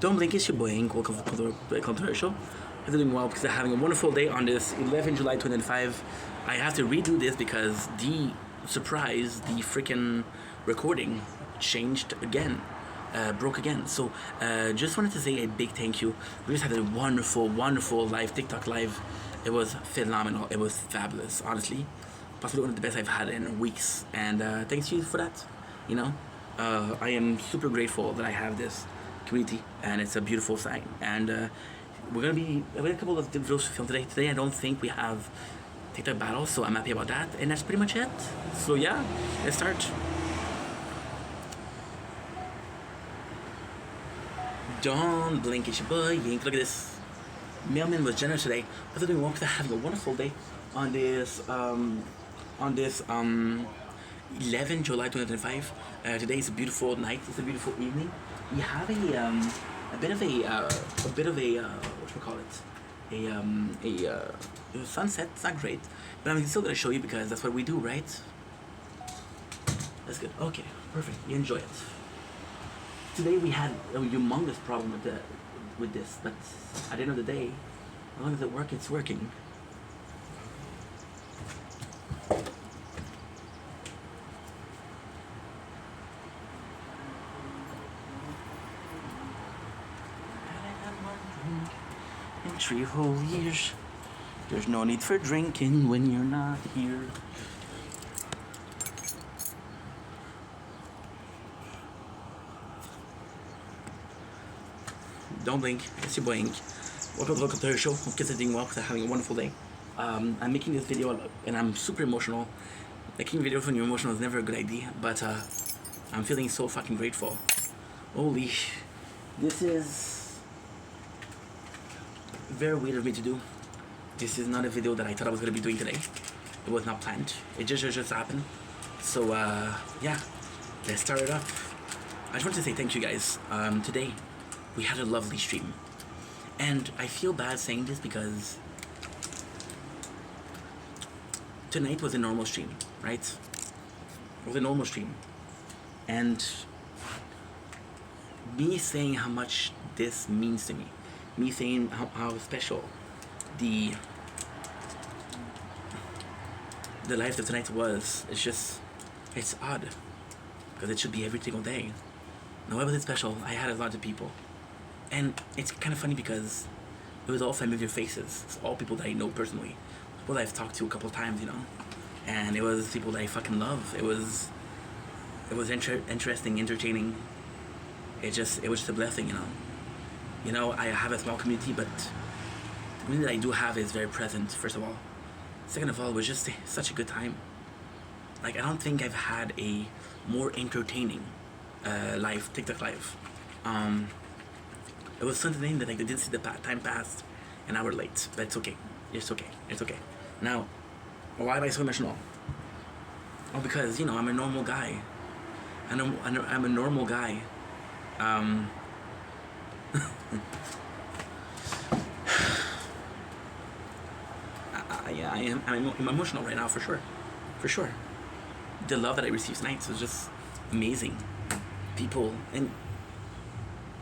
Don't blink, it's your boy Ink. Welcome to the show. I'm doing well because I'm having a wonderful day on this 11 July 2005. I have to redo this because the surprise, the freaking recording changed again. Broke again. So just wanted to say a big thank you. We just had a wonderful live TikTok live. It was phenomenal. It was fabulous, honestly. Possibly one of the best I've had in weeks. And thanks to you for that. You know, I am super grateful that I have this community, and it's a beautiful sign. And we have a couple of videos to film today. Today I don't think we have TikTok battles, so I'm happy about that. And that's pretty much it. So yeah, let's start. Don't blink, it's your boy Yink. Look at this. Mailman was generous today. But they're doing well because they're having a wonderful day on this 11 July 2025. Today is a beautiful night. It's a beautiful evening. We have a bit of a what should we call it? A sunset. It's not great, but I'm still gonna show you because that's what we do, right? That's good. Okay, perfect. You enjoy it. Today we had a humongous problem with this, but at the end of the day, as long as it works, it's working. In 3 whole years, there's no need for drinking when you're not here. Don't blink, it's your boy Ink. Welcome to the show. Hope kids are doing well because I'm having a wonderful day. I'm making this video and I'm super emotional. Making a video when you're emotional is never a good idea, but I'm feeling so fucking grateful. Holy, this is very weird of me to do. This is not a video that I thought I was gonna be doing today. It was not planned. It just happened. So yeah, let's start it up. I just want to say thank you guys. Today we had a lovely stream, and I feel bad saying this because tonight was a normal stream, right? It was a normal stream, and me saying how much this means to me, me saying how special the life of tonight was, it's odd because it should be every single day. Now, why was it special? I had a lot of people. And it's kind of funny because it was all familiar faces. It's all people that I know personally. People that I've talked to a couple of times, you know. And it was people that I fucking love. It was interesting, entertaining. It was just a blessing, you know. You know, I have a small community, but the community that I do have is very present, first of all. Second of all, it was just such a good time. Like, I don't think I've had a more entertaining live, TikTok live. It was something that I didn't see the time pass an hour late, but it's okay. It's okay. It's okay. Now, why am I so emotional? Oh, because, you know, I'm a normal guy. I'm a normal guy. Yeah, I'm emotional right now, for sure. For sure. The love that I received tonight was just amazing. People, and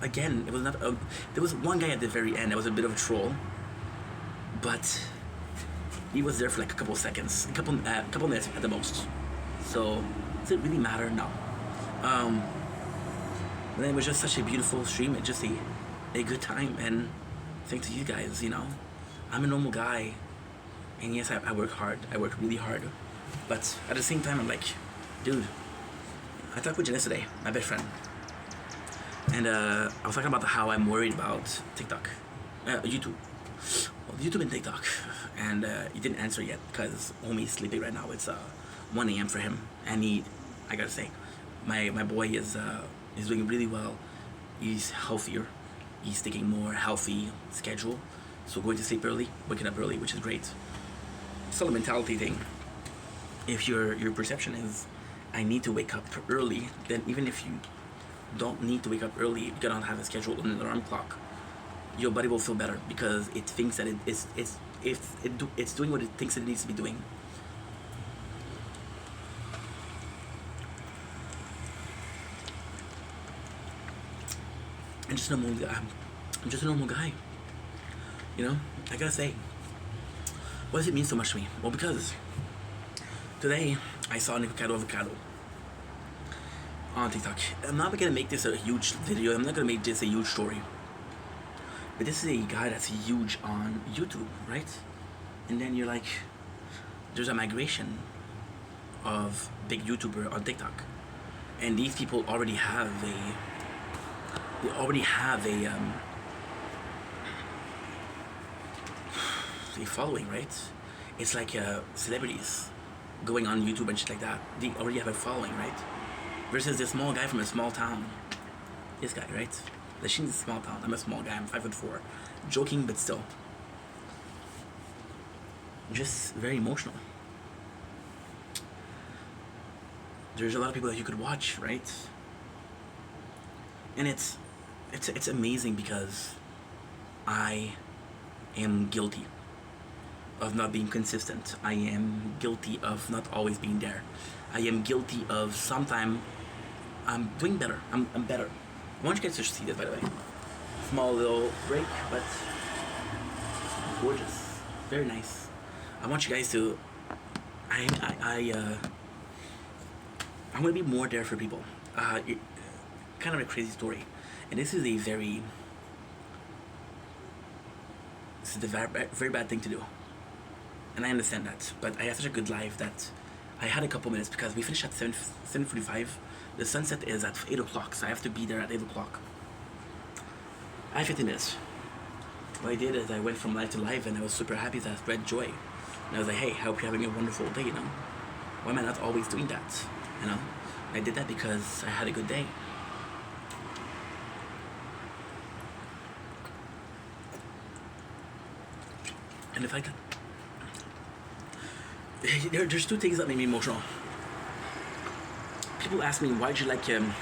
again, it was not. There was one guy at the very end that was a bit of a troll, but he was there for like a couple of seconds, a couple minutes at the most. So does it really matter? No. But then it was just such a beautiful stream and just a good time. And thanks to you guys, you know, I'm a normal guy, and yes, I work hard. I work really hard, but at the same time, I'm like, dude. I talked with Janice today, my best friend, and I was talking about how I'm worried about TikTok, YouTube, well, YouTube and TikTok, and he didn't answer yet because homie's sleeping right now. It's 1 a.m. for him, and I gotta say, my boy is doing really well. He's healthier. He's taking more healthy schedule, so going to sleep early, waking up early, which is great. It's still a mentality thing. If your perception is I need to wake up early, then even if you don't need to wake up early, you cannot have a schedule and an alarm clock, your body will feel better because it thinks that it's doing what it thinks it needs to be doing. I'm just a normal guy. I'm just a normal guy. You know, I gotta say, what does it mean so much to me? Well, because today I saw Nicocado Avocado on TikTok. I'm not gonna make this a huge video. I'm not gonna make this a huge story. But this is a guy that's huge on YouTube, right? And then you're like, there's a migration of big YouTuber on TikTok, and these people already have a following, right? It's like celebrities going on YouTube and shit like that. They already have a following, right? Versus this small guy from a small town. This guy, right? She's a small town. I'm a small guy. I'm 5'4". Joking, but still. Just very emotional. There's a lot of people that you could watch, right? And it's amazing because I am guilty of not being consistent. I am guilty of not always being there. I am guilty of sometimes I'm doing better. I'm better. I want you guys to see this, by the way. Small little break, but gorgeous. Very nice. I want you guys to I'm gonna be more there for people. Kind of a crazy story, and this is a very very bad thing to do, and I understand that. But I have such a good life that I had a couple minutes because we finished at 7:45. The sunset is at 8 o'clock, so I have to be there at 8 o'clock. I have 15 minutes. What I did is I went from live to live, and I was super happy that I spread joy. And I was like, hey, I hope you're having a wonderful day, you know? Why am I not always doing that, you know? I did that because I had a good day. And the fact that there's two things that made me emotional. People ask me, why'd you like Anna,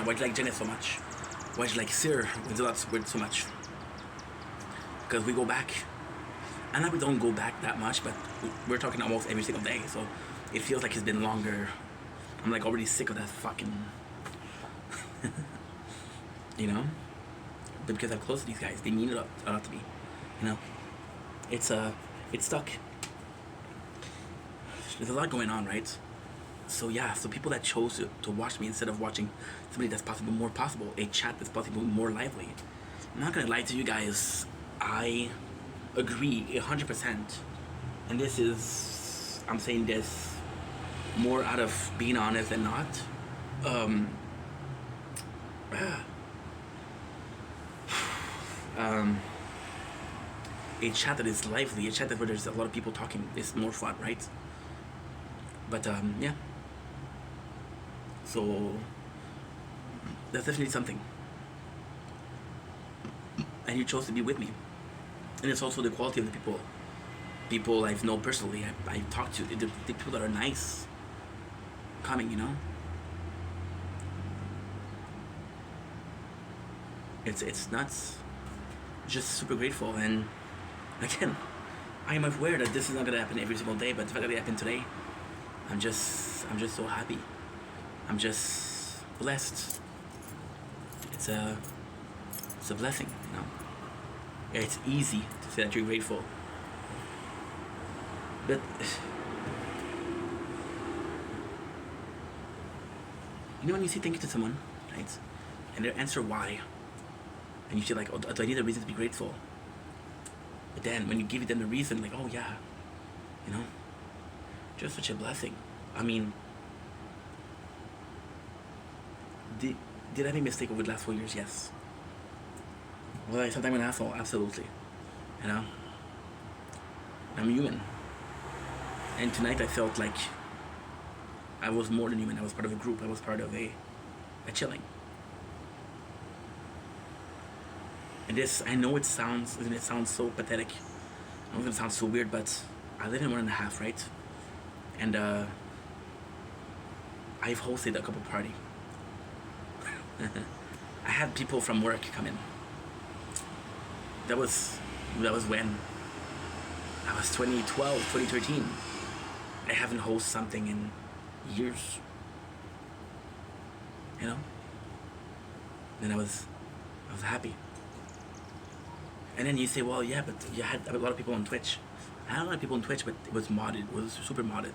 why'd you like Janet so much? Why'd you like Sir with so much? Because we go back. And now we don't go back that much, but we're talking almost every single day, so it feels like it's been longer. I'm like already sick of that fucking you know? But because I'm close to these guys, they mean it a lot to me. You know? It's stuck. There's a lot going on, right? So yeah, so people that chose to watch me instead of watching somebody that's possibly more possible, a chat that's possibly more lively. I'm not gonna lie to you guys, I agree 100%. And this is, I'm saying this more out of being honest than not. A chat that is lively, a chat that where there's a lot of people talking is more fun, right? But yeah. So that's definitely something. And you chose to be with me. And it's also the quality of the people I've known personally, I talk to, the people that are nice coming, you know? It's nuts. Just super grateful. And again, I am aware that this is not gonna happen every single day, but the fact that it happened today, I'm just so happy. I'm just blessed. It's a blessing, you know? It's easy to say that you're grateful. But you know when you say thank you to someone, right? And they answer why, and you feel like, oh, do I need a reason to be grateful? But then when you give them the reason, like, oh yeah, you know, just such a blessing. I mean, did I make a mistake over the last 4 years? Yes. Was I sometimes an asshole? Absolutely. You know? I'm human. And tonight I felt like I was more than human. I was part of a group. I was part of a chilling. And this, I know it sounds so pathetic. I know it sounds so weird, but I live in 1.5, right? And I've hosted a couple party. I had people from work come in. That was when I was 2012, 2013. I haven't hosted something in years. You know? Then I was I was happy. And then you say, well, yeah, but you had a lot of people on Twitch. I had a lot of people on Twitch, but it was modded. It was super modded.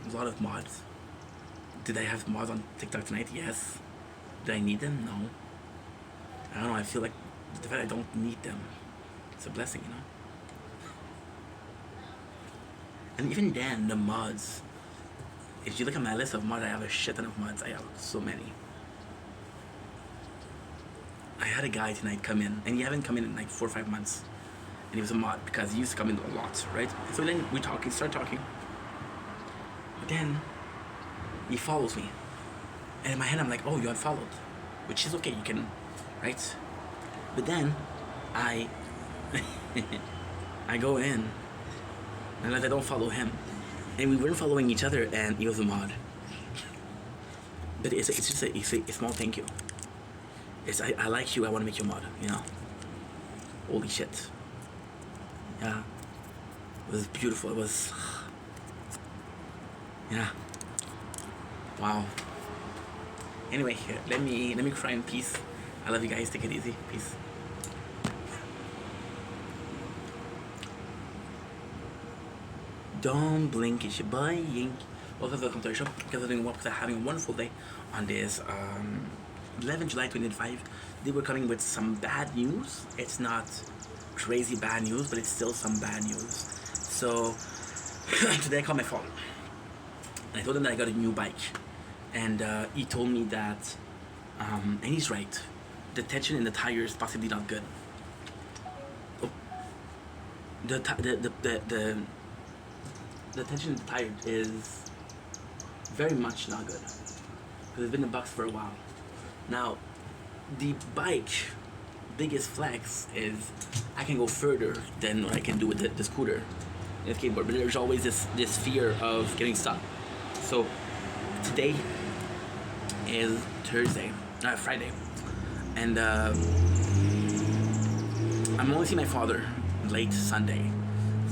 There was a lot of mods. Did I have mods on TikTok tonight? Yes. Did I need them? No. I don't know. I feel like the fact I don't need them, it's a blessing, you know? And even then, the mods, if you look at my list of mods, I have a shit ton of mods. I have so many. I had a guy tonight come in, and he haven't come in like 4 or 5 months. And he was a mod because he used to come in a lot, right? So then we start talking. But then he follows me. And in my head I'm like, oh, you unfollowed. Which is okay, you can, right? But then I I go in and I don't follow him. And we weren't following each other and he was a mod. But it's just a small thank you. I like you, I want to make you a mod, you know? Holy shit. Yeah. It was beautiful. It was... Yeah. Wow. Anyway, here, let me cry in peace. I love you guys. Take it easy. Peace. Don't blink, it's your boy Yink. Welcome to our shop. Because I'm doing well, because I'm having a wonderful day on this 11 July 2025. They were coming with some bad news. It's not crazy bad news, but it's still some bad news. So today I called my father and I told him that I got a new bike, and he told me that and he's right, the tension in the tire is possibly not good. Oh. The tension in the tire is very much not good because it's been in the box for a while now. The bike biggest flex is I can go further than what I can do with the scooter and the skateboard, but there's always this fear of getting stuck. So today is Friday, and I'm only seeing my father late Sunday.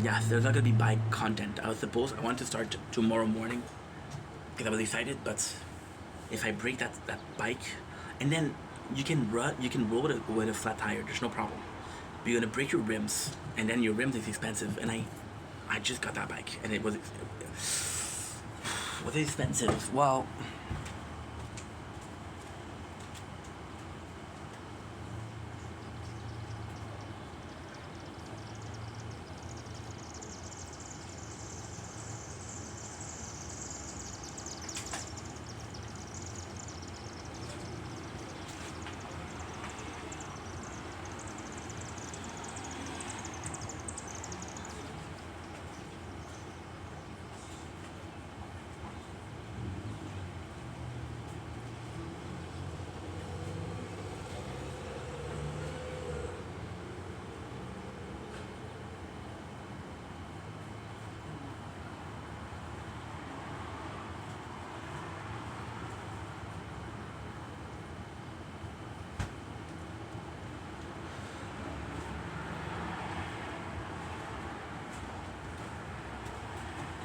Yeah, there's not gonna be bike content. I want to start tomorrow morning because I was excited, but if I break that bike, and then you can roll with a flat tire, there's no problem. But you're gonna break your rims, and then your rims is expensive. And I just got that bike, and it was expensive. Well,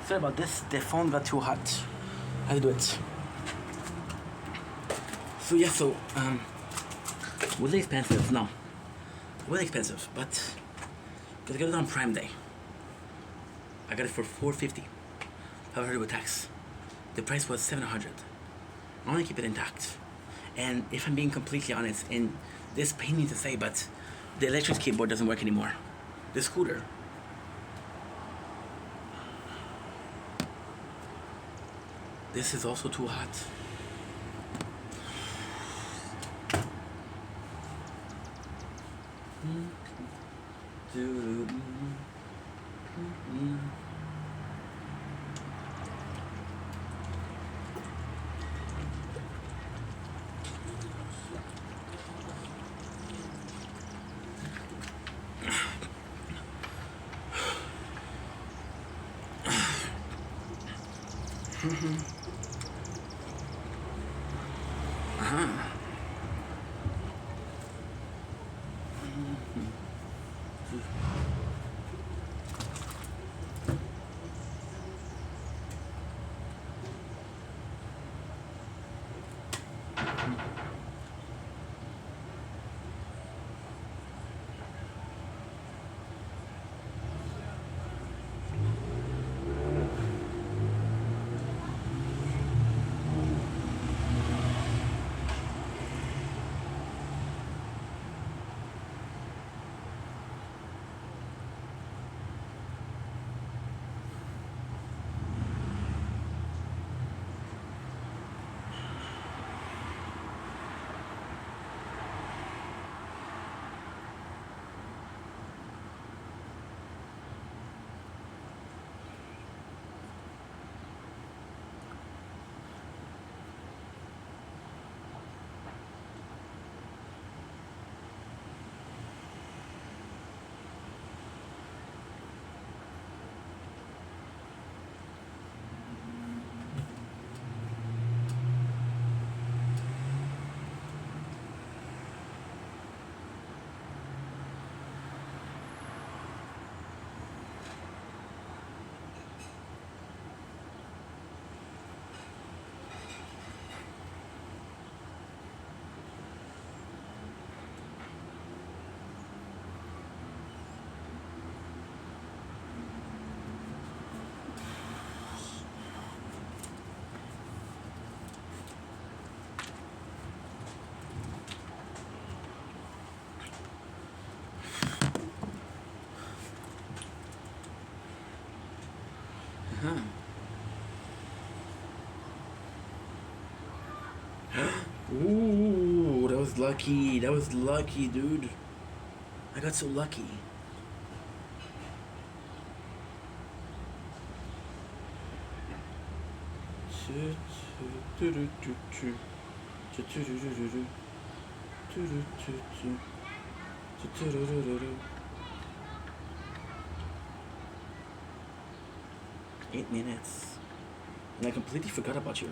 sorry about this. The phone got too hot. I had to do it. So yeah, was it expensive? No. It was expensive, but because I got it on Prime Day. I got it for $450. 500 with tax. The price was $700. I want to keep it intact. And if I'm being completely honest, and this pain me to say, but the electric skateboard doesn't work anymore. The scooter. This is also too hot. lucky. That was lucky, dude. I got so lucky. Eight minutes. And I completely forgot about you.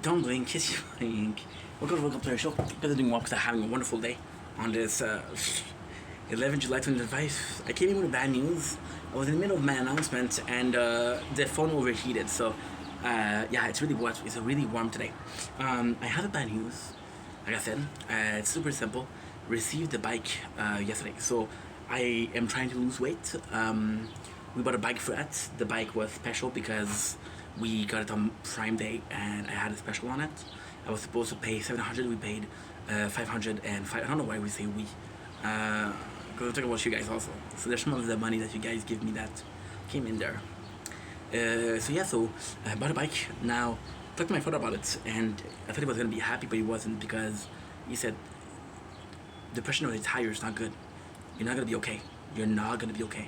Don't blink, kiss your blink. Welcome to our show. Guys are doing well because I'm having a wonderful day on this 11 July 2025. I came in with bad news. I was in the middle of my announcement and the phone overheated. So yeah, it's really wet. It's really warm today. I have a bad news. Like I said, it's super simple. Received the bike yesterday. So I am trying to lose weight. We bought a bike for it. The bike was special because we got it on Prime Day and I had a special on it. I was supposed to pay 700. We paid 505. I don't know why we say we. Because I'm talking about you guys also. So there's some of the money that you guys give me that came in there. So yeah, so I bought a bike. Now, talked to my father about it, and I thought he was gonna be happy, but he wasn't because he said the pressure on the tire is not good. You're not gonna be okay. You're not gonna be okay.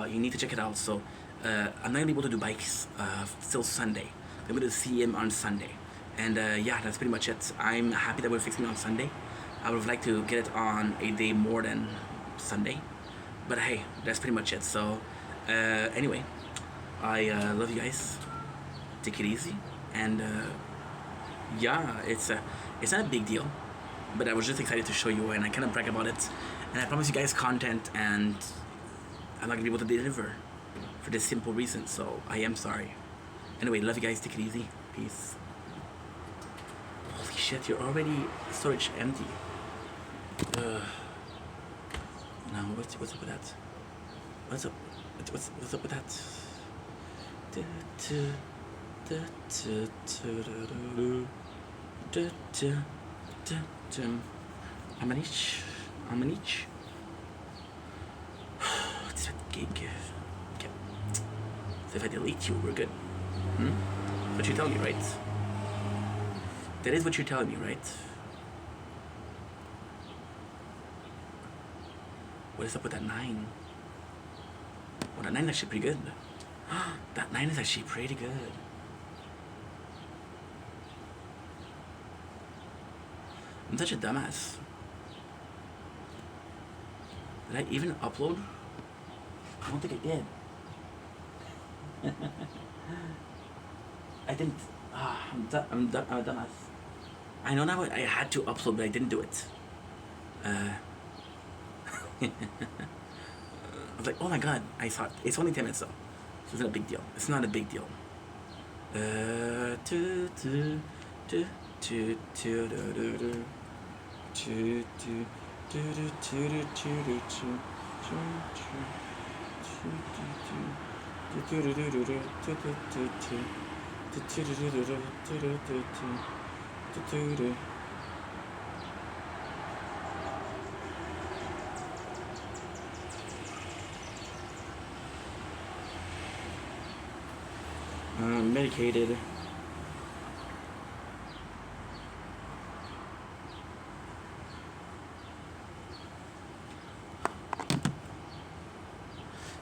You need to check it out. So I'm not gonna be able to do bikes till Sunday. I'm gonna see him on Sunday, and yeah, that's pretty much it. I'm happy that we're fixing it on Sunday. I would have liked to get it on a day more than Sunday, but hey, that's pretty much it. So anyway, I love you guys. Take it easy, and yeah, it's not a big deal, but I was just excited to show you, and I kind of brag about it, and I promise you guys content, and I'm not gonna be able to deliver for this simple reason. So I am sorry. Anyway, love you guys. Take it easy. Peace. Holy shit, you're already storage empty. Now what's up with that? What's up? What's up with that? I'm an each. It's a gig. Okay. So if I delete you, we're good. That's what you're telling me, right? That is what you're telling me, right? What is up with that 9? Well, that 9 is actually pretty good. That 9 is actually pretty good. I'm such a dumbass. Did I even upload? I don't think I did. I didn't. I'm a dumbass. I know now I had to upload, but I didn't do it. I was like, oh my god, I thought it's only 10 minutes though. So it's not a big deal. It's not a big deal. Medicated.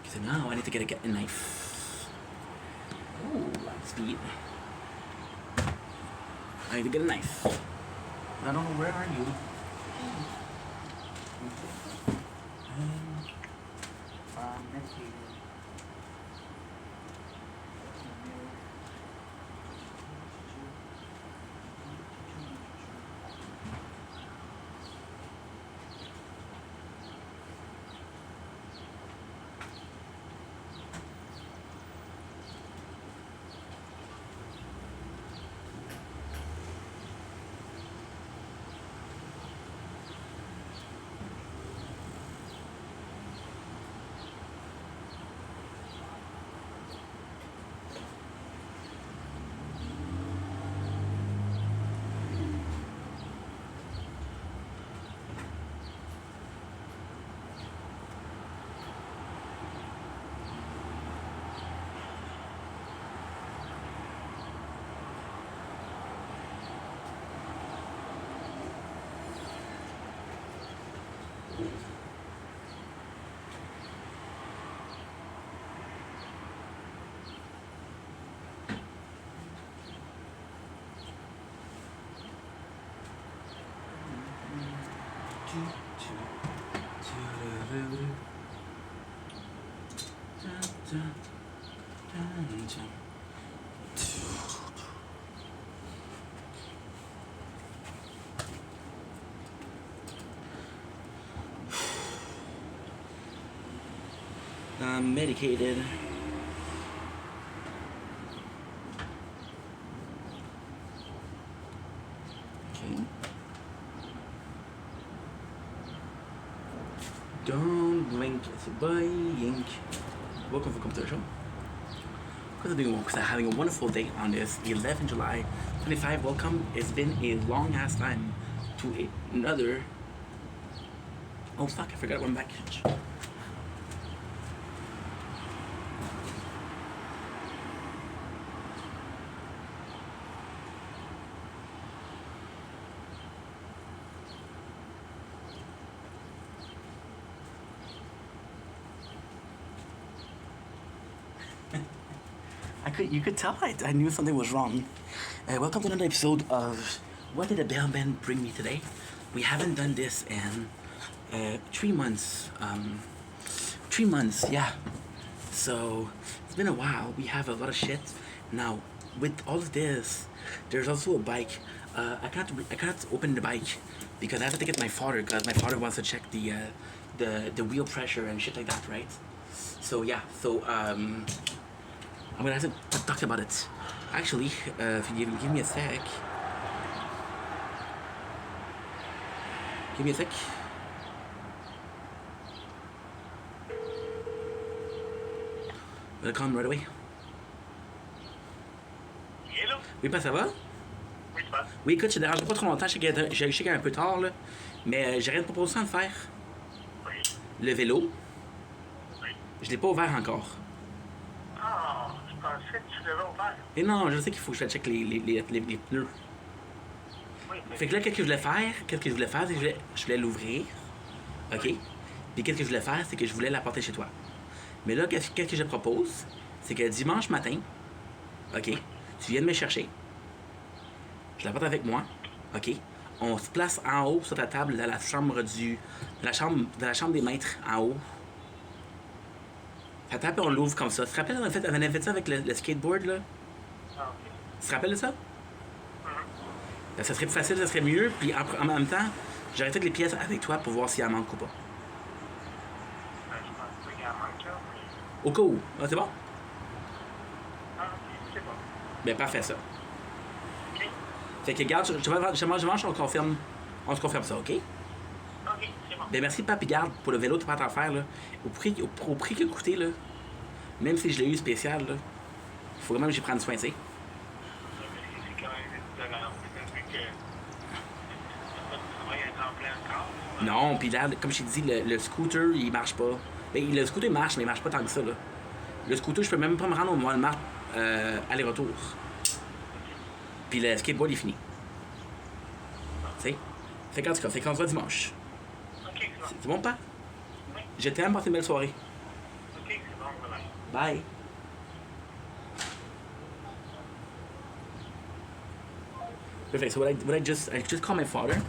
So now I need to get a knife. Oh, light speed. I need to get a knife. I don't know, where are you? Medicated. cool. I'm medicated. Okay. Don't blink, it's a buying. Welcome to come to the show. Because I'm having a wonderful day on this 11 July 25. Welcome. It's been a long ass time to another. Oh fuck! I forgot one package. You could tell I knew something was wrong. Welcome to another episode of What Did the Bellman Bring Me Today? We haven't done this in 3 months. 3 months, yeah. So it's been a while. We have a lot of shit. Now, with all of this, there's also a bike. I can't open the bike because I have to get my father because my father wants to check the wheel pressure and shit like that, right? So yeah, I'm gonna have to talk about it. Actually, if you give me a sec. Give me a sec. Gonna come right away. Hello? Oui, pas ça va? Oui, tu passes? Oui, écoute, je te dérange pas trop longtemps. Je sais qu'il est un peu tard, là. Mais j'ai rien de proposition de faire. Oui. Le vélo, Oui. je l'ai pas ouvert encore. Ah, je pensais que tu devais ouvert. Et non, je sais qu'il faut que je check les pneus. Oui, mais... Fait que là, qu'est-ce que je voulais faire, c'est que je voulais l'ouvrir. OK? Puis qu'est-ce que je voulais faire, c'est que je voulais l'apporter chez toi. Mais là, qu'est-ce que je propose, c'est que dimanche matin, OK, tu viens de me chercher. Je l'apporte avec moi. OK? On se place en haut sur ta table dans la chambre de la chambre des maîtres en haut. Ta table, on l'ouvre comme ça. Tu te rappelles, on avait fait ça avec le skateboard, là? Ah, ok. Tu te rappelles de ça? Ben, ça serait plus facile, ça serait mieux. Puis en même temps, j'aurais toutes les pièces avec toi pour voir s'il en manque ou pas. Ben, je pense pas qu'il y en manque là, mais... Au cas où. Ah, c'est bon? Ah, ok, c'est bon. Ben, parfait, ça. Ok. Fait que, regarde, on se confirme ça, OK? Ok, c'est bon. Ben, merci, Papi, garde, pour le vélo, tu peux pas t'en faire, là. Au prix qu'il a coûté, là, même si je l'ai eu spécial, là, il faut quand même que j'y prenne soin, tu sais. C'est quand même $8, vu que... Ça va te travailler à temps plein encore. Non, puis là, comme je t'ai dit, le scooter, il marche pas. Ben, le scooter marche, mais il marche pas tant que ça, là. Le scooter, je peux même pas me rendre au Walmart aller-retour. Puis le skateboard est fini. Tu sais? Fait qu'en tout cas, qu'on se voit dimanche. Ok, c'est bon. C'est bon, pas? Oui. Je t'aime, passe une belle soirée. Ok, c'est bon, voilà. Bye. Perfect. So I just call my father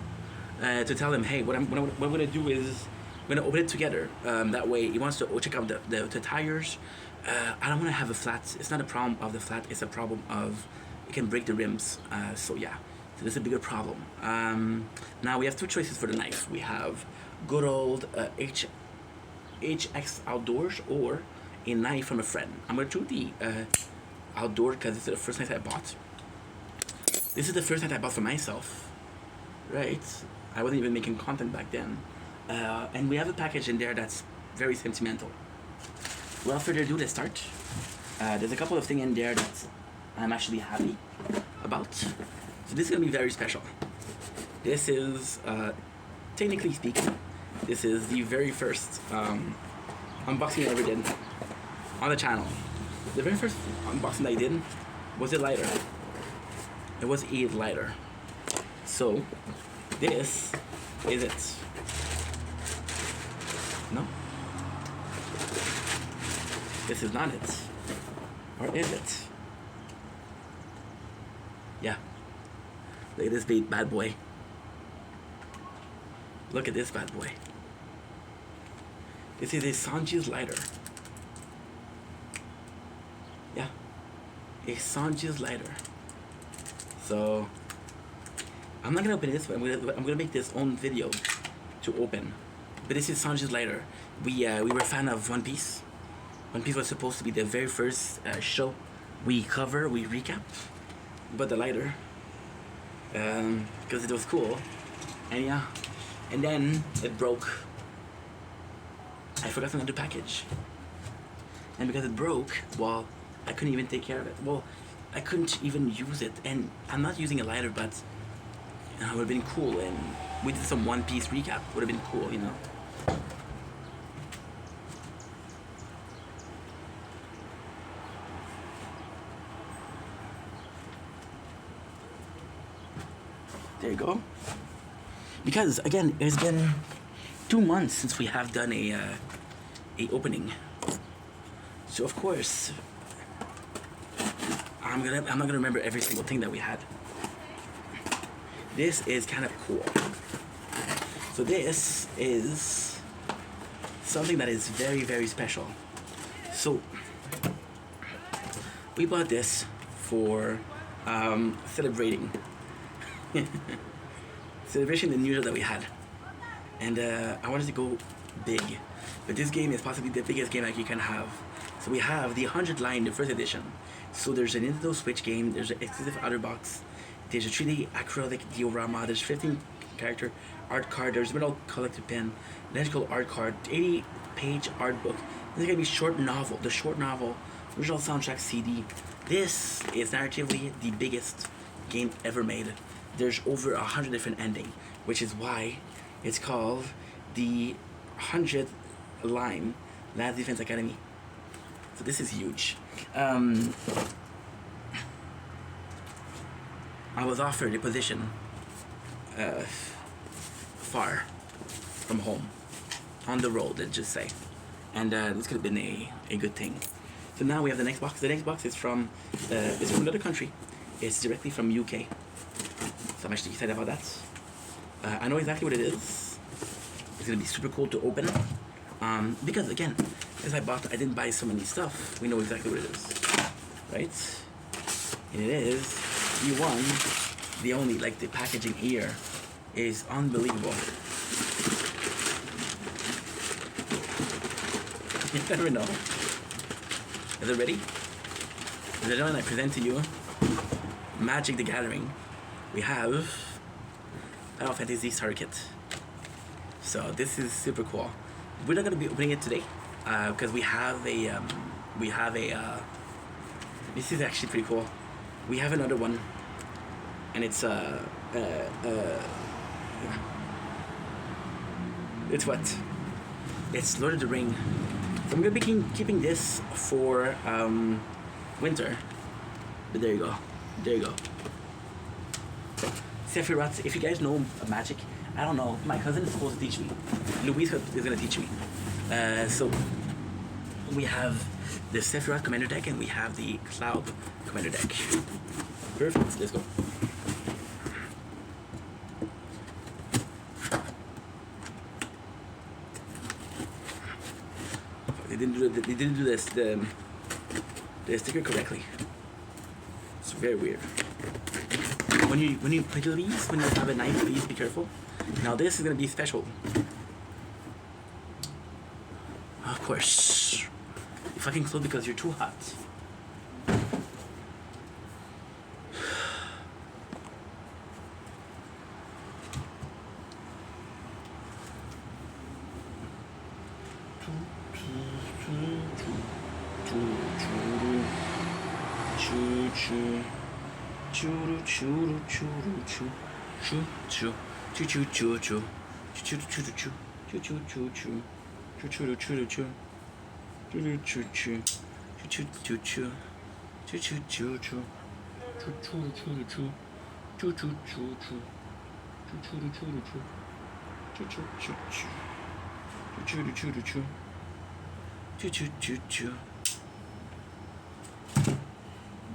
to tell him, hey, what I'm gonna do is we're gonna open it together. That way, he wants to check out the tires. I don't want to have a flat. It's not a problem of the flat. It's a problem of it can break the rims. So yeah, so this is a bigger problem. Now we have two choices for the knife. We have good old HX Outdoors or a knife from a friend. I'm gonna choose the outdoor because it's the first knife I bought. This is the first knife I bought for myself. Right? I wasn't even making content back then. And we have a package in there that's very sentimental. Without further ado, let's start. There's a couple of things in there that I'm actually happy about. So this is gonna be very special. This is, technically speaking, this is the very first unboxing I ever did on the channel. The very first unboxing I did was a lighter. It was a lighter. So, this is it. this is not it. Or is it? Yeah. Look at this bad boy. Look at this bad boy. This is a Sanji's lighter. Yeah. A Sanji's lighter. So I'm not gonna open this, but I'm gonna make this own video to open. But this is Sanji's lighter. We were a fan of One Piece. One Piece was supposed to be the very first show we recap. But the lighter, because it was cool, and yeah, and then it broke. I forgot another package, and because it broke, well, I couldn't even take care of it. Well, I couldn't even use it, and I'm not using a lighter, but it would have been cool, and we did some One Piece recap. Would have been cool, you know. There you go. Because again, it's been 2 months since we have done a opening. So of course, I'm not gonna remember every single thing that we had. This is kind of cool. So this is something that is very, very special. So we bought this for celebrating the new year that we had, and I wanted to go big, but this game is possibly the biggest game that you can have. So we have the 100 line, the first edition. So there's a Nintendo Switch game, there's an exclusive outer box, there's a 3D acrylic diorama, there's 15 character art card, there's a middle collector pen, magical art card, 80-page art book. This is gonna be short novel, the short novel, original soundtrack CD. This is narratively the biggest game ever made. There's over 100 different endings, which is why it's called the 100th line Last Defense Academy. So this is huge. I was offered a position far from home, on the road, let's just say, and this could have been a good thing. So now we have the next box. The next box is from another country. It's directly from UK. So I'm actually excited about that. I know exactly what it is. It's gonna be super cool to open. Because again, as I didn't buy so many stuff, we know exactly what it is, right? And it is the one, the only, like the packaging here is unbelievable. You never know. Is it ready? Ladies and gentlemen, I present to you Magic the Gathering. We have Final Fantasy Starter Kit. So this is super cool. We're not gonna be opening it today because we have a this is actually pretty cool. We have another one, and it's it's what? It's Lord of the Ring. So I'm gonna be keeping this for winter. But there you go. There you go. Sephiroth, if you guys know Magic, I don't know, my cousin is supposed to teach me. Louise is gonna teach me. So we have the Sephiroth Commander deck and we have the Cloud Commander deck. Perfect, let's go. They didn't do this the sticker correctly. It's very weird. When you please, when you have a knife, please be careful. Now this is gonna be special. Of course. You fucking close because you're too hot.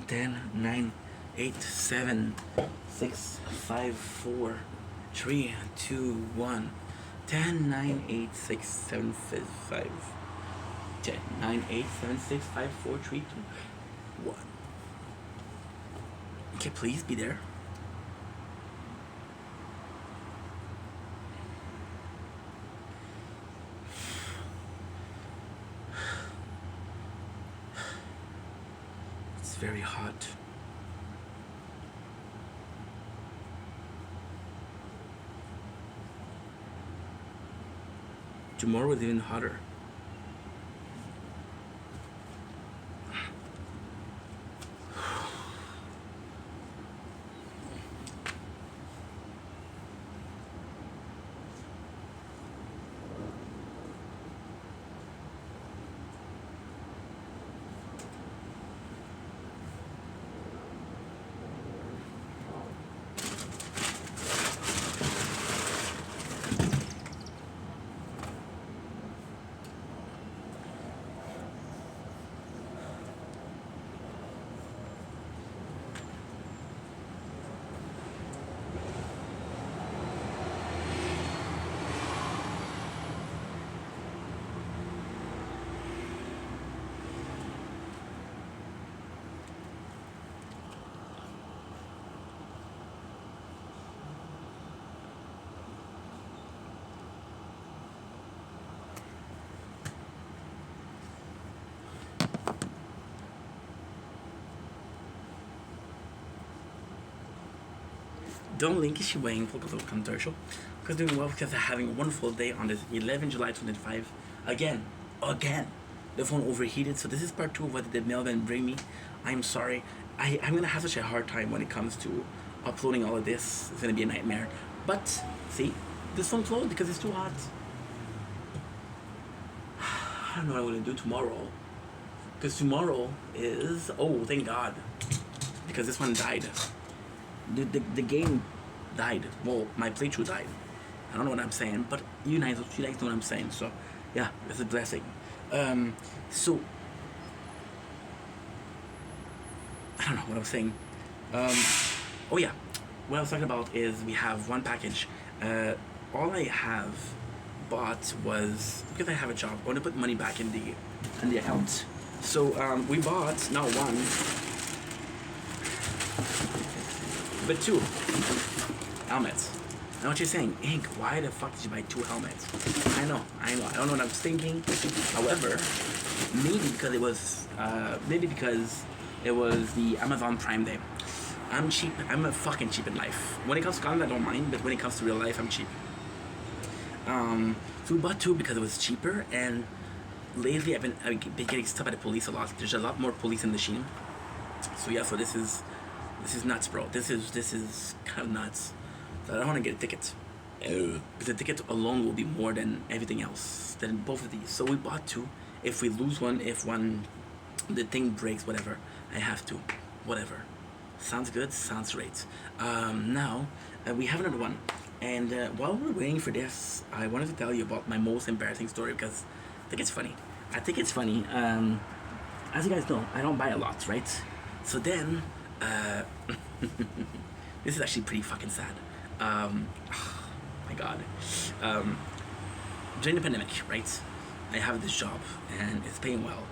10, 9, 8, 7, 6, 5, 4, 3, 2, 1. 10, 9, 8, 6, 7, 5. 10, 9, 8, 7, 6, 5, 4, 3, 2, 1. Okay, please be there. It's very hot. Tomorrow is even hotter. Don't link is weighing for the commercial. Because doing well because they're having a wonderful day on this 11 July 2025. Again. The phone overheated. So this is part 2 of what did Melvin bring me. I'm sorry. I'm going to have such a hard time when it comes to uploading all of this. It's going to be a nightmare. But, see, this phone closed because it's too hot. I don't know what I'm going to do tomorrow. Because tomorrow is... Oh, thank God. Because this one died. The game died. Well, my playthrough died. I don't know what I'm saying, but you guys know what I'm saying. So, yeah, it's a blessing. So I don't know what I was saying. Oh yeah, what I was talking about is we have one package. All I have bought was because I have a job. I want to put money back in the account. So we bought not one, but 2 helmets. I know what you're saying, Ink, why the fuck did you buy 2 helmets? I know. I don't know what I was thinking. However, maybe because it was the Amazon Prime Day. I'm cheap. I'm fucking cheap in life. When it comes to content, I don't mind, but when it comes to real life, I'm cheap. So we bought 2 because it was cheaper, and lately I've been getting stopped by the police a lot. There's a lot more police in the Shein. So yeah, so this is nuts, bro. This is kind of nuts. So I don't want to get a ticket. Because the ticket alone will be more than everything else, than both of these. So we bought 2. If we lose one, the thing breaks, whatever, I have to. Whatever. Sounds good? Sounds great. Now, we have another one. And while we're waiting for this, I wanted to tell you about my most embarrassing story because I think it's funny. As you guys know, I don't buy a lot, right? So then, this is actually pretty fucking sad. Oh my God. During the pandemic, right? I have this job and it's paying well.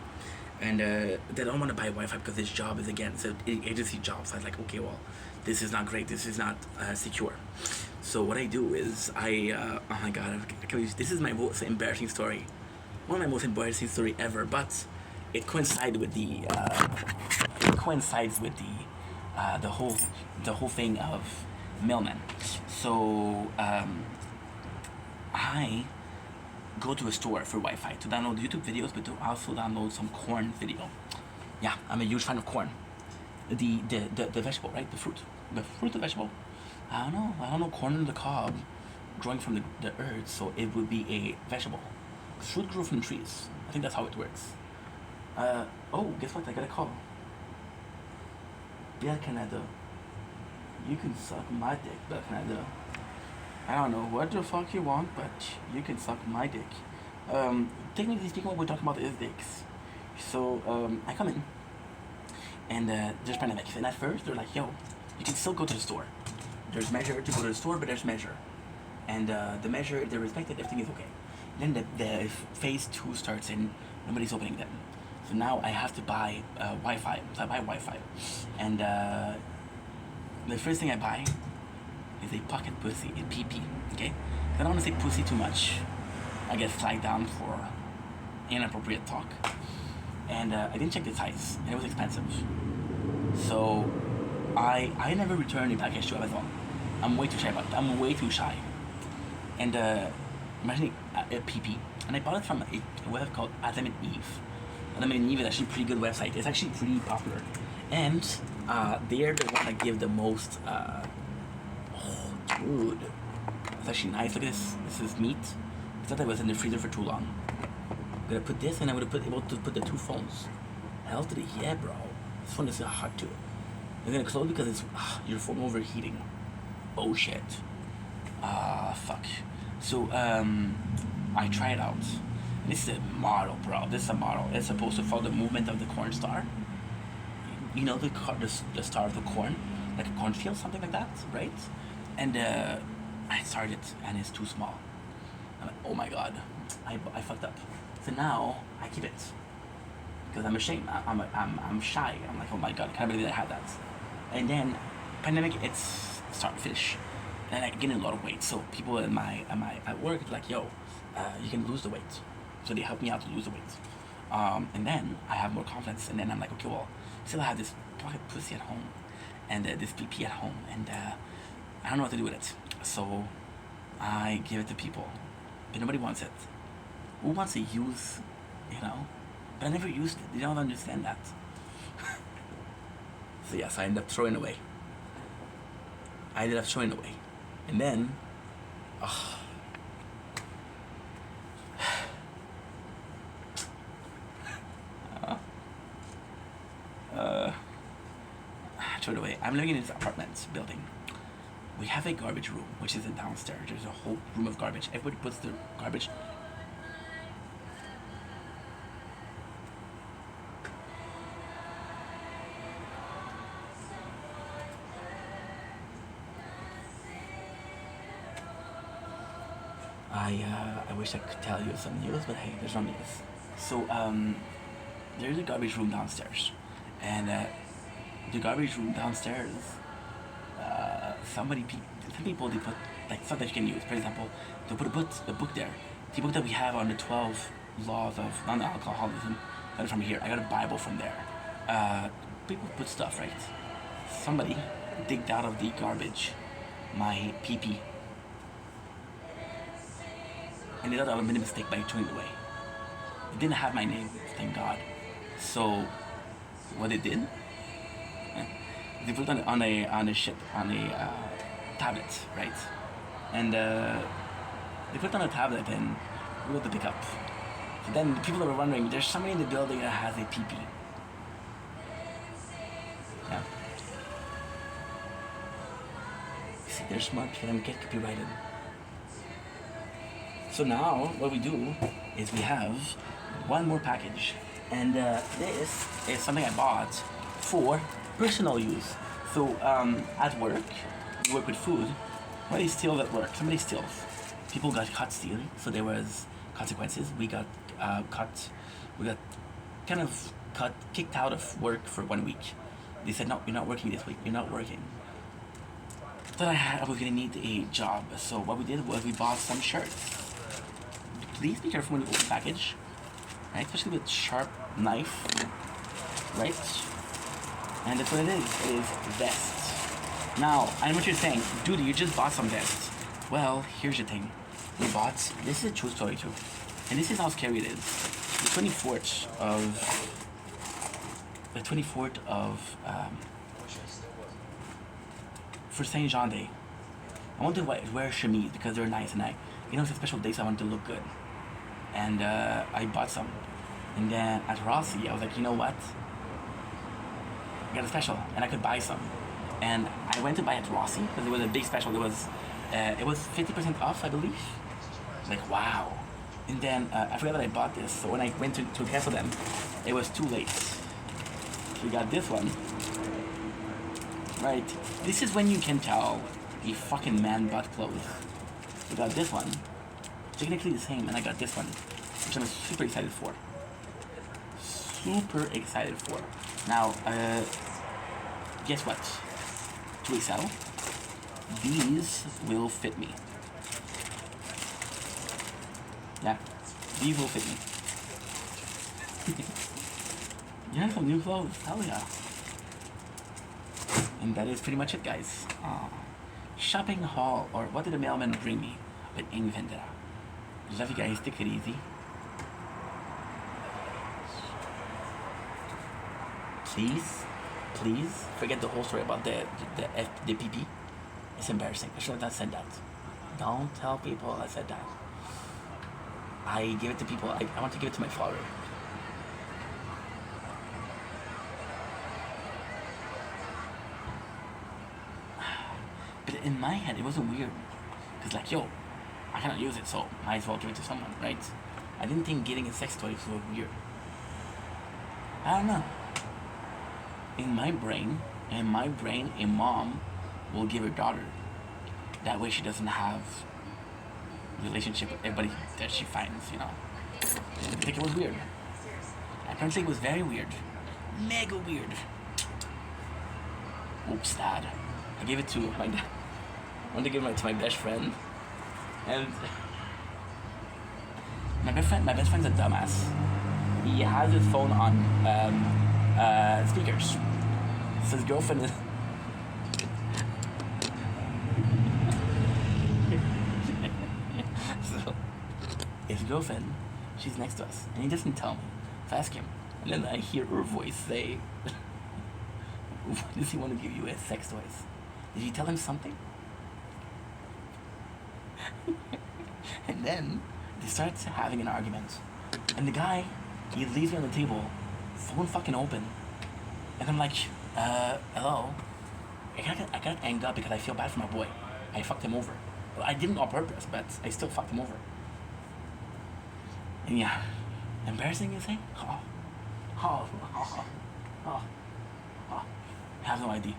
And they don't want to buy Wi-Fi because this job is, again, it's an agency job. So I was like, okay, well, this is not great. This is not secure. So what I do is oh my God, this is my most embarrassing story. One of my most embarrassing story ever, but it coincides with the whole thing of mailman. So I go to a store for Wi-Fi to download YouTube videos, but to also download some corn video. Yeah, I'm a huge fan of corn. The vegetable, right? The fruit, the vegetable. I don't know, corn on the cob, growing from the earth, so it would be a vegetable. Fruit grew from trees. I think that's how it works. Oh, guess what? I got a call. Bell Canada. You can suck my dick, Bell Canada. I don't know what the fuck you want, but you can suck my dick. Technically speaking, what we're talking about is dicks. So, I come in, and there's pandemic. And at first they're like, yo, you can still go to the store. There's measure to go to the store, but there's measure, and the measure, they respect it, everything is okay. Then the phase 2 starts and nobody's opening them. So now I have to buy Wi-Fi. So I buy Wi-Fi, and the first thing I buy is a pocket pussy, a PP. Okay, I don't want to say pussy too much. I get flagged down for inappropriate talk, and I didn't check the size, and it was expensive. So I never returned a package to Amazon. I'm way too shy about it. I'm way too shy. And imagine a PP, and I bought it from a website called Adam and Eve. Adam and Eve is actually a pretty good website. It's actually pretty popular, and they're the one that give the most. Oh, dude, it's actually nice. Look at this. This is meat. I thought I was in the freezer for too long. I'm gonna put this, and I'm gonna put able to put the 2 phones. Hell to the yeah, bro. This one is hot too. I'm gonna close because it's your phone overheating. Oh shit. Fuck. So I try it out. This is a model, bro. This is a model. It's supposed to follow the movement of the corn star. You know the star of the corn, like a cornfield, something like that, right? And I started, and it's too small. I'm like, oh my god, I fucked up. So now I keep it because I'm ashamed. I'm shy. I'm like, oh my god, can't believe I had that. And then pandemic, it's start finish, and I gain a lot of weight. So people at work is like, yo, you can lose the weight. So they help me out to lose the weight. And then I have more confidence, and then I'm like, okay, well, still I have this pocket pussy at home, and this PP at home, and I don't know what to do with it. So I give it to people, but nobody wants it. Who wants to use, you know? But I never used it. They don't understand that. So yes, I ended up throwing it away. And then, throw it away. I'm living in this apartment building. We have a garbage room, which is downstairs. There's a whole room of garbage. Everybody puts their garbage. I wish I could tell you some news, but hey, there's no news. So there's a garbage room downstairs, and the garbage room downstairs, some people they put like something you can use. For example, they put a book there, the book that we have on the 12 laws of non-alcoholism. That is from here. I got a Bible from there. People put stuff, right? Somebody digged out of the garbage my PP. And they thought I would have made a mistake by throwing it away. It didn't have my name, thank God. So, what they did, they put it on a tablet, right? And they put it on a tablet and we went to pick up. So then the people that were wondering, there's somebody in the building that has a PP. Yeah. You see, they're smart, for them get copyrighted. So now, what we do is we have one more package, and this is something I bought for personal use. So at work, we work with food. Somebody steals at work. Somebody steals. People got caught stealing, so there was consequences. We got kicked out of work for 1 week. They said, no, you're not working this week. You're not working. Then I was gonna need a job. So what we did was we bought some shirts. Please be careful when you open the package, right? Especially with sharp knife, right? And that's what it is. It is vests. Now, I know what you're saying. Dude, you just bought some vests. Well, here's the thing. We bought, this is a true story too. And this is how scary it is. The 24th of, for Saint Jean Day, I wanted to wear chemise because they're nice, and it's a special day, so I wanted to look good. And I bought some. And then at Rossi, I was like, you know what? I got a special, and I could buy some. And I went to buy at Rossi because it was a big special. It was 50% off, I believe. Like, wow. And then I forgot that I bought this, so when I went to cancel them, it was too late. We got this one. Right. This is when you can tell a fucking man butt clothes. We got this one. Technically the same, and I got this one, which I'm super excited for. Super excited for. Now, guess what? To excel, these will fit me. Yeah, these will fit me. You have some new clothes, hell yeah. And that is pretty much it, guys. Shopping haul, or what did the mailman bring me? With Ingvendera. Love you guys, take it easy. Please forget the whole story about the PP. It's embarrassing. I should have not said that. Don't tell people I said that. I give it to people. I want to give it to my father. But in my head, it wasn't weird. Because like, yo, I cannot use it, so might as well give it to someone, right? I didn't think getting a sex toy was so weird. I don't know. In my brain, a mom will give her daughter. That way she doesn't have a relationship with everybody that she finds, you know. I think it was weird. Apparently it was very weird. Mega weird. Oops, Dad. I gave it to my dad. I wanted to give it to my best friend. And my best friend's a dumbass. He has his phone on speakers. So his girlfriend is so his girlfriend, she's next to us, and he doesn't tell me. So I ask him, and then I hear her voice say, "Why does he want to give you a sex toys? Did you tell him something?" And then they start having an argument, and the guy, he leaves me on the table, phone fucking open, and I'm like, hello. I got anged up because I feel bad for my boy. I fucked him over. Well, I didn't on purpose, but I still fucked him over. And yeah, embarrassing, you say? I have no idea.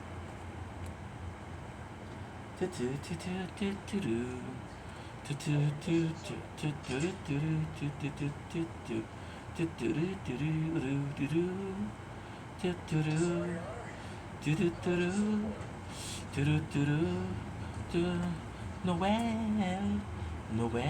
Noel.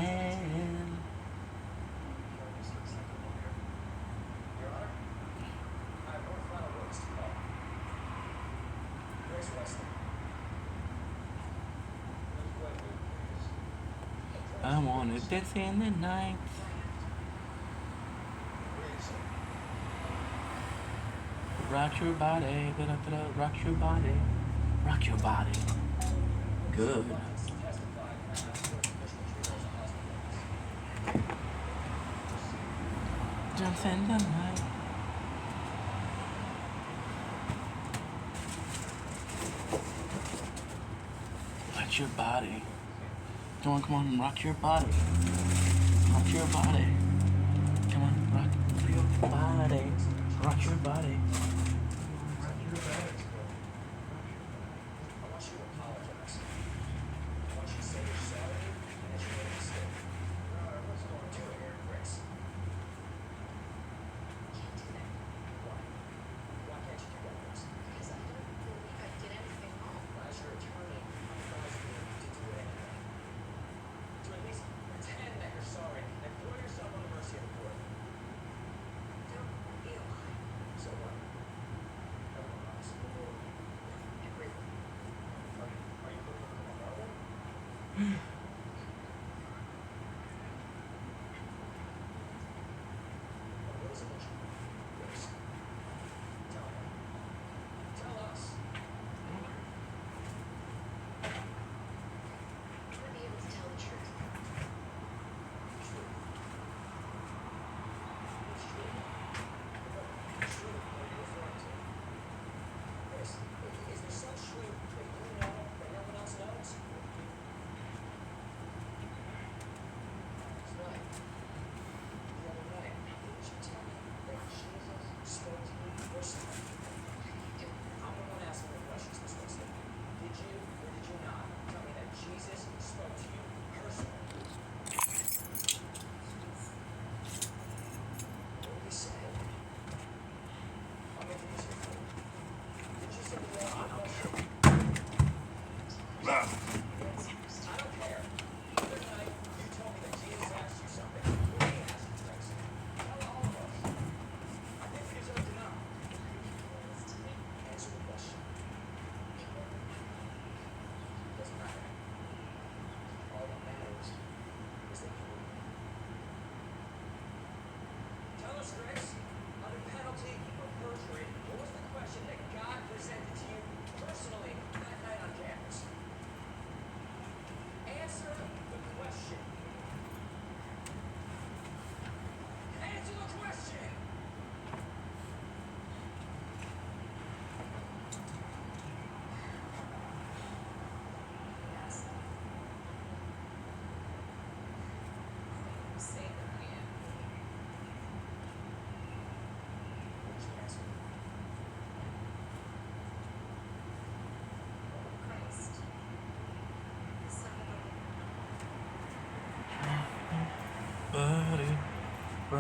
I wanna dance in the night. Rock your body, rock your body, rock your body. Good. Dance in the night. Rock your body. Come on, rock your body. Rock your body. Come on, rock your body. Rock your body.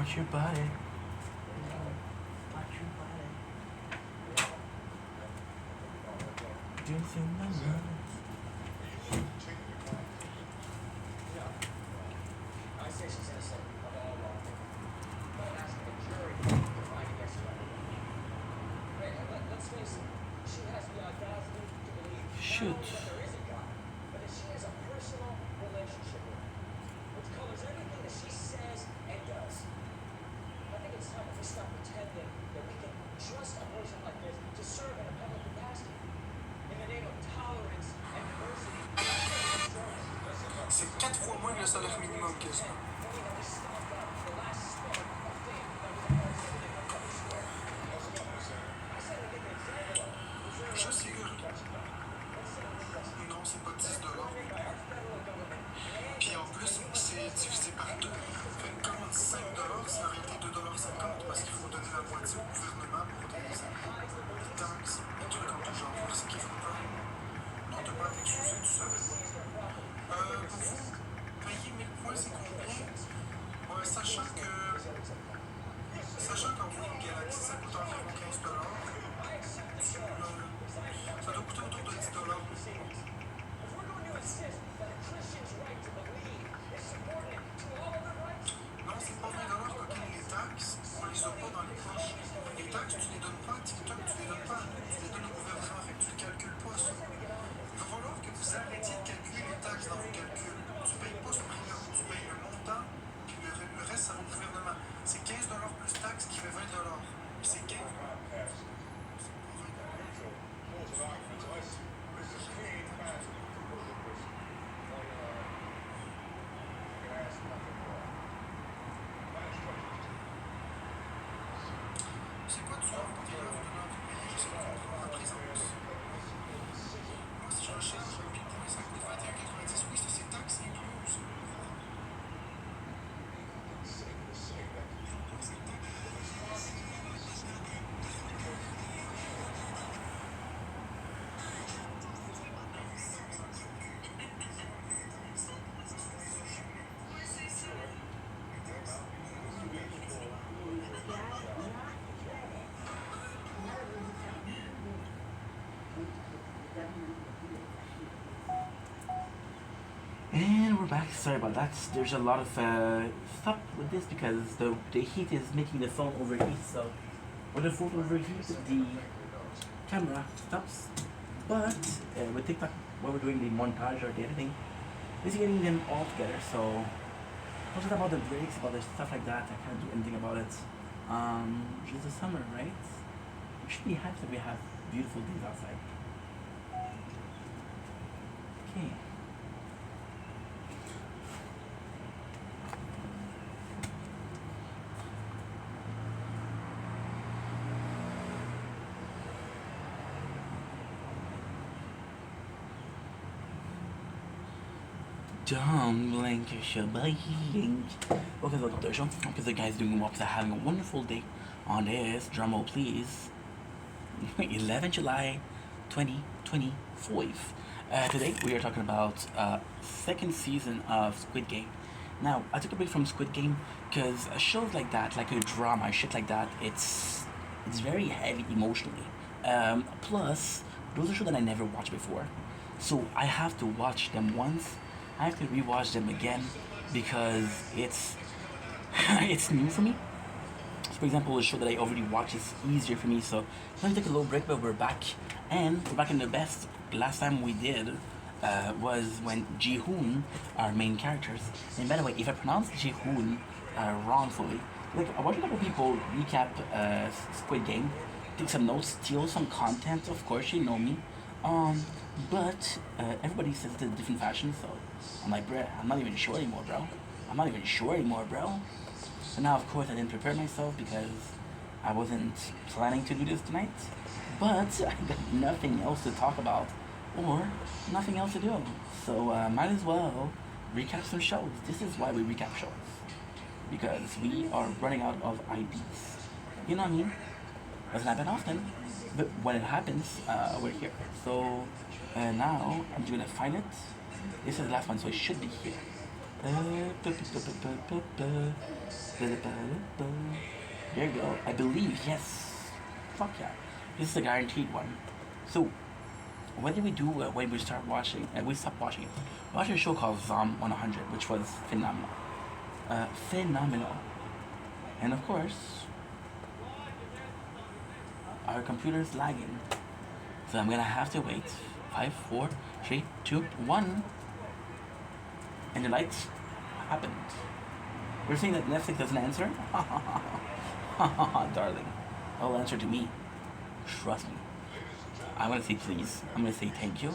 Watch your body. Dancing the night. Shoot. C'est 4 fois moins que le salaire minimum quasiment. Je sais. Non, c'est pas 10 dollars. Puis en plus, c'est divisé par 2. Fait que 45 dollars, c'est en réalité 2,50 parce qu'il faut donner la moitié au gouvernement pour des taxes, des trucs en tout genre. C'est qu'ils font pas. Non, t'as pas à t'excuser, tu savais pas. Pour vous, payer 1000 points, c'est combien? Ouais, sachant qu'en vous, une galaxie, ça coûte environ 15 dollars. Ça doit coûter autour de 10 dollars. Non, c'est pas 20 dollars coquine, les taxes, on les a pas dans les poches. Les taxes, tu les donnes pas à TikTok, tu les donnes pas à nous, tu les donnes au gouvernement, fait que tu ne calcules pas ça. Il va falloir que vous arrêtiez de calculer les taxes dans vos calculs. Tu payes pas ce prix-là, tu payes le montant, puis le reste, ça va au gouvernement. C'est 15 dollars plus taxes qui fait 20 dollars. C'est 15 dollars. C'est quoi tu offres pour tes œuvres venant du pays? Je sais pas comprendre la présence. Moi, si je recherche 1000 points, ça coûte 21,90. Oui, c'est taxes incluses. And we're back. Sorry about that. There's a lot of stuff with this because the heat is making the phone overheat. So when the phone overheats, the camera stops. But with TikTok, when we're doing the montage or the editing, it's getting them all together. So what's it about the breaks, about the stuff like that? I can't do anything about it. It's the summer, right? We should be happy that we have beautiful days outside. Okay. Don't blink, blink. Okay, so Dr. Sean, hope the guys doing well, having a wonderful day on this. Drumroll, please. 11 July 2025. Today we are talking about second season of Squid Game. Now, I took a break from Squid Game because shows like that, like a drama, shit like that, it's very heavy emotionally. Plus, those are shows that I never watched before, so I have to watch them once. I have to rewatch them again because it's it's new for me. So for example, a show that I already watched is easier for me. So let me take a little break, but we're back, and we're back in the best. Last time we did was when Ji-hoon, our main characters. And by the way, if I pronounce Ji-hoon wrongfully, like I watched a couple people recap Squid Game, take some notes, steal some content. Of course, you know me. But everybody says it in a different fashion, so I'm like, bruh, I'm not even sure anymore, bro. I'm not even sure anymore, bro. So now, of course, I didn't prepare myself because I wasn't planning to do this tonight. But I got nothing else to talk about or nothing else to do. So might as well recap some shows. This is why we recap shows. Because we are running out of ideas. You know what I mean? Doesn't happen often. But when it happens, we're here. So now I'm just gonna find it. This is the last one, so it should be here. There you go. I believe, yes. Fuck yeah. This is a guaranteed one. So, what did we do when we start watching? We stopped watching it. We watched a show called Zom 100, which was phenomenal. Phenomenal. And of course, our computer's lagging. So I'm gonna have to wait. 5, 4, 3, 2, 1. And the lights happened. We're saying that Netflix doesn't answer? Darling. They'll answer to me. Trust me. I'm gonna say please. I'm gonna say thank you.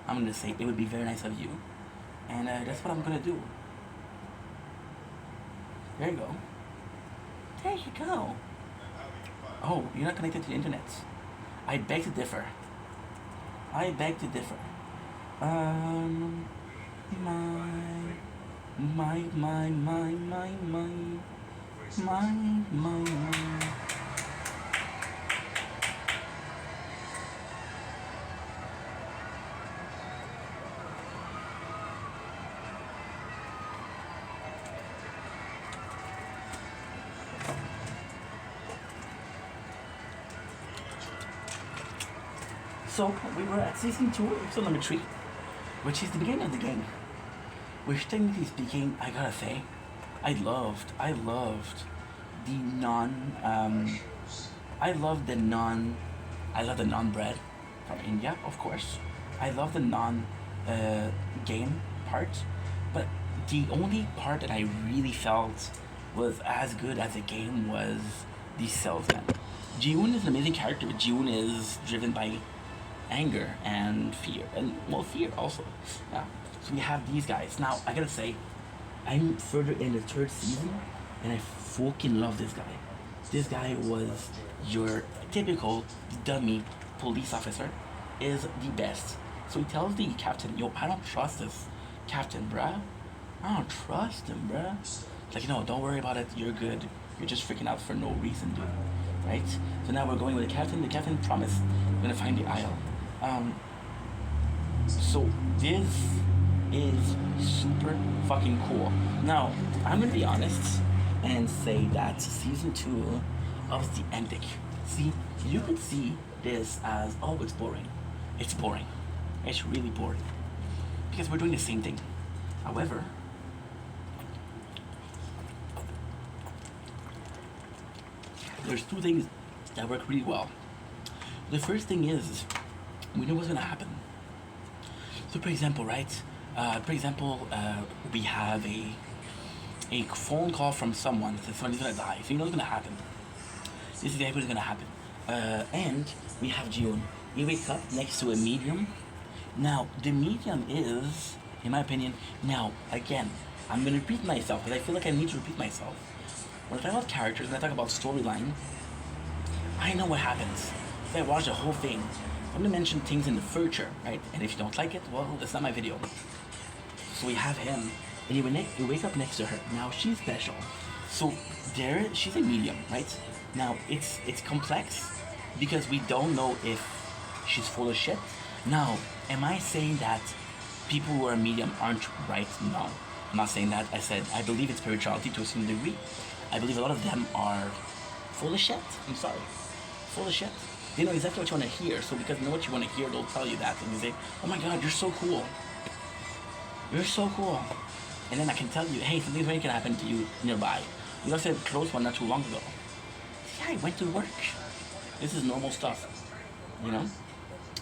I'm gonna say it would be very nice of you. And that's what I'm gonna do. There you go. There you go. Oh, you're not connected to the internet. I beg to differ. I beg to differ. My. So we were at season 2, episode number 3, which is the beginning of the game. Which technically speaking, I gotta say, I loved the I love the non bread from India, of course. I love the game part, but the only part that I really felt was as good as the game was the salesman. Ji-woon is an amazing character, but Ji-woon is driven by anger and fear, and well, fear also. Yeah. So we have these guys. Now I gotta say, I'm further in the 3rd season, and I fucking love this guy. This guy was your typical dummy police officer, is the best. So he tells the captain, "Yo, I don't trust this captain, bruh. I don't trust him, bruh." It's like, no, don't worry about it. You're good. You're just freaking out for no reason, dude. Right? So now we're going with the captain. The captain promised we're gonna find the aisle. So this is super fucking cool. Now, I'm gonna be honest and say that season 2 of the ending. See, you could see this as, oh, it's boring. It's boring. It's really boring. Because we're doing the same thing. However, there's 2 things that work really well. The first thing is, we know what's gonna happen. So, for example, right? We have a phone call from someone that says somebody's gonna die. So you know what's gonna happen. This is exactly what's gonna happen. And we have Ji-woon. We wake up next to a medium. Now, the medium is, in my opinion, now, again, I'm gonna repeat myself because I feel like I need to repeat myself. When I talk about characters and I talk about storyline, I know what happens. So I watch the whole thing. I'm gonna mention things in the future, right? And if you don't like it, well, that's not my video. So we have him, and you wake up next to her. Now she's special. So she's a medium, right? Now it's complex because we don't know if she's full of shit. Now, am I saying that people who are medium aren't right? No, I'm not saying that. I said I believe in spirituality to a certain degree. I believe a lot of them are full of shit. I'm sorry, full of shit. They know exactly what you want to hear, so because they know what you want to hear, they'll tell you that, and you say, "Oh my God, you're so cool. You're so cool." And then I can tell you, "Hey, something's very can happen to you nearby." You know, I said a close one not too long ago. Yeah, I went to work. This is normal stuff, you know.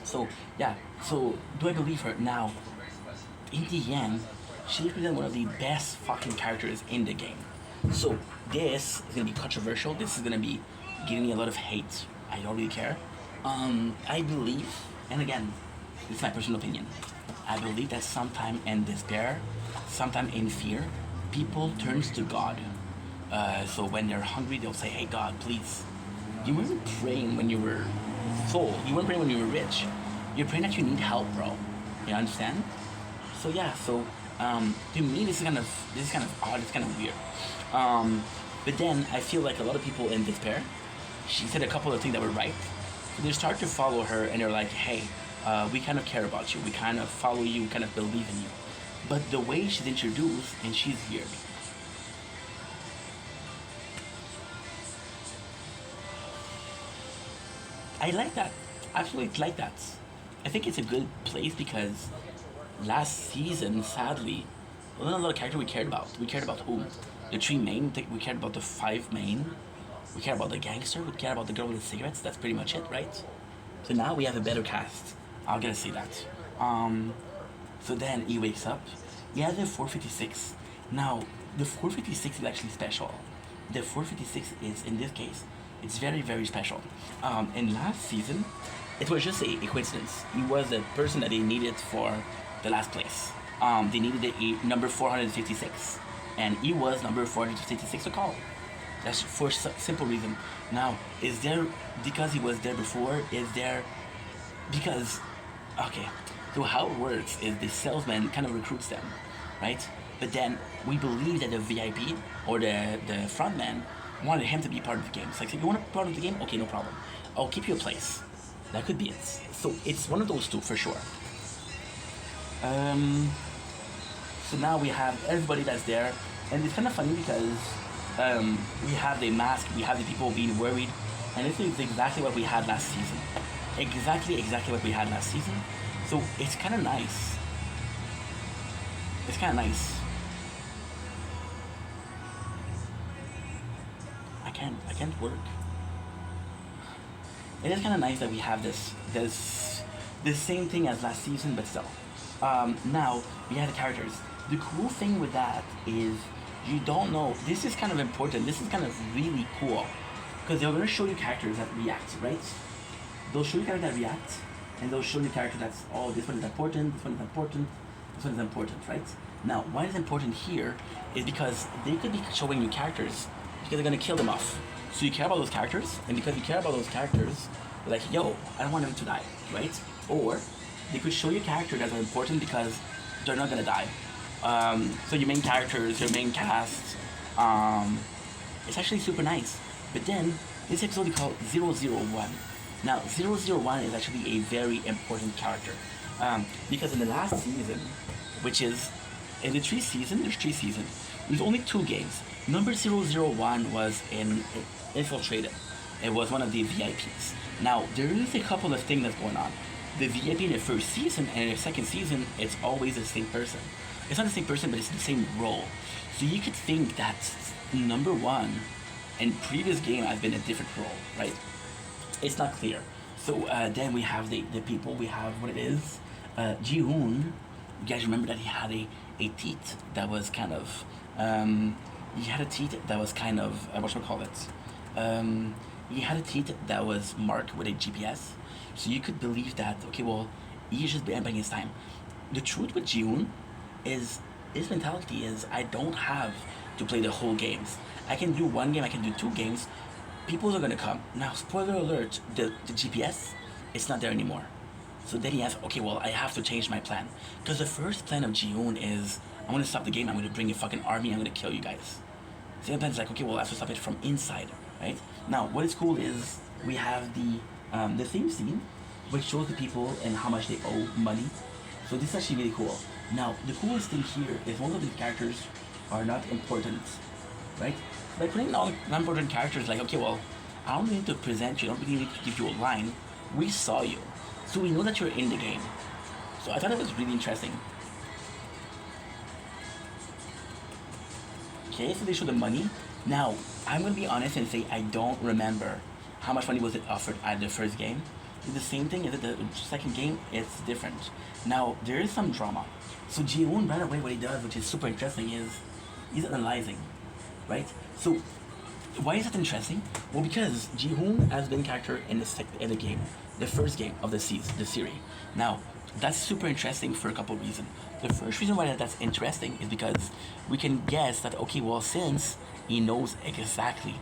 So yeah. So do I believe her? Now, in the end, she represents one of the best fucking characters in the game. So this is gonna be controversial. This is gonna be giving me a lot of hate. I don't really care. I believe, and again, this is my personal opinion. I believe that sometime in despair, sometime in fear, people turns to God. So when they're hungry, they'll say, "Hey God, please." You weren't praying when you were full. You weren't praying when you were rich. You're praying that you need help, bro. You understand? So yeah. So to me, this is kind of odd. It's kind of weird. But then I feel like a lot of people in despair. She said a couple of things that were right. So they start to follow her and they're like, "Hey, we kind of care about you. We kind of follow you. We kind of believe in you." but the way she's introduced and she's weird. I like that. Absolutely like that. I think it's a good place because last season, sadly, there wasn't a lot of character we cared about. We cared about who? The three main. We cared about the five main. We cared about the gangster. We cared about the girl with the cigarettes. That's pretty much it, right? So now we have a better cast. I'm gonna say that. So then he wakes up. He has a 456. Now the 456 is actually special. The 456 is, in this case, it's very, very special. And last season, it was just a coincidence. He was the person that they needed for the last place. They needed a number 456, and he was number 456 to call. That's for simple reason. Now, is there, because he was there before, is there, because, okay, so how it works is the salesman kind of recruits them, right? But then we believe that the VIP or the front man wanted him to be part of the game. It's like, you want to be part of the game? Okay, no problem. I'll keep you a place. That could be it. So it's one of those two for sure. So now we have everybody that's there, and it's kind of funny because we have the mask, we have the people being worried, and this is exactly what we had last season. Exactly what we had last season. So it's kind of nice. It's kind of nice. I can't work. It is kind of nice that we have the same thing as last season, but still. Now we have the characters. The cool thing with that is you don't know. This is kind of important. This is kind of really cool because they're gonna show you characters that react, right? They'll show you characters that react, and they'll show you characters that's, oh, this one is important, this one is important, this one is important, right? Now, why it's important here is because they could be showing you characters because they're gonna kill them off. So you care about those characters, and because you care about those characters, you're like, yo, I don't want them to die, right? Or they could show you characters that are important because they're not gonna die. So your main characters, your main cast, it's actually super nice. But then this episode is called 001. Now 001 is actually a very important character because in the last season, which is in the there's three seasons. There's only 2 games. Number 001 was infiltrated. It was one of the VIPs. Now there is a couple of things that's going on. The VIP in the first season and in the second season, it's always the same person. It's not the same person, but it's the same role. So you could think that number 1 in previous game has been a different role, right? It's not clear. So then we have the people. We have what it is. Ji-hoon. You guys remember that he had a teeth that was kind of he had a teeth that was kind of he had a teeth that was marked with a GPS. So you could believe that, okay, well, he's just buying his time. The truth with Ji-hoon is his mentality is, I don't have to play the whole games. I can do 1 game, I can do 2 games. People are gonna come. Now, spoiler alert, the GPS, it's not there anymore. So then he has, okay, well, I have to change my plan. Because the first plan of Ji-hoon is, I'm gonna stop the game, I'm gonna bring a fucking army, I'm gonna kill you guys. Second plan is like, okay, well, I have to stop it from inside, right? Now, what is cool is, we have the theme scene, which shows the people and how much they owe money. So this is actually really cool. Now, the coolest thing here is most of these characters are not important, right? By putting non-important characters, like, okay, well, I don't need to present you, I don't really need to give you a line. We saw you, so we know that you're in the game. So I thought it was really interesting. Okay, so they show the money. Now, I'm gonna be honest and say I don't remember how much money was it offered at the first game. It's the same thing, is it the second game? It's different. Now, there is some drama. So Ji-hoon, right away, what he does, which is super interesting, is he's analyzing, right? So why is that interesting? Well, because Ji-hoon has been character in the game, the first game of the series. Now, that's super interesting for a couple of reasons. The first reason why that's interesting is because we can guess that, okay, well, since he knows exactly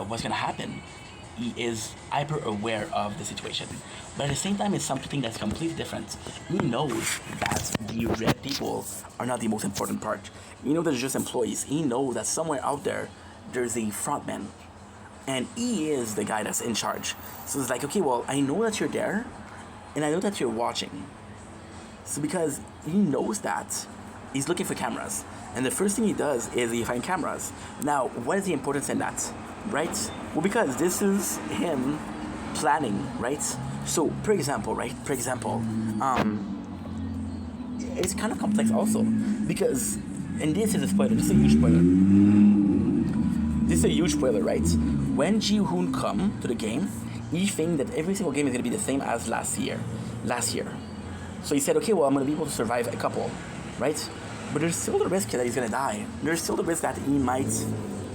what's gonna happen, he is hyper aware of the situation. But at the same time, it's something that's completely different. He knows that the red people are not the most important part. He knows they're just employees. He knows that somewhere out there, there's a frontman. And he is the guy that's in charge. So it's like, okay, well, I know that you're there, and I know that you're watching. So because he knows that, he's looking for cameras. And the first thing he does is he finds cameras. Now, what is the importance in that? Right? Well, because this is him planning, right? So, for example, right? For example, it's kind of complex also. Because, and this is a spoiler, this is a huge spoiler. This is a huge spoiler, right? When Ji-hoon come to the game, he think that every single game is going to be the same as last year. So he said, okay, well, I'm going to be able to survive a couple, right? But there's still the risk that he's going to die. There's still the risk that he might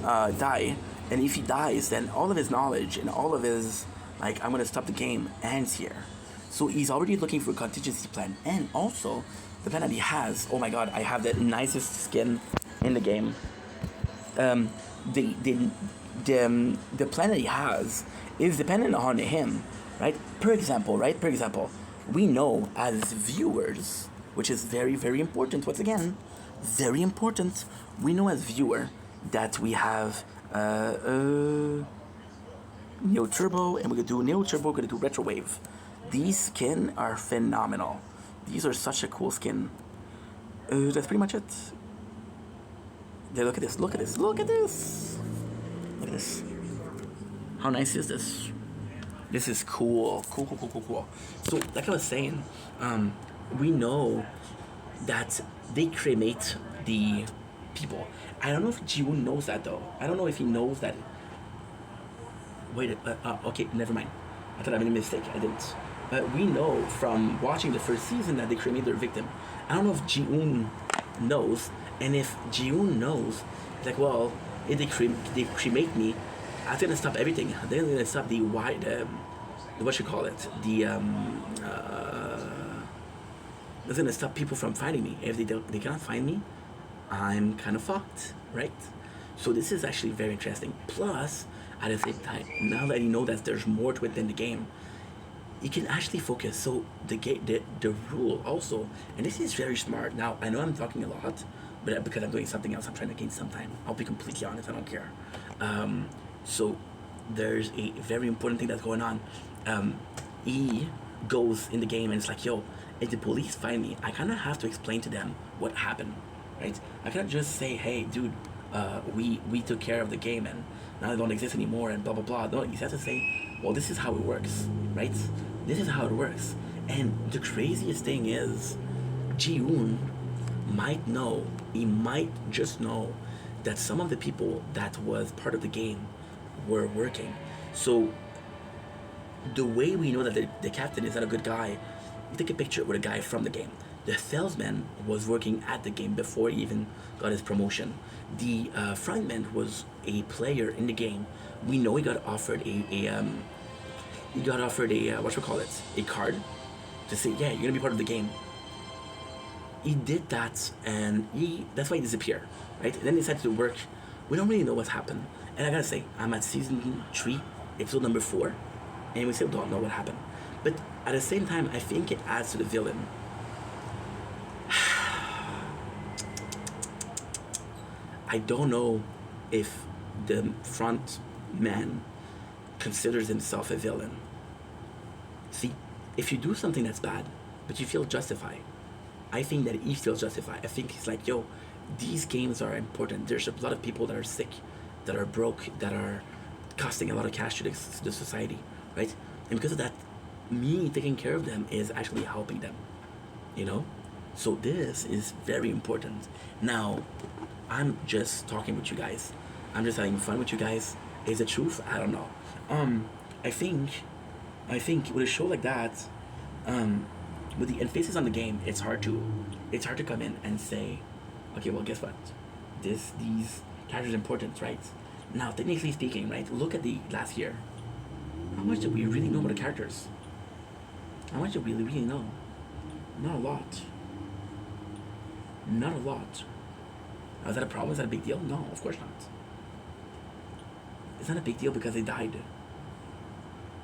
die. And if he dies, then all of his knowledge and all of his, like, I'm going to stop the game ends here. So he's already looking for a contingency plan. And also, the plan that he has, oh my god, I have the nicest skin in the game. The plan that he has is dependent on him, right? For example, we know as viewers, which is very, very important, once again, very important, we know as viewer that we have Neo Turbo, and we're going to do Neo Turbo, we're going to do Retro Wave. These skin are phenomenal. These are such a cool skin. That's pretty much it. Look at this. Look at this. Look at this. Look at this. How nice is this? This is cool. Cool. So, like I was saying, we know that they cremate the people. I don't know if Ji-hoon knows that, though. I don't know if he knows that. Wait, okay, never mind. I thought I made a mistake. I didn't. We know from watching the first season that they cremate their victim. I don't know if Ji-hoon knows, and if Ji-hoon knows, it's like, well, if they cremate me, that's gonna stop everything. They're gonna stop the what you call it? It's gonna stop people from finding me. If they cannot find me, I'm kind of fucked, right? So this is actually very interesting. Plus, at the same time, now that you know that there's more to it than the game, you can actually focus. So the rule also, and this is very smart. Now I know I'm talking a lot, but because I'm doing something else, I'm trying to gain some time. I'll be completely honest. I don't care. So there's a very important thing that's going on. He goes in the game and it's like, yo, if the police find me, I kind of have to explain to them what happened, right? I cannot just say, hey, dude, we took care of the game and now they don't exist anymore and blah blah blah. No, you have to say, well, this is how it works, right? This is how it works. And the craziest thing is, Ji-hoon might know, he might just know that some of the people that was part of the game were working. So the way we know that the captain is not a good guy, you take a picture with a guy from the game. The salesman was working at the game before he even got his promotion. The frontman was a player in the game. We know he got offered a card to say, yeah, you're gonna be part of the game. He did that, and that's why he disappeared, right? And then he decided to work. We don't really know what's happened. And I gotta say, I'm at season 3, episode number 4, and we still don't know what happened. But at the same time, I think it adds to the villain. I don't know if the front man considers himself a villain. See, if you do something that's bad, but you feel justified, I think that he feels justified. I think he's like, yo, these games are important. There's a lot of people that are sick, that are broke, that are costing a lot of cash to the society, right? And because of that, me taking care of them is actually helping them, you know? So this is very important. Now, I'm just talking with you guys. I'm just having fun with you guys. Is it truth? I don't know. I think with a show like that, with the emphasis on the game, it's hard to come in and say, okay, well, guess what? These characters are important, right? Now, technically speaking, right? Look at the last year. How much did we really know about the characters? How much did we really know? Not a lot. Not a lot. Is that a problem? Is that a big deal? No, of course not. It's not a big deal because they died.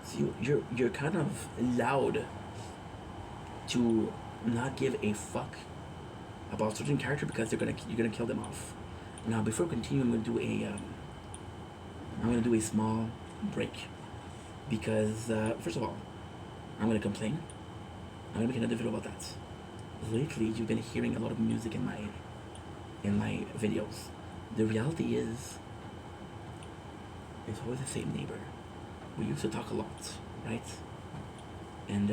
So you're kind of allowed to not give a fuck about a certain character because you're gonna kill them off. Now, before we continue, I'm gonna do a small break because first of all, I'm gonna complain. I'm gonna make another video about that. lately you've been hearing a lot of music in my videos. The reality is, it's always the same neighbor. We used to talk a lot, right? And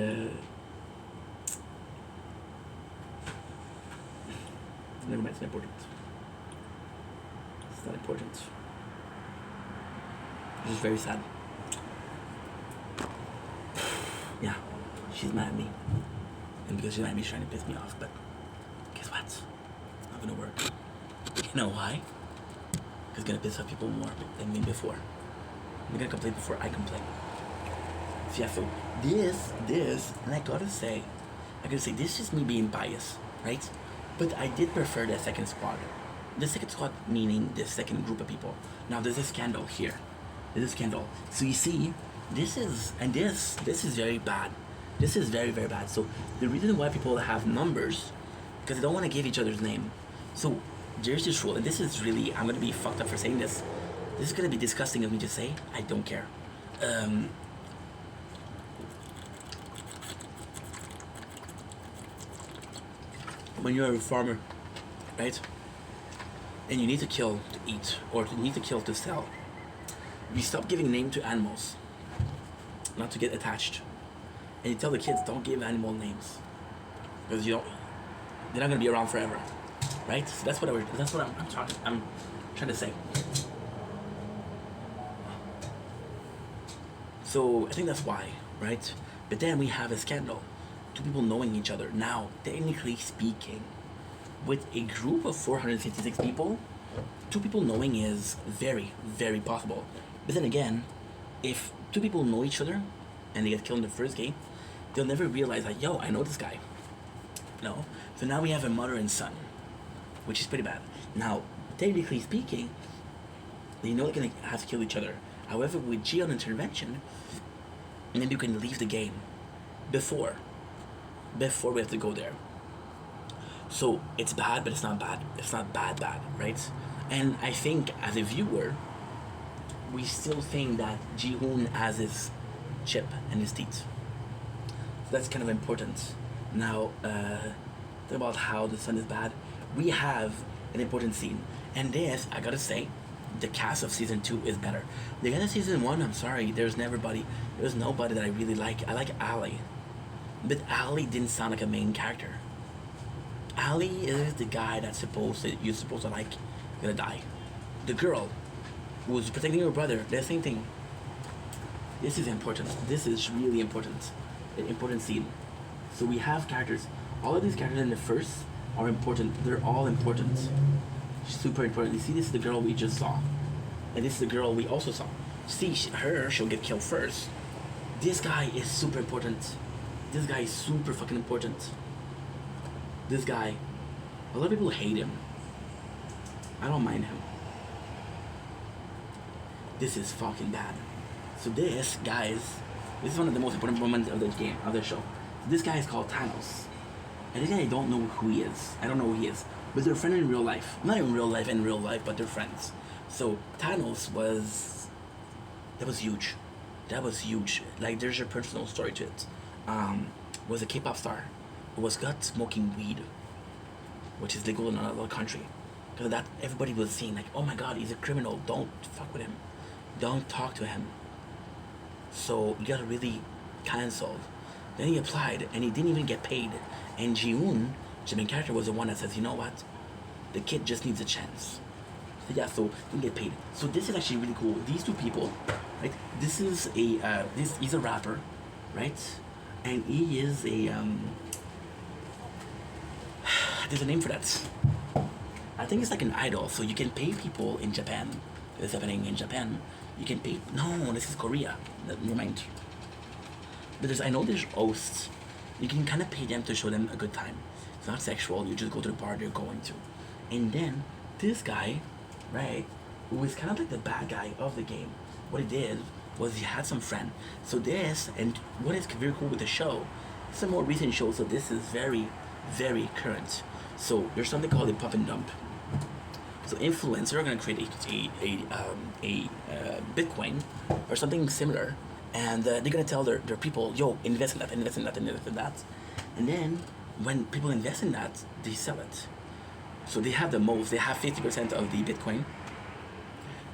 never mind, it's not important. It's not important. It's just very sad. Yeah, she's mad at me. And because she's mad at me, she's trying to piss me off. But guess what? It's not gonna work. You know why? Because it's gonna piss off people more than me before. I'm gonna complain before I complain. So yeah, so this, and I gotta say, this is me being biased, right? But I did prefer the second squad. The second squad meaning the second group of people. Now there's a scandal here. There's a scandal. So you see, this is very bad. This is very, very bad. So the reason why people have numbers, because they don't want to give each other's name. So there's this rule, and this is really, I'm gonna be fucked up for saying this. This is gonna be disgusting of me to say. I don't care. When you're a farmer, right? And you need to kill to eat, or you need to kill to sell. You stop giving name to animals, not to get attached. And you tell the kids, don't give animal names, because they're not gonna be around forever, right? So that's what I'm trying to say. So I think that's why, right? But then we have a scandal. Two people knowing each other. Now, technically speaking, with a group of 456 people, two people knowing is very, very possible. But then again, if two people know each other and they get killed in the first game, they'll never realize like, yo, I know this guy. No. So now we have a mother and son, which is pretty bad. Now, technically speaking, they know they're gonna have to kill each other. However, with Jiyeon intervention, and then you can leave the game before we have to go there. So it's bad, but it's not bad. It's not bad, right? And I think as a viewer, we still think that Ji-hoon has his chip and his teeth. So that's kind of important. Now, about how the son is bad, we have an important scene. And this, I gotta say, the cast of season 2 is better. The cast of season 1, I'm sorry, there's nobody that I really like. I like Ali. But Ali didn't sound like a main character. Ali is the guy you're supposed to like, gonna die. The girl who was protecting her brother, the same thing. This is important. This is really important. An important scene. So we have characters. All of these characters in the first are important. They're all important. Super important. You see, this is the girl we just saw. And this is the girl we also saw. See, she'll get killed first. This guy is super important. This guy is super fucking important. This guy, a lot of people hate him. I don't mind him. This is fucking bad. So this, guys, this is one of the most important moments of the game, of the show. So this guy is called Thanos. And this guy, I don't know who he is. I don't know who he is. But they're friends in real life. Not in real life, but they're friends. So Thanos that was huge. That was huge. Like, there's a personal story to it. Was a K-pop star who was caught smoking weed, which is legal in another country. Because that, everybody was saying like, oh my god, he's a criminal, don't fuck with him. Don't talk to him. So he got really cancelled. Then he applied and he didn't even get paid. And Ji-hoon, the main character, was the one that says, you know what? The kid just needs a chance. So yeah, so he didn't get paid. So this is actually really cool. These two people, right? This is he's a rapper, right? And he is there's a name for that. I think it's like an idol. So you can pay people in Japan. This is happening in Japan. You can pay. No, this is Korea. Never mind. But I know there's hosts. You can kind of pay them to show them a good time. It's not sexual. You just go to the bar they're going to. And then this guy, right, who was kind of like the bad guy of the game, what he did was he had some friend. So this, and what is very cool with the show, it's a more recent show, so this is very, very current. So there's something called a pump and dump. So influencers are going to create a Bitcoin or something similar, and they're going to tell their people, yo, invest in that, invest in that, invest in that. And then when people invest in that, they sell it. So they have the most. They have 50% of the Bitcoin.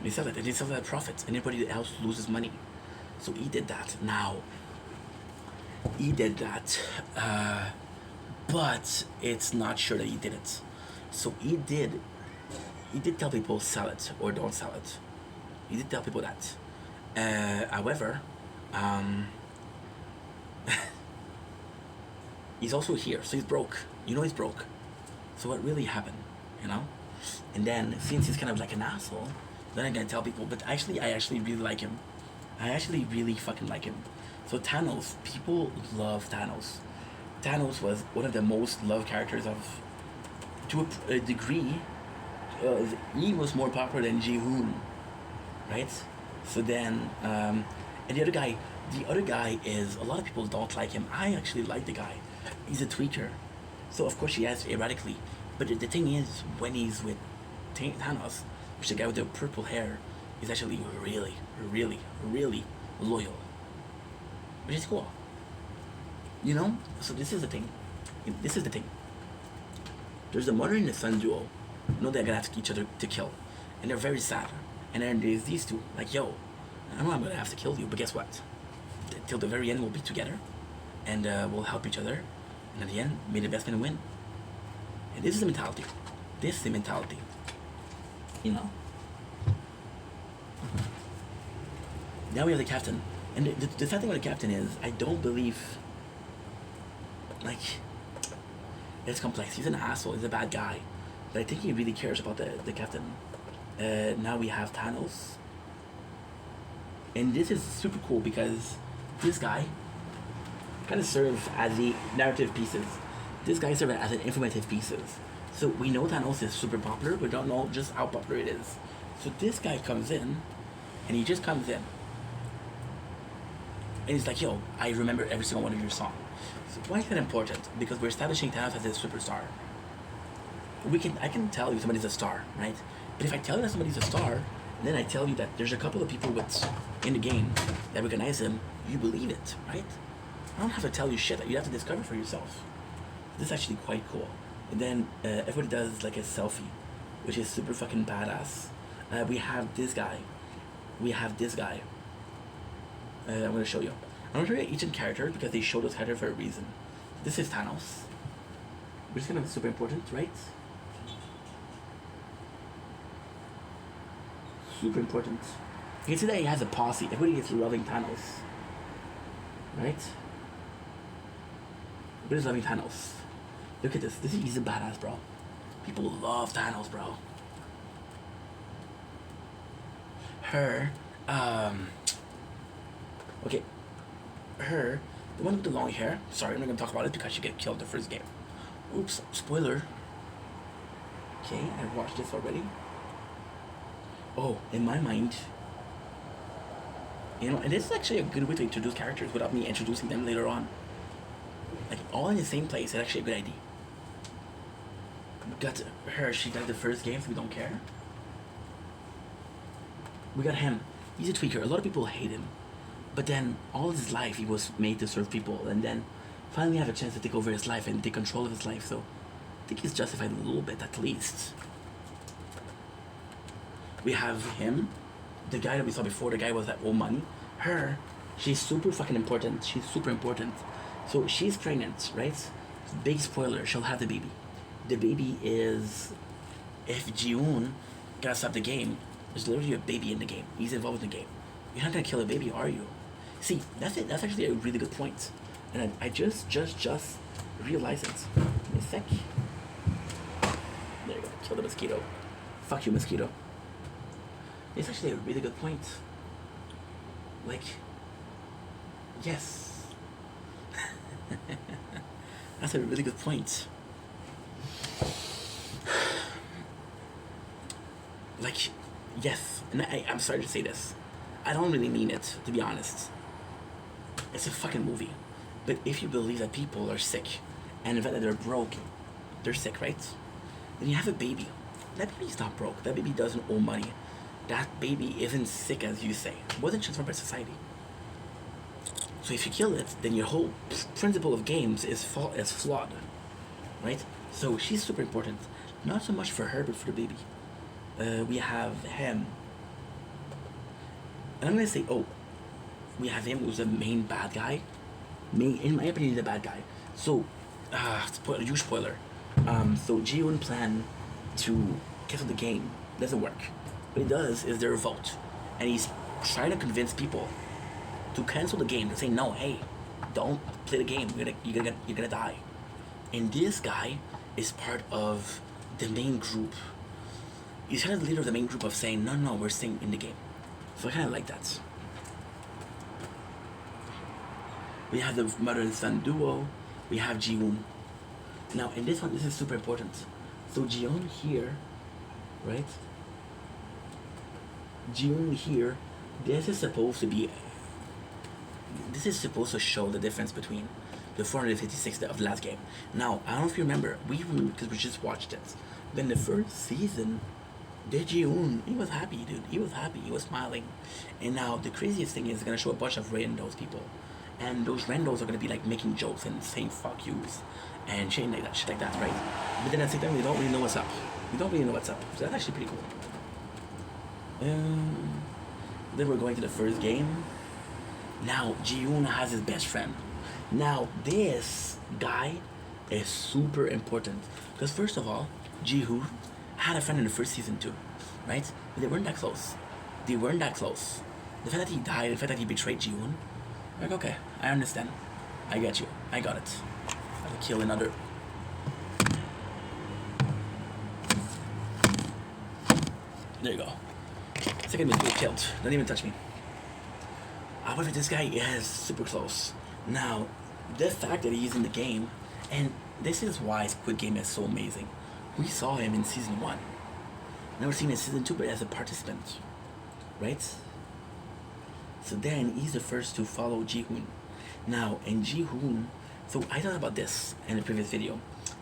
They sell it, and they sell it at profits. Anybody else loses money. So he did that. Now, he did that, but it's not sure that he did it. So he did tell people sell it or don't sell it. He did tell people that. However, he's also here, so he's broke. You know he's broke. So what really happened, you know? And then since he's kind of like an asshole, then I'm gonna tell people. But actually, I actually really like him. I actually really fucking like him. So Thanos, people love Thanos. Thanos was one of the most loved characters of, to a degree. He was more popular than Ji-hoon, right? So then, and the other guy is, a lot of people don't like him. I actually like the guy. He's a tweaker. So of course he has erratically. But the thing is, when he's with Thanos, which the guy with the purple hair, is actually really, really, really loyal. Which is cool. You know? So this is the thing. This is the thing. There's the mother and the son duo. You know they're gonna have each other to kill. And they're very sad. And then there's these two, like, yo, I know I'm gonna have to kill you, but guess what? Till the very end we'll be together. And we'll help each other. And at the end, may the best man win. And this is the mentality. This is the mentality. You know? Now we have the captain. And the sad thing about the captain is, I don't believe, like, it's complex. He's an asshole. He's a bad guy. But I think he really cares about the captain. Now we have Thanos. And this is super cool because this guy kind of serves as the narrative pieces. This guy serves as an informative pieces. So we know Thanos is super popular, but we don't know just how popular it is. So this guy comes in, and he just comes in. And he's like, yo, I remember every single one of your songs. So why is that important? Because we're establishing Thanos as a superstar. I can tell you somebody's a star, right? But if I tell you that somebody's a star, and then I tell you that there's a couple of people in the game that recognize him, you believe it, right? I don't have to tell you shit. You have to discover for yourself. This is actually quite cool. And then everybody does like a selfie, which is super fucking badass. We have this guy. I'm gonna show you. I'm gonna show you each character because they show those characters for a reason. This is Thanos, which is gonna be super important, right? Super important. You can see that he has a posse. Everybody is loving Thanos, right? Everybody's loving Thanos. Look at this. He's a badass, bro. People love Thanos, bro. Her, okay. Her, the one with the long hair. Sorry, I'm not gonna talk about it because she get killed the first game. Oops, spoiler. Okay, I watched this already. Oh, in my mind, you know, and this is actually a good way to introduce characters without me introducing them later on. Like, all in the same place, it's actually a good idea. We got her, she died the first game, so we don't care. We got him. He's a tweaker. A lot of people hate him. But then, all his life, he was made to serve people. And then, finally have a chance to take over his life and take control of his life. So, I think he's justified a little bit, at least. We have him. The guy that we saw before, the guy was that old money. Her, she's super fucking important. She's super important. So, she's pregnant, right? Big spoiler, she'll have the baby. The baby is... If Ji-hoon gotta stop the game, there's literally a baby in the game. He's involved in the game. You're not gonna kill a baby, are you? See, that's it. That's actually a really good point. And I just realized it. Give me a sec. There you go. Kill the mosquito. Fuck you, mosquito. It's actually a really good point. Like, yes. That's a really good point. Like, yes. And I'm sorry to say this. I don't really mean it, to be honest. It's a fucking movie. But if you believe that people are sick, and the fact that they're broke, they're sick, right? Then you have a baby. That baby's not broke. That baby doesn't owe money. That baby isn't sick, as you say. It wasn't transformed by society. So if you kill it, then your whole principle of games is flawed. right? So she's super important, not so much for her but for the baby. We have him, and I'm gonna say, oh, we have him who's the main bad guy. In my opinion, the bad guy. So, huge spoiler. So Ji-hoon plan to cancel the game doesn't work. What he does is they revolt, and he's trying to convince people to cancel the game. To say no, hey, don't play the game. You're gonna die. And this guy is part of the main group. He's kind of the leader of the main group of saying no, no, we're staying in the game. So I kind of like that. We have the mother and son duo. We have Ji-hoon. Now in this one, this is super important. So Ji-hoon here, right? Ji-hoon here. This is supposed to show the difference between the 456 of the last game. Now I don't know if you remember, because we just watched it. Then the first season, the Ji-hoon, he was happy, dude. He was happy. He was smiling. And now the craziest thing is it's gonna show a bunch of randos people. And those randos are gonna be like making jokes and saying fuck yous and shit like that, right? But then at the same time, we don't really know what's up. So that's actually pretty cool. Then we're going to the first game. Now Ji-hoon has his best friend. Now this guy is super important because first of all, Ji-hoon had a friend in the first season too, right? But they weren't that close. The fact that he died, the fact that he betrayed Ji-hoon, like, okay, I understand. I get you. I got it. I'll kill another. There you go. Second mate was killed. Don't even touch me. However, this guy is super close. Now, the fact that he's in the game, and this is why Squid Game is so amazing. We saw him in season 1. Now we're seeing him in season 2, but as a participant. Right? So then he's the first to follow Ji-hoon. Now in Ji-hoon, so I thought about this in the previous video,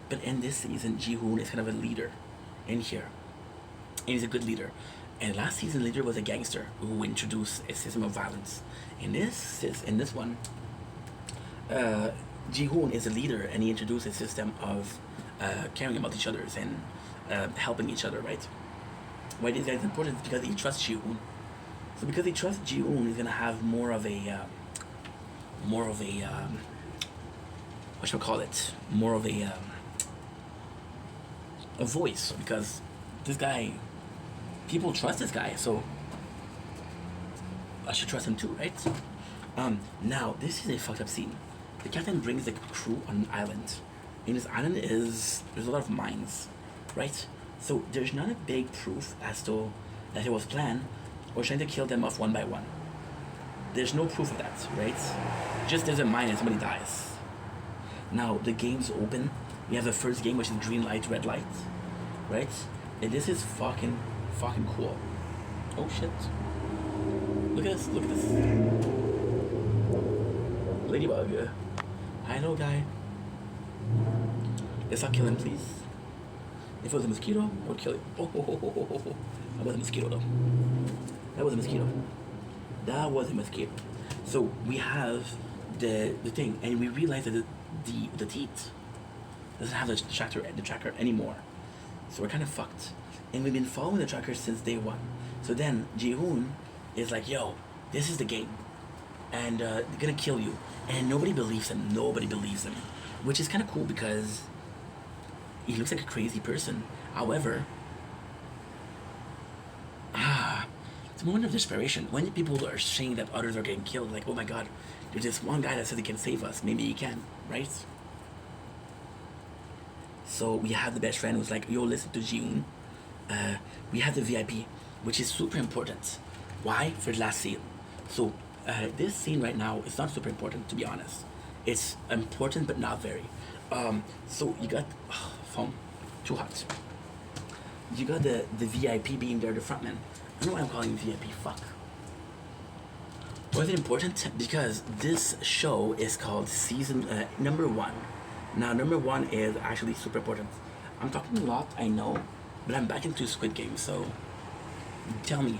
but in this season Ji-hoon is kind of a leader in here, and he's a good leader. And last season, leader was a gangster who introduced a system of violence. In this one, Ji-hoon is a leader, and he introduced a system of caring about each other and helping each other. Right? Why this guy is important is because he trusts Ji-hoon. So because he trusts Ji-hoon, he's gonna have more of a what should I call it? More of a voice, because this guy, people trust this guy, so I should trust him too, right? Now this is a fucked up scene. The captain brings the crew on an island. In this island there's a lot of mines, right? So there's not a big proof as to that it was planned or trying to kill them off one by one. There's no proof of that, right? Just there's a mine and somebody dies. Now the game's open. We have the first game, which is green light, red light, right? And this is fucking cool. Oh shit! Look at this! Look at this! Ladybug. Hello, guy. Let's not kill him, please. If it was a mosquito, I would kill it. Oh. That was a mosquito, though. That was a mosquito. So we have the thing, and we realize that the teeth doesn't have the tracker anymore. So we're kind of fucked. And we've been following the tracker since day 1. So then Ji-hoon is like, yo, this is the game, and they're gonna kill you. And nobody believes him. Which is kind of cool because he looks like a crazy person. However, it's a moment of desperation. When people are saying that others are getting killed, like, oh my god, there's this one guy that says he can save us. Maybe he can, right? So we have the best friend who's like, yo, listen to Ji-hoon. We have the VIP, which is super important. Why? For the last scene. So this scene right now is not super important, to be honest. It's important, but not very. So you got phone, too hot. You got the VIP being there, the frontman. I don't know why I'm calling him VIP. Fuck. Why is it important? Because this show is called season number 1. Now number 1 is actually super important. I'm talking a lot, I know, but I'm back into Squid Game, so tell me.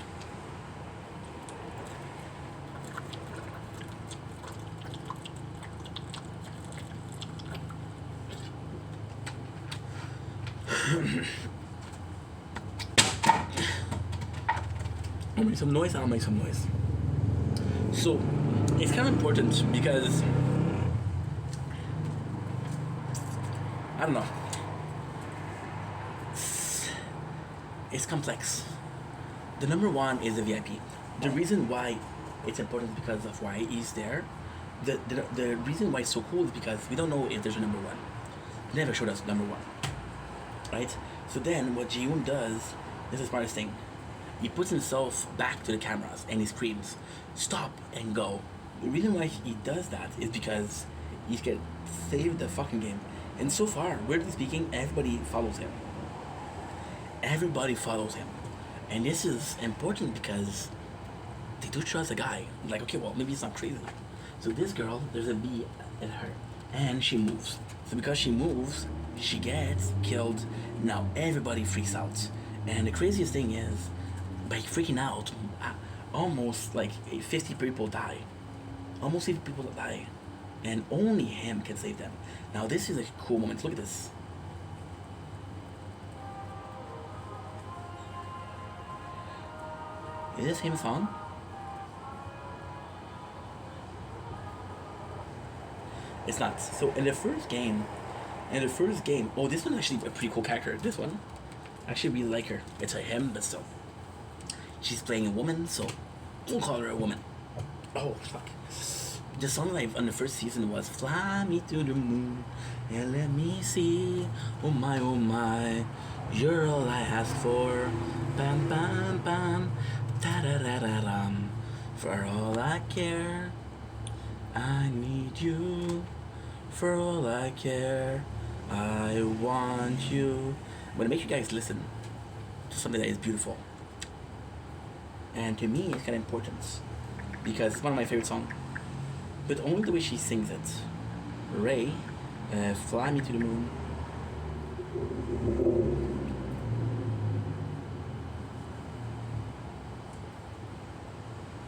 I'll make some noise. I'll make some noise. So it's kind of important because I don't know. It's complex. The number one is the VIP. The reason why it's important is because of why he's there. The reason why it's so cool is because we don't know if there's a number one. They never showed us number one. Right? So then what Ji-Hoon does, this is the smartest thing. He puts himself back to the cameras and he screams, "Stop and go." The reason why he does that is because he can save the fucking game. And so far, weirdly speaking, everybody follows him. Everybody follows him. And this is important because they do trust the guy. Like, okay, well, maybe he's not crazy. So this girl, there's a bee in her, and she moves. So because she moves, she gets killed. Now everybody freaks out. And the craziest thing is, by freaking out, almost like 50 people die. Almost 50 people die. And only him can save them. Now this is a cool moment. Look at this. Is this him song? It's not. So in the first game, oh, this one's actually a pretty cool character. This one, I actually really like her. It's a him, but still, she's playing a woman, so we'll call her a woman. Oh fuck. The song live on the first season was "Fly Me to the Moon and Let Me See." Oh my, you're all I ask for. Bam bam bam, da da da da dum. For all I care, I need you. For all I care, I want you. I'm gonna make you guys listen to something that is beautiful. And to me, it's kind of important because it's one of my favorite songs. But only the way she sings it. Ray, "Fly Me to the Moon."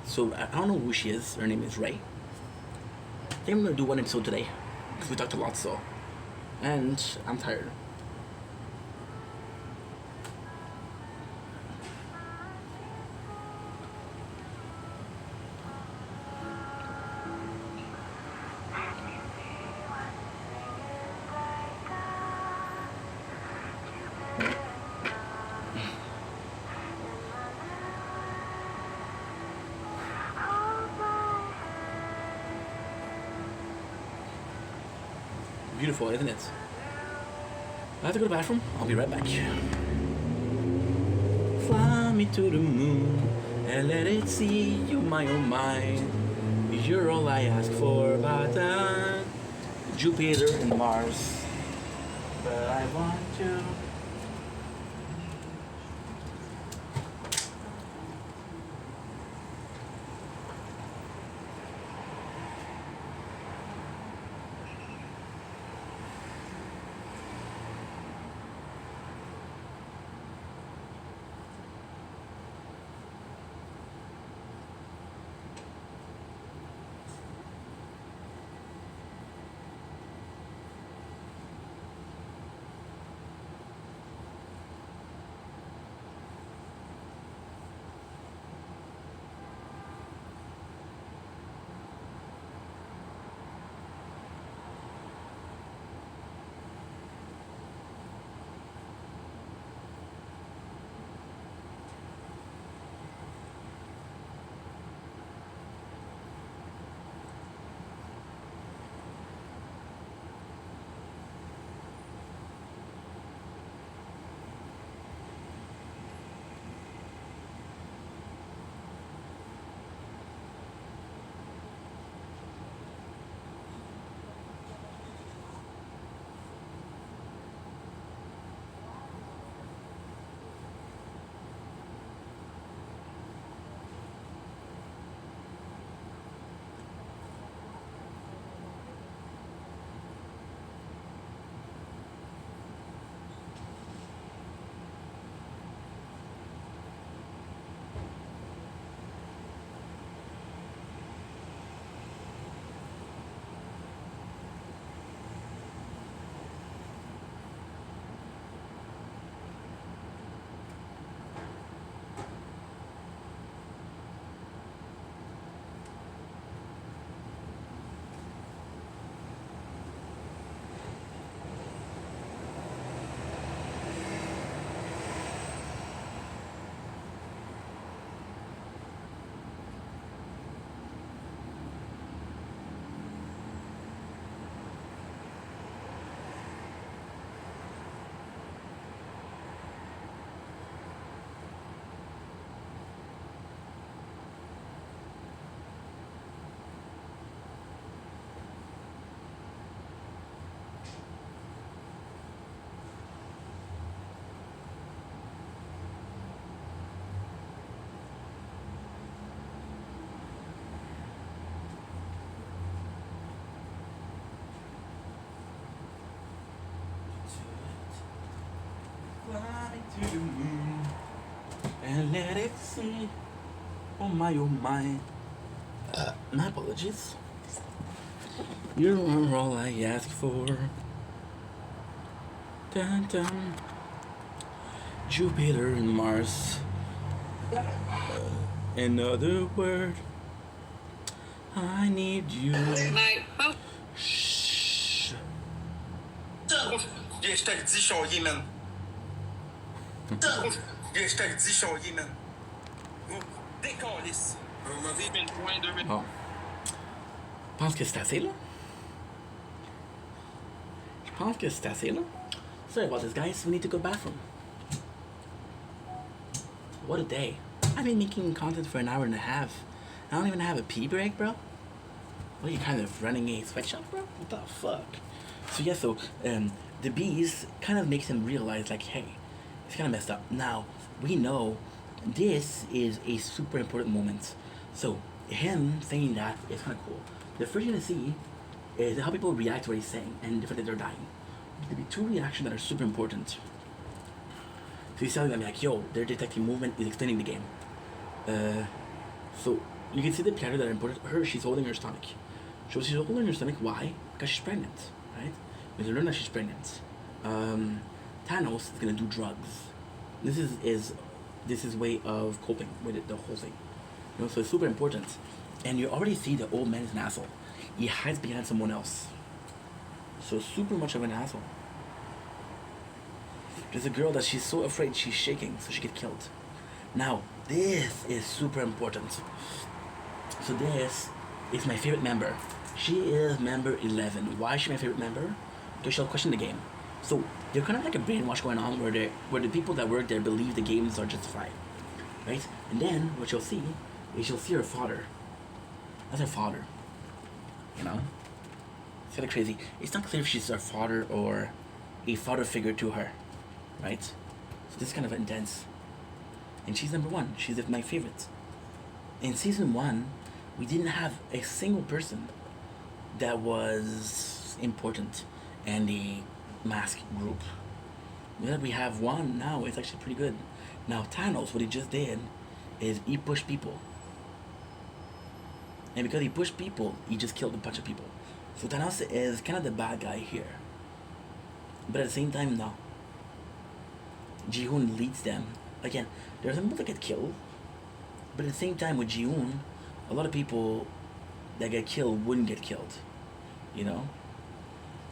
So I don't know who she is. Her name is Ray. I think I'm gonna do one episode today because we talked a lot, so. And I'm tired. Beautiful, isn't it? I have to go to the bathroom. I'll be right back. Fly me to the moon and let it see you, my oh my. You're all I ask for, but Jupiter and Mars. But I want you. Fly to the moon and let it see. Oh my, oh my. My apologies. You are all I ask for. Dun dun. Jupiter and Mars. Another word. I need you. Shh. Viens, je te le dis, Chaulier, man. Viens, je te le dis, Chaulier, man. Vous décalisse. Bon. Je pense que c'est assez, là. Je pense que c'est assez, là. Sorry about this, guys. We need to go bathroom. What a day. I've been making content for an hour and a half. I don't even have a pee break, bro. What are you kind of running a sweatshop, bro? What the fuck? So yeah, the bees kind of makes him realize, like, hey, it's kind of messed up. Now, we know this is a super important moment. So him saying that is kind of cool. The first you're gonna see is how people react to what he's saying and the fact that they're dying. There'll be two reactions that are super important. So he's telling them, like, yo, they're detecting movement, is explaining the game. So you can see the character that are important. Her, she's holding her stomach. So she's holding her stomach, why? Because she's pregnant, right? We learn that she's pregnant. Thanos is gonna do drugs. This is way of coping with it, the whole thing. You know, so it's super important. And you already see the old man is an asshole. He hides behind someone else. So super much of an asshole. There's a girl that she's so afraid she's shaking, so she get killed. Now, this is super important. So this is my favorite member. She is member 11. Why is she my favorite member? Because she'll question the game. So there's kind of like a brainwash going on where the people that work there believe the games are justified, right? And then what you'll see is you'll see her father. That's her father. You know, it's kind of crazy. It's not clear if she's her father or a father figure to her, right? So this is kind of intense. And she's number 1. She's my favorite. In season 1, we didn't have a single person that was important in the mask group. Now that we have one now, it's actually pretty good. Now Thanos, what he just did is he pushed people. And because he pushed people, he just killed a bunch of people. So Thanos is kind of the bad guy here. But at the same time, no. Ji-hoon leads them. Again, there are some people that get killed. But at the same time with Ji-hoon, a lot of people that get killed wouldn't get killed. You know?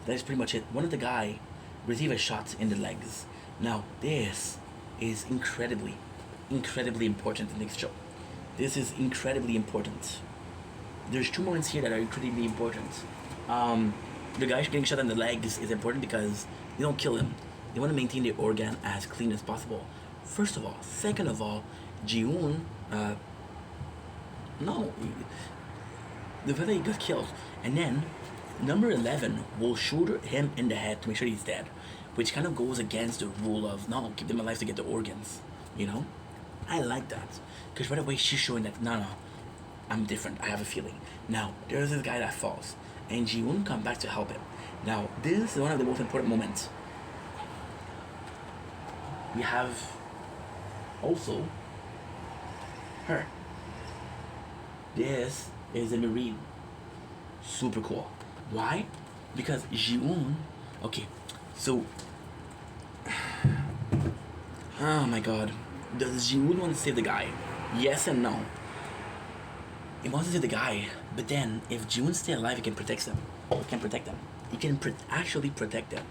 That is pretty much it. One of the guy received a shot in the legs. Now, this is incredibly important in the next show. This is incredibly important. There's 2 moments here that are incredibly important. The guy getting shot in the legs is important because they don't kill him. They want to maintain the organ as clean as possible. First of all. Second of all, Ji-hoon, no. The fact that he got killed. And then, number 11 will shoot him in the head to make sure he's dead. Which kind of goes against the rule of, no, keep them alive to get the organs. You know? I like that. Because right away she's showing that, no, I'm different. I have a feeling. Now, there's this guy that falls. And Ji-hoon come back to help him. Now, this is one of the most important moments. We have also her. This is a Marine. Super cool. Why? Because Ji-hoon, okay, so oh my god. Does Ji-hoon want to save the guy? Yes and no. He wants to save the guy, but then if Ji-hoon stay alive, he can protect them. He can protect them. He can actually protect them,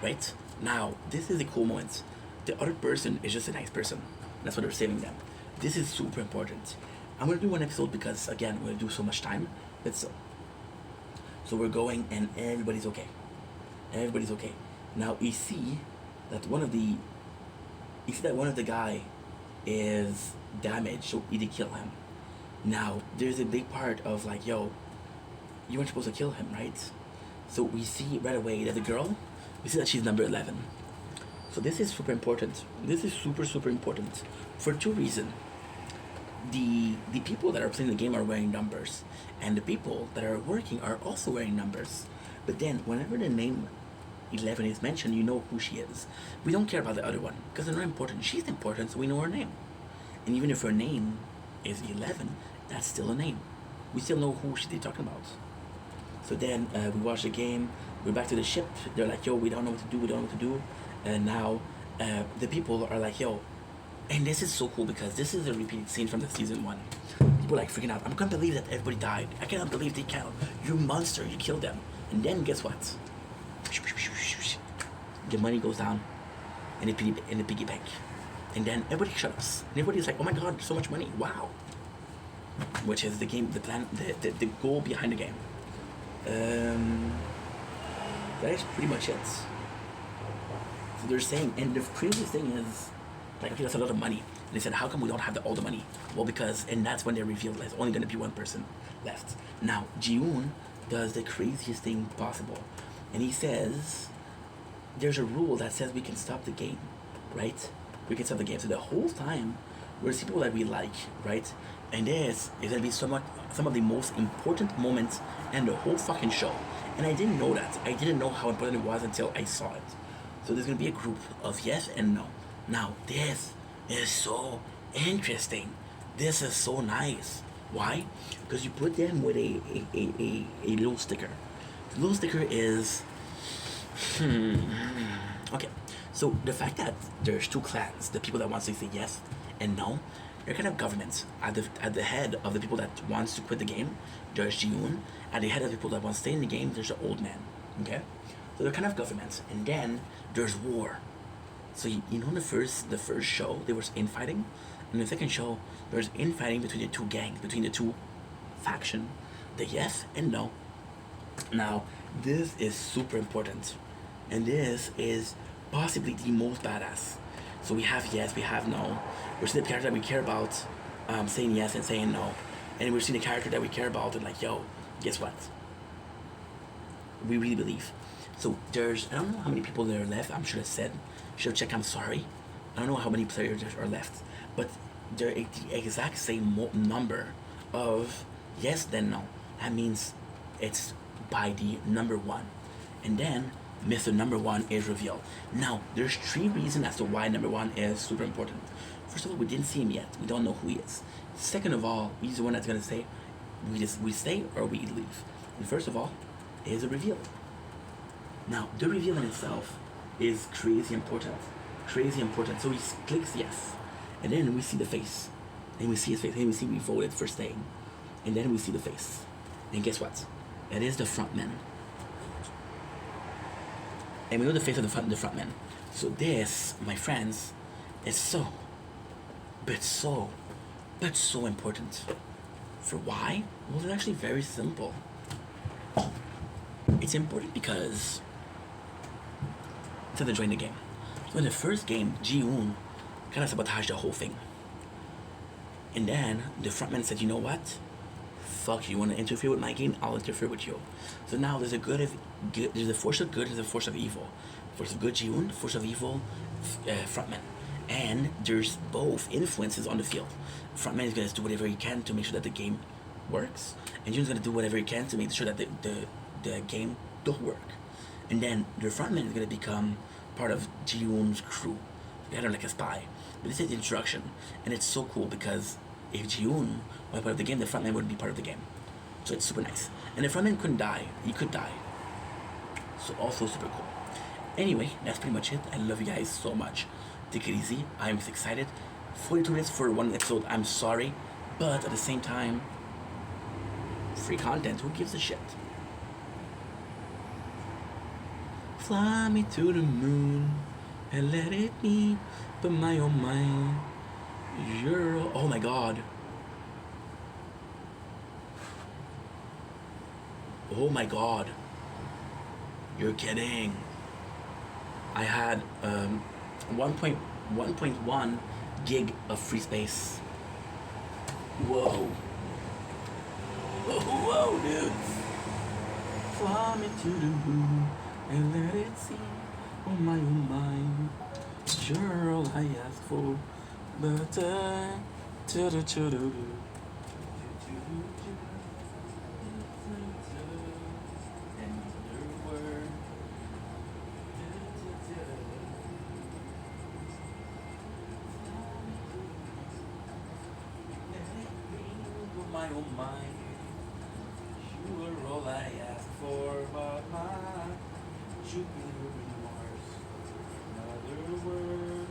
right? Now, this is a cool moment. The other person is just a nice person. That's why they're saving them. This is super important. I'm gonna do one episode because again, we're gonna do so much time. But so we're going and everybody's okay. Everybody's okay. Now you see that one of the guy is damaged, so he did kill him. Now there's a big part of like, yo, you weren't supposed to kill him, right? So we see right away that the girl, we see that she's number 11. So this is super important. This is super important for 2 reasons. The people that are playing the game are wearing numbers, and the people that are working are also wearing numbers. But then whenever the name 11 is mentioned, you know who she is. We don't care about the other one because they're not important. She's important, so we know her name. And even if her name is 11, that's still a name. We still know who they're talking about. So then we watch the game. We're back to the ship. They're like, yo, we don't know what to do. We don't know what to do. And now the people are like, yo. And this is so cool because this is a repeated scene from the season 1. People are like freaking out. I can't believe that everybody died. I cannot believe they killed. You monster. You killed them. And then guess what? The money goes down in the piggy bank. And then everybody shuts up. And everybody's like, oh my god, so much money. Wow. Which is the game, the plan, the goal behind the game. That is pretty much it. So they're saying, and the craziest thing is, like, okay, that's a lot of money. And they said, how come we don't have all the money? Well, because, and that's when they revealed there's only going to be one person left. Now, Ji-hoon does the craziest thing possible. And he says, there's a rule that says we can stop the game, right? We can stop the game. So the whole time, we're people that we like, right? And this is going to be some of the most important moments in the whole fucking show. And I didn't know that. I didn't know how important it was until I saw it. So there's going to be a group of yes and no. Now, this is so interesting. This is so nice. Why? Because you put them with a little sticker. The little sticker is... Okay, so the fact that there's 2 clans, the people that want to say yes and no, they're kind of governments. At the head of the people that wants to quit the game, there's Ji-hoon. At the head of the people that want to stay in the game, there's the old man. Okay? So they're kind of governments. And then there's war. So you know in the first show there was infighting. In the second show there's infighting between the 2 gangs, between the 2 faction, the yes and no. Now this is super important, and this is possibly the most badass. So we have yes, we have no. We're seeing the character that we care about saying yes and saying no, and we're seeing the character that we care about and like, yo, guess what? We really believe. So there's, I don't know how many people there are left. I'm sure I said. Should have checked. I'm sorry. I don't know how many players there are left, but they're the exact same number of yes then no. That means it's by the number 1, and then Mr. Number 1 is revealed. Now there's 3 reasons as to why number 1 is super important. First of all, we didn't see him yet. We don't know who he is. Second of all, he's the one that's gonna say we stay or we leave. And first of all, is a reveal. Now the reveal in itself is crazy important. Crazy important. So he clicks yes. And then we see the face. And we see his face. And we see we voted for staying. And then we see the face. And guess what? It is the frontman. And we know the face of the frontman. So this, my friends, is so important. For why? Well, it's actually very simple. It's important because to join the game. So in the first game, Ji-hoon kind of sabotaged the whole thing. And then the frontman said, you know what? Fuck, you want to interfere with my game? I'll interfere with you. So now there's a there's a force of good, there's a force of evil. Force of good, Ji-hoon, force of evil, frontman. And there's both influences on the field. Frontman is going to do whatever he can to make sure that the game works. And Ji-hoon's going to do whatever he can to make sure that the game don't work. And then the frontman is going to become part of Ji-hoon's crew. Kind of like a spy. But this is the introduction. And it's so cool because if Ji-hoon was part of the game, the frontman wouldn't be part of the game. So it's super nice. And the frontman couldn't die. He could die. So also super cool. Anyway, that's pretty much it. I love you guys so much. Take it easy. I'm excited. 42 minutes for 1 episode. I'm sorry. But at the same time, free content. Who gives a shit? Fly me to the moon and let it be, but my oh my, oh my god. Oh my god. You're kidding. I had 1.1 gig of free space. Whoa. Whoa, dude. Fly me to the moon and let it see. Oh my, you're all I asked for. But oh my. You were all I asked for, but my Jupiter and Mars. Another word.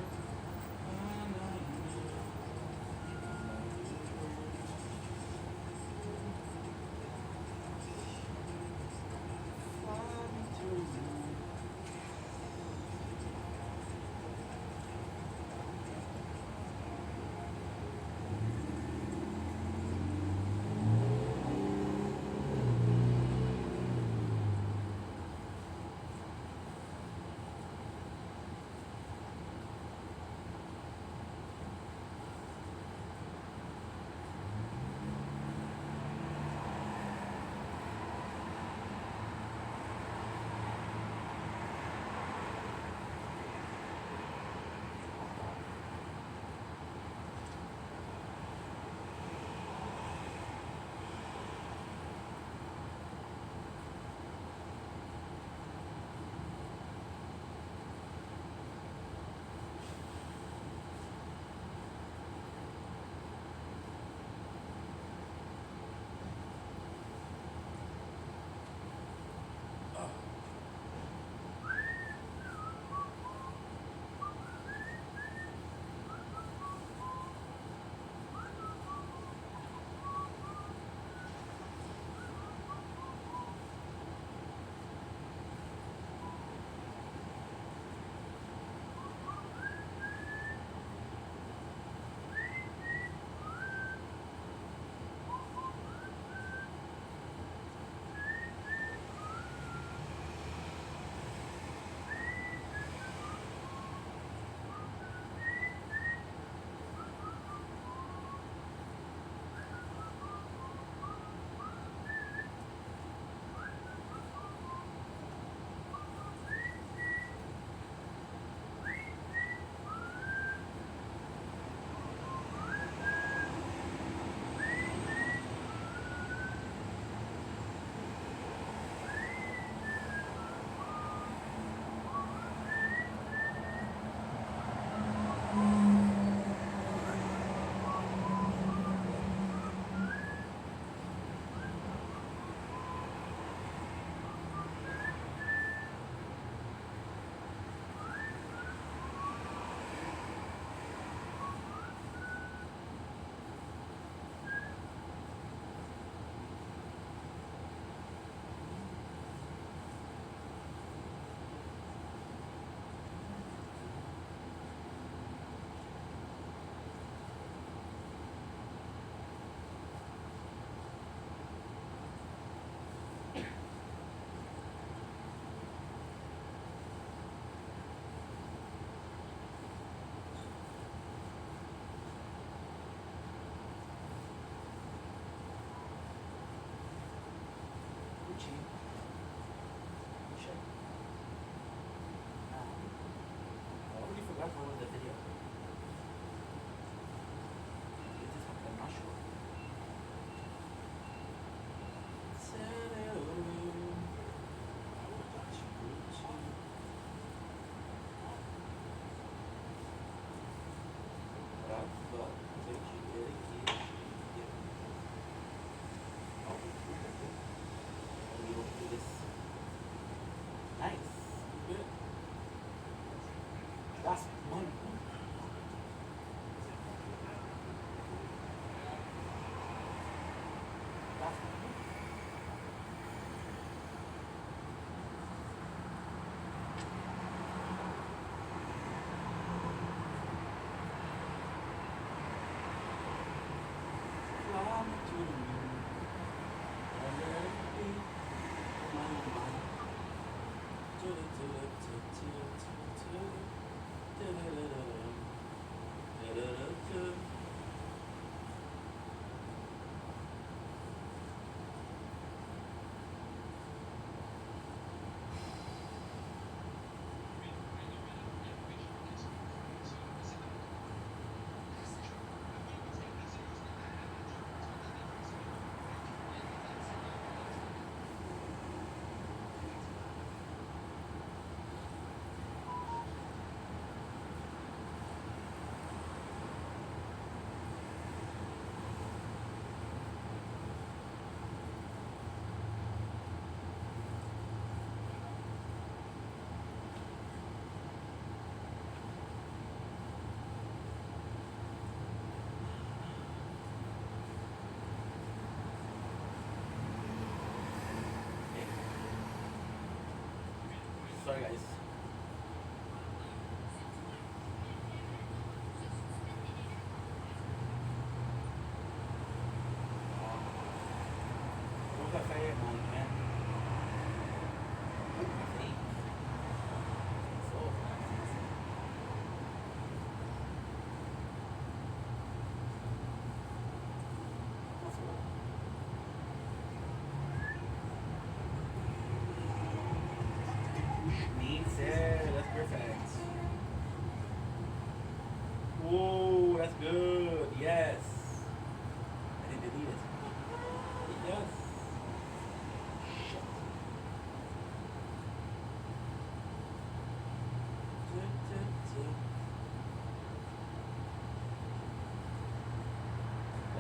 Another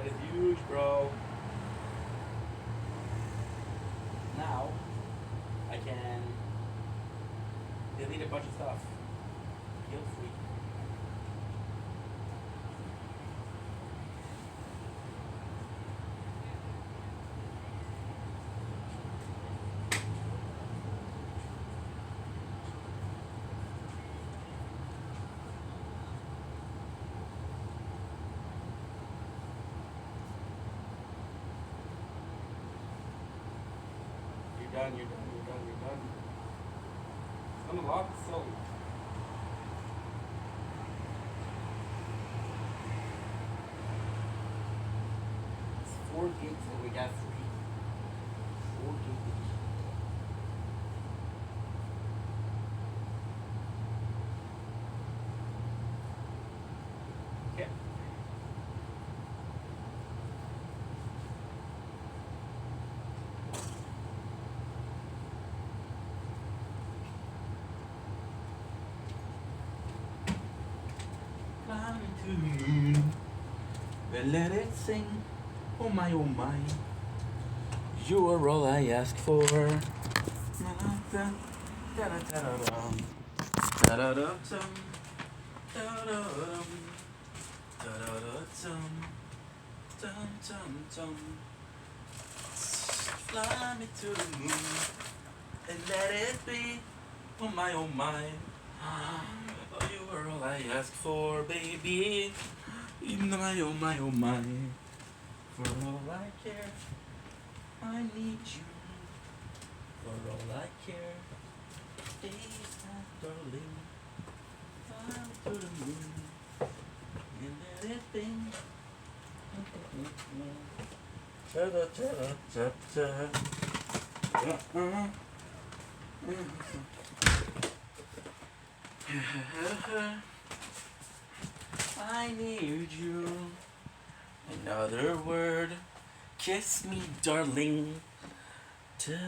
is huge, bro. Now, I can delete a bunch of stuff. Guilt free. You're done, you're done, you're done, you're done. Unlock so. It's 4 gigs and we got 3. 4 gigs. Okay. Fly me to the moon and let it sing. Oh my, oh my. You are all I ask for. Da-da-da-da-da-dum. Da-da-da-dum. Da-da-dum. Da-da-da-dum. Dum-dum-dum. Fly me to the moon and let it be. Oh my, oh my. Oh, you are all I ask for, baby. Oh my, oh my, oh my. For all I care, I need you. For all I care, stay my darling. Fly me to the moon and let it be. I need you. Another word, kiss me, darling. To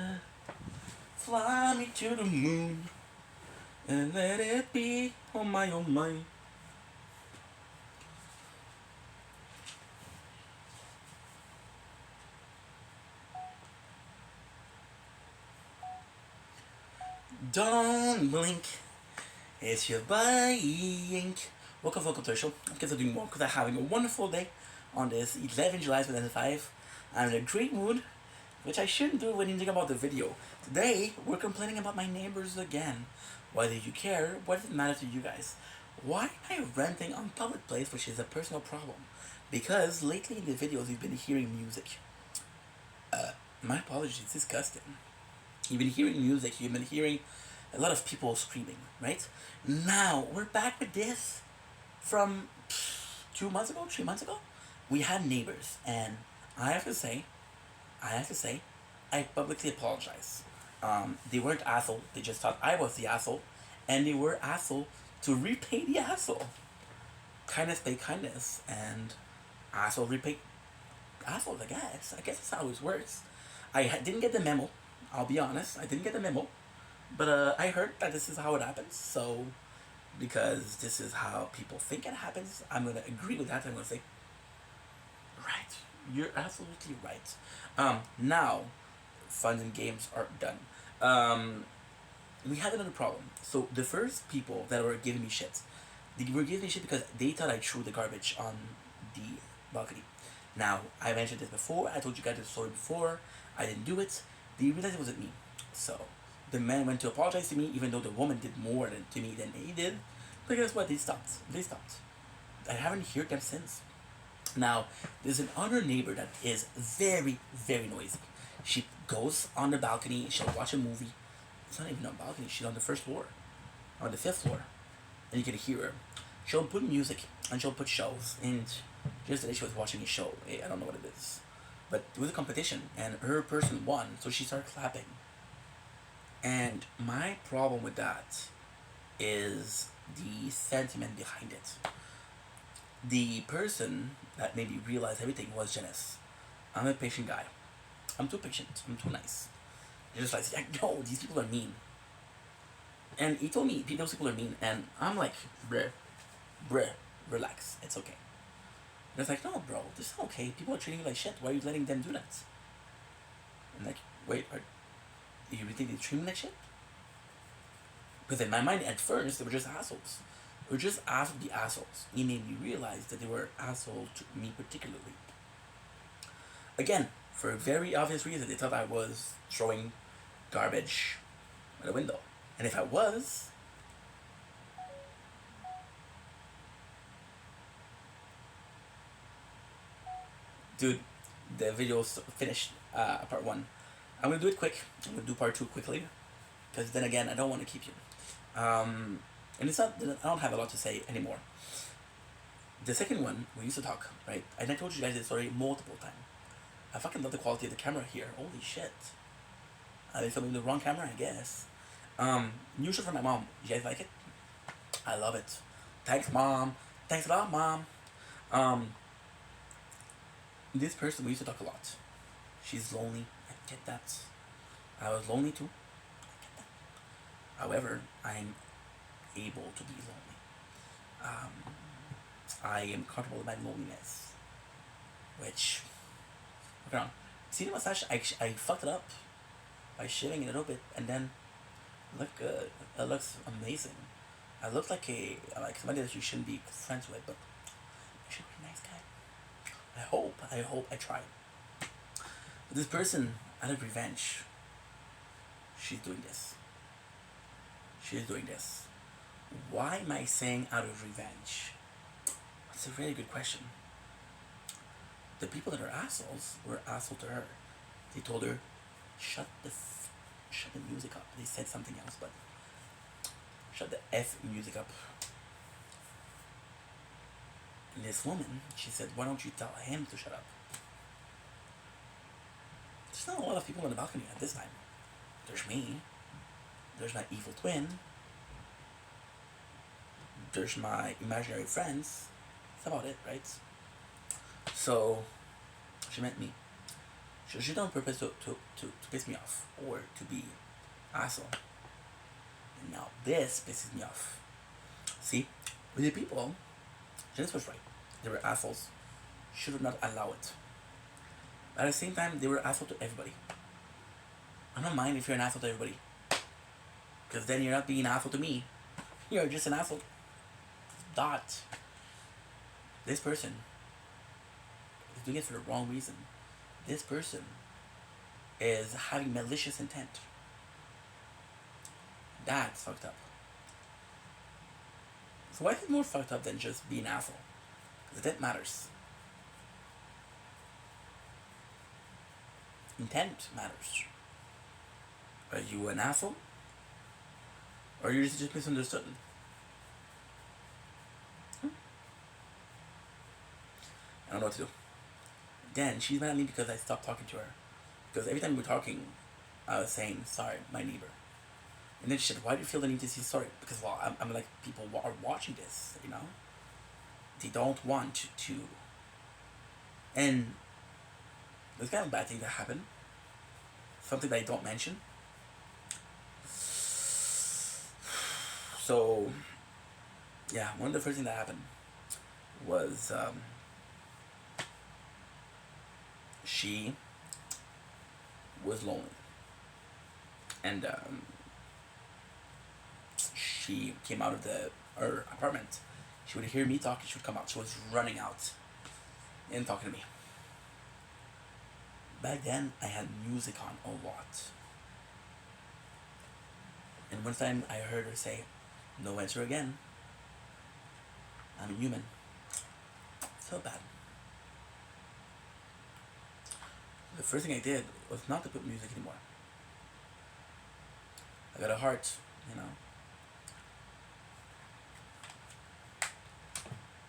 fly me to the moon and let it be. Oh my, oh my. Don't blink, it's your buying. Welcome to the show. I'm doing more because I'm having a wonderful day on this 11 July 2005. I'm in a great mood, which I shouldn't do when you think about the video. Today, we're complaining about my neighbors again. Why do you care? What does it matter to you guys? Why am I renting on public place, which is a personal problem? Because lately in the videos, you've been hearing music. My apologies, it's disgusting. You've been hearing music, you've been hearing a lot of people screaming, right? Now, we're back with this from 2 months ago, 3 months ago. We had neighbors, and I have to say, I publicly apologize. They weren't asshole, they just thought I was the asshole, and they were asshole to repay the asshole. Kindness pay kindness, and asshole repay asshole, I guess. I guess that's how it works. Didn't get the memo, I'll be honest, I didn't get the memo, but I heard that this is how it happens, so because this is how people think it happens, I'm gonna agree with that. I'm gonna say, right, you're absolutely right. Now, fun and games are done. We had another problem. So the first people that were giving me shit, they were giving me shit because they thought I threw the garbage on the balcony. Now, I mentioned this before, I told you guys this story before, I didn't do it. They realized it wasn't me. So, the man went to apologize to me, even though the woman did more to me than he did. But guess what? They stopped. I haven't heard them since. Now, there's an other neighbor that is very, very noisy. She goes on the balcony, she'll watch a movie. It's not even on the balcony, she's on the first floor. On the 5th floor. And you can hear her. She'll put music, and she'll put shows. And just today she was watching a show. I don't know what it is. But it was a competition, and her person won, so she started clapping. And my problem with that is the sentiment behind it. The person that made me realize everything was Janice. I'm a patient guy. I'm too patient. I'm too nice. They're just like, yo, these people are mean. And he told me those people are mean, and I'm like, bruh, relax. It's okay. And it's like, no, bro, this is not okay. People are treating you like shit. Why are you letting them do that? And like, wait, you really think they treat me like shit? Because in my mind, at first, they were just assholes. They were just asked to be assholes. It made me realize that they were assholes to me particularly. Again, for a very obvious reason, they thought I was throwing garbage out the window. And if I was, dude, the video's finished, part 1. I'm gonna do it quick. I'm gonna do part 2 quickly. Because then again, I don't want to keep you. And it's not, I don't have a lot to say anymore. The second one, we used to talk, right? And I told you guys this story multiple times. I fucking love the quality of the camera here. Holy shit. I've been filming the wrong camera, I guess. New shirt from my mom. You guys like it? I love it. Thanks, Mom. Thanks a lot, Mom. This person, we used to talk a lot. She's lonely. I get that. I was lonely too. I get that. However, I'm able to be lonely. I am comfortable with my loneliness. Which, look around. See the mustache? I fucked it up by shaving it a little bit, and then look good. It looks amazing. I look like somebody that you shouldn't be friends with, but I should be a nice guy. I hope I try. But this person, out of revenge, she's doing this. She's doing this. Why am I saying out of revenge? That's a really good question. The people that are assholes were asshole to her. They told her, shut the music up. They said something else, but shut the F music up. And this woman, she said, why don't you tell him to shut up? There's not a lot of people on the balcony at this time. There's me. There's my evil twin. There's my imaginary friends. That's about it, right? So, she meant me. She did it on purpose to piss me off, or to be asshole. And now this pisses me off. See, with the people, Janice was right. They were assholes. Should not allow it. At the same time, they were asshole to everybody. I don't mind if you're an asshole to everybody. Because then you're not being an asshole to me. You're just an asshole. Dot. This person is doing it for the wrong reason. This person is having malicious intent. That's fucked up. So why is it more fucked up than just being an asshole? Because that matters. Intent matters. Are you an asshole? Or are you just misunderstood? I don't know what to do. Then she's mad at me because I stopped talking to her. Because every time we were talking, I was saying, sorry, my neighbor. And then she said, why do you feel the need to say sorry? Because, well, I'm like, people are watching this, you know? They don't want to. And there's kind of bad things that happen. Something that I don't mention. So, yeah, one of the first things that happened was, she was lonely. And, she came out of her apartment. She would hear me talking, she would come out. She was running out and talking to me. Back then, I had music on a lot. And one time I heard her say, no answer again. I'm human. So bad. The first thing I did was not to put music anymore. I got a heart, you know.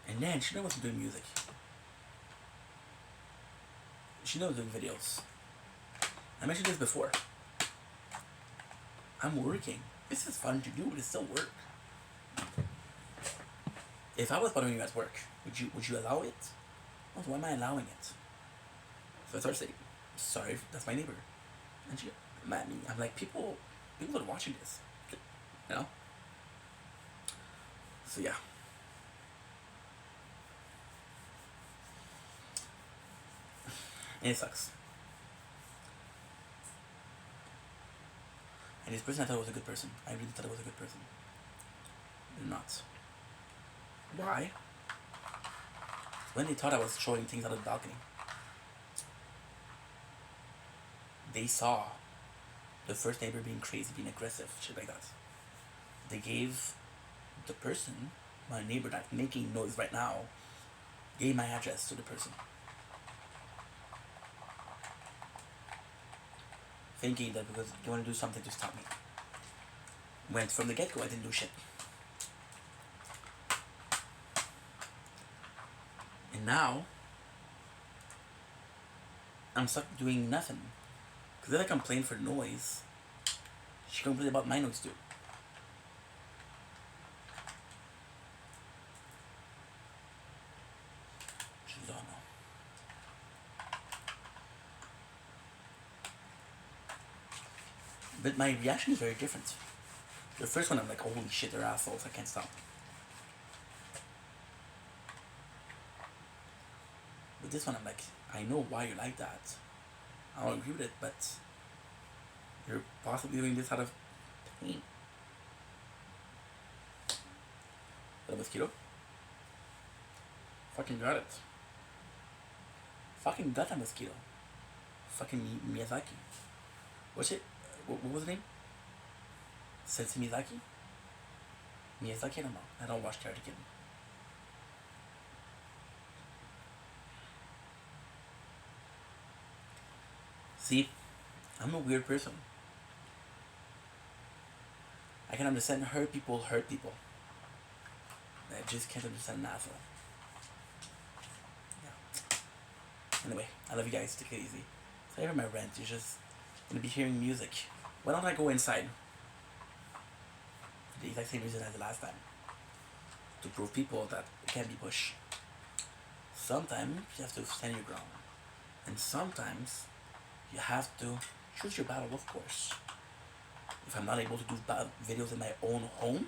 And then she wasn't doing music. She knows doing videos. I mentioned this before. I'm working. This is fun to do, but it's still work. If I was bothering you at work, would you allow it? Well, why am I allowing it? So I started saying, sorry, that's my neighbor. And she got mad at me. I'm like, people are watching this. You know? So yeah. And it sucks. And this person, I thought was a good person. I really thought it was a good person. They're not. Why? When they thought I was throwing things out of the balcony, they saw the first neighbor being crazy, being aggressive, shit like that. They gave the person, my neighbor that's making noise right now, gave my address to the person. Thinking that because they want to do something to stop me. When from the get-go I didn't do shit. And now, I'm stuck doing nothing. Because then I complain for noise. She complained about my noise too. She don't know. But my reaction is very different. The first one I'm like, holy shit, they're assholes, I can't stop. But this one I'm like, I know why you're like that. I don't agree with it, but you're possibly doing this out of pain. That a mosquito? Fucking got it. Fucking got a mosquito. Fucking Miyazaki. What's it? What was the name? Sensei Miyazaki? Miyazaki? I don't know. I don't watch Karate Kid. See, I'm a weird person. I can understand hurt people. I just can't understand an asshole. Yeah. Anyway, I love you guys. Take it easy. Sorry for my rant. You're just gonna be hearing music. Why don't I go inside? The exact same reason as the last time. To prove people that it can be pushed. Sometimes you have to stand your ground. And sometimes you have to choose your battle, of course. If I'm not able to do videos in my own home,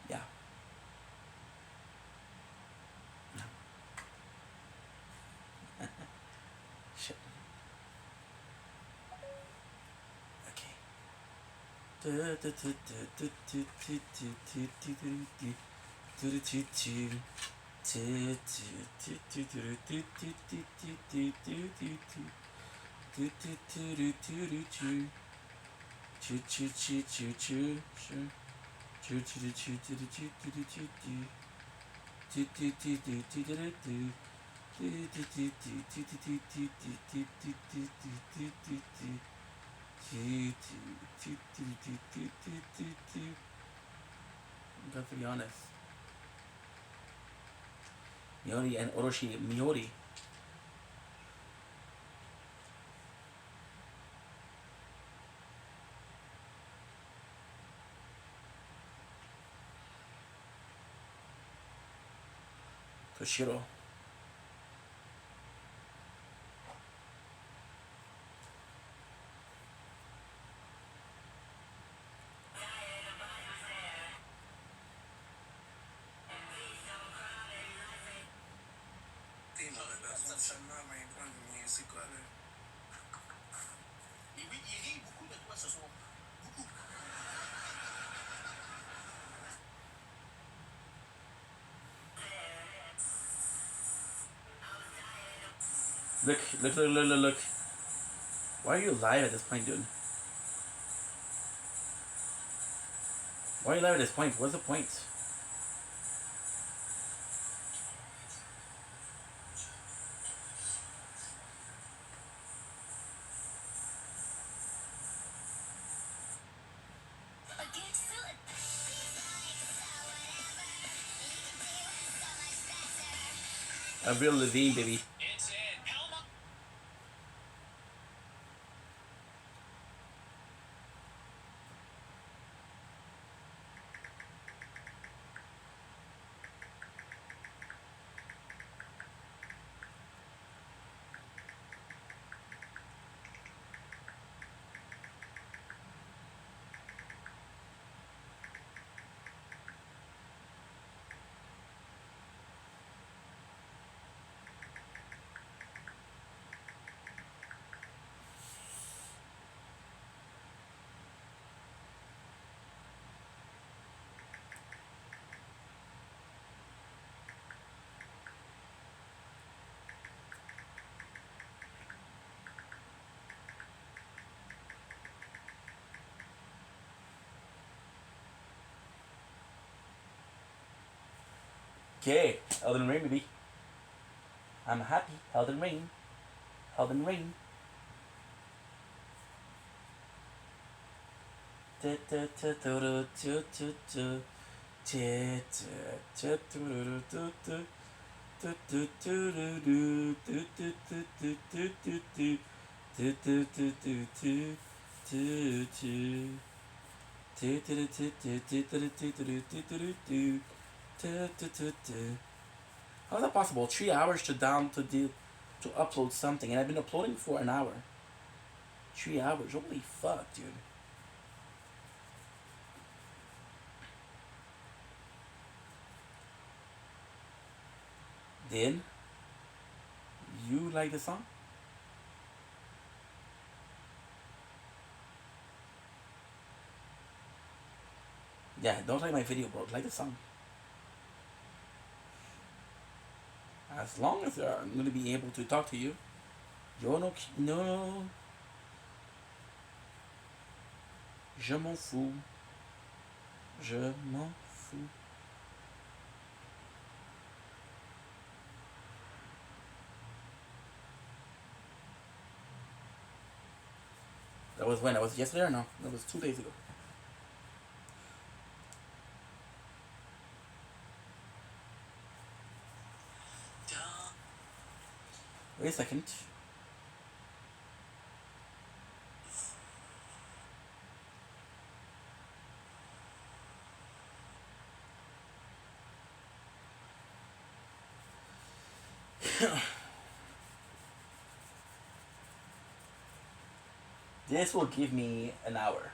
yeah. Shit. Gotta be honest. Miori and Orochi Miori. Toshiro. Seulement 20 points, mais c'est quoi là? Mais oui, il rit beaucoup de toi ce soir. Beaucoup. Look. Why are you live at this point, dude? Why are you live at this point? What's the point? Avril Lavigne, baby. It's in Helma. Okay, Elden Ring, baby. I'm happy. Elden Ring. Elden Ring. How is that possible? 3 hours to upload something, and I've been uploading for an hour. 3 hours. Holy fuck, dude. Then you like the song? Yeah, don't like my video, bro. Like the song. As long as I'm gonna be able to talk to you. Yo no. Je m'en fous. Je m'en fous. That was when? That was yesterday or no? That was 2 days ago. Wait a second. This will give me an hour.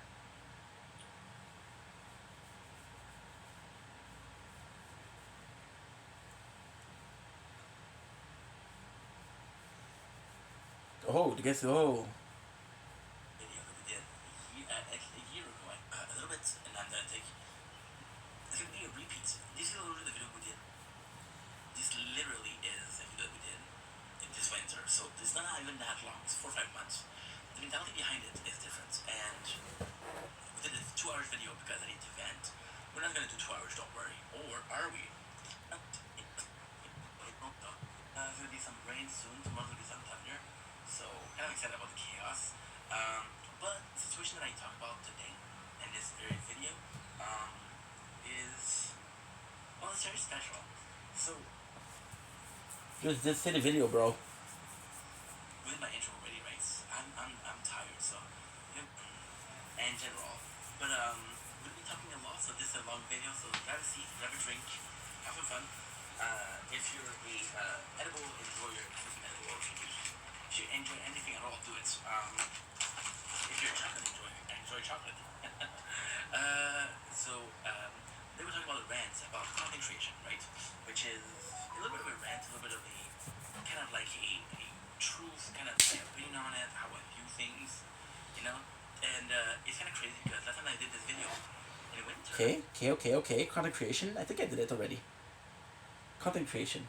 Oh, I guess oh. Video that we did a year ago, a little bit, and I'm gonna take. It's gonna be a repeat. This is literally the video we did. This literally is a video that we did in this winter, so it's not even that long. It's 4 or 5 months. The mentality behind it is different, and we did a 2 hours video because I need to vent. We're not gonna do 2 hours, don't worry. Or are we? There's gonna be some rain soon. Tomorrow's gonna be some thunder. So kind of excited about the chaos. But the situation that I talk about today in this very video is it's very special. So Just say the video, bro. with my intro already, right? I'm tired, so in general. But we'll be talking a lot, so this is a long video. So grab a seat, grab a drink, have some fun. If you're a edible enjoyer, if you enjoy anything at all, do it. If you're a chocolate enjoyer, enjoy chocolate. They were talking about rants about content creation, right? Which is a little bit of a rant, a little bit of a kind of like a truth, kind of my opinion on it, how I view things, you know. And it's kind of crazy because last time I did this video in winter. Okay. Content creation. I think I did it already. Content creation.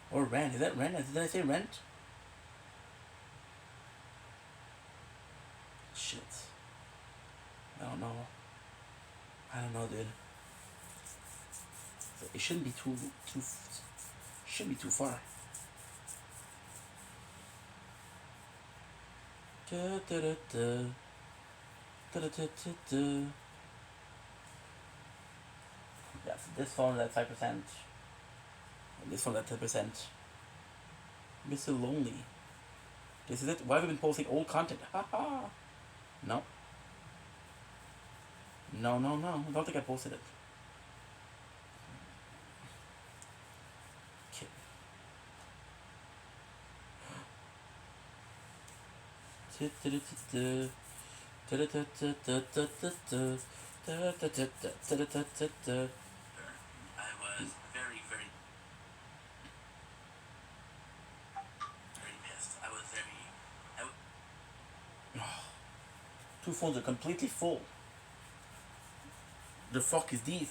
Or rent. Is that rent? Did I say rent? Shit. I don't know, dude. It shouldn't be shouldn't be too far. Da, da, da, da. Da, da, da, da, da. Yeah, so this phone at 5%. And this one at 10%. Mr. Lonely. This is it. Why have we been posting old content? Haha. No. No. I don't think I posted it. Okay. I was very pissed. I was very. Two phones are completely full. The fuck is this?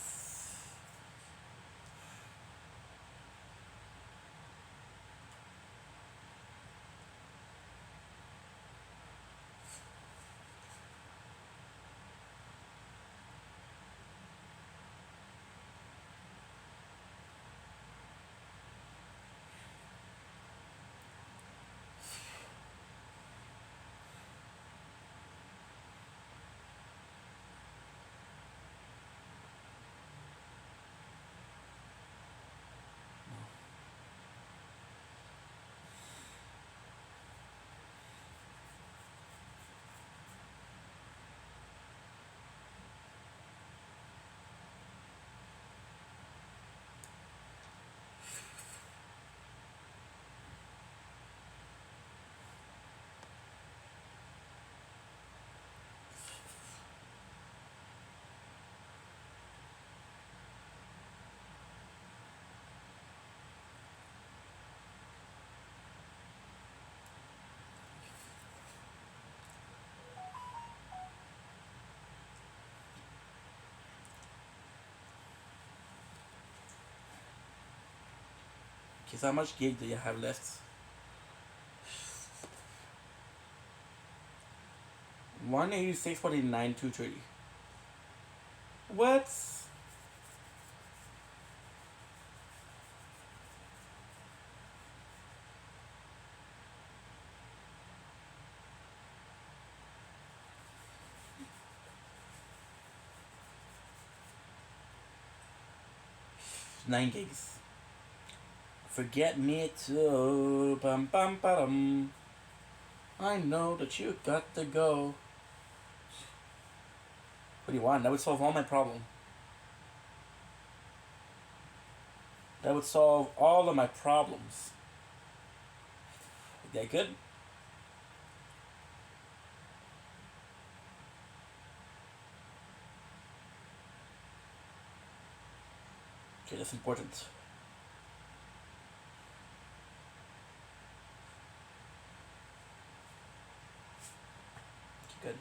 Okay, so how much gig do you have left? 186.89, 230. What? Nine gigs. Forget me too. Bum bum bum. I know that you got to go. What do you want? That would solve all my problem. That would solve all of my problems. Is that good? Okay, that's important. Okay, good.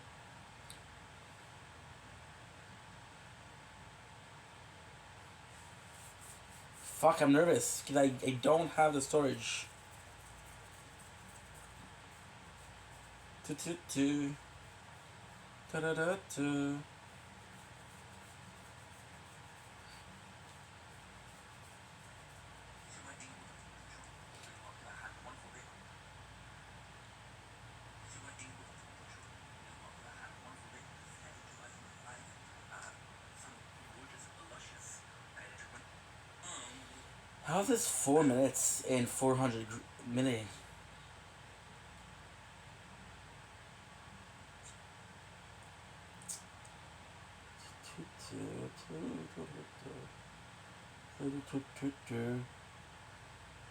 Fuck, I'm nervous because I don't have the storage. Two. Da da da two. How is this 4 minutes and 400 million?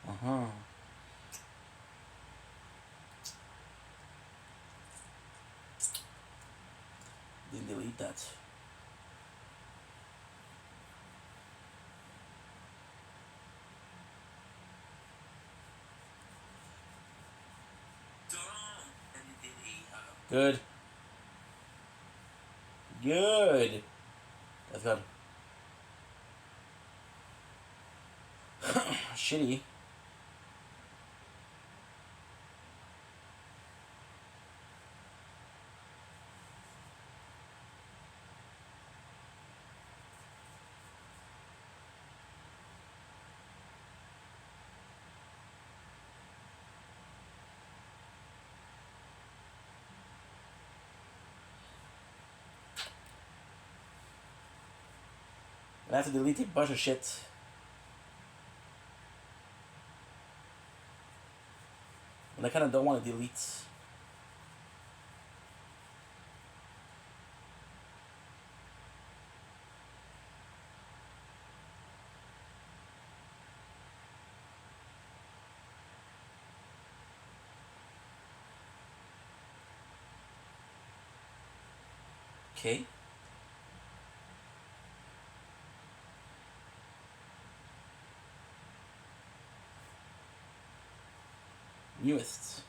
Uh-huh. Then delete that. Good. Good. That's good. Shitty. I have to delete a bunch of shit. And I kind of don't want to delete. Okay. Newest.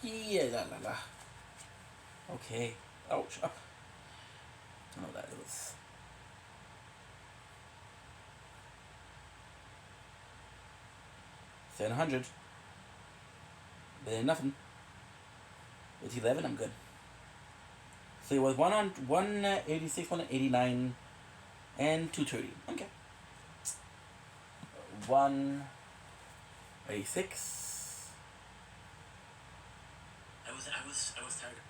Yeah, la. Okay. Ouch. Oh. I know that it was. $700. Better nothing. With 11, I'm good. So it was 186, 189, and 230. Okay. 186. I was tired.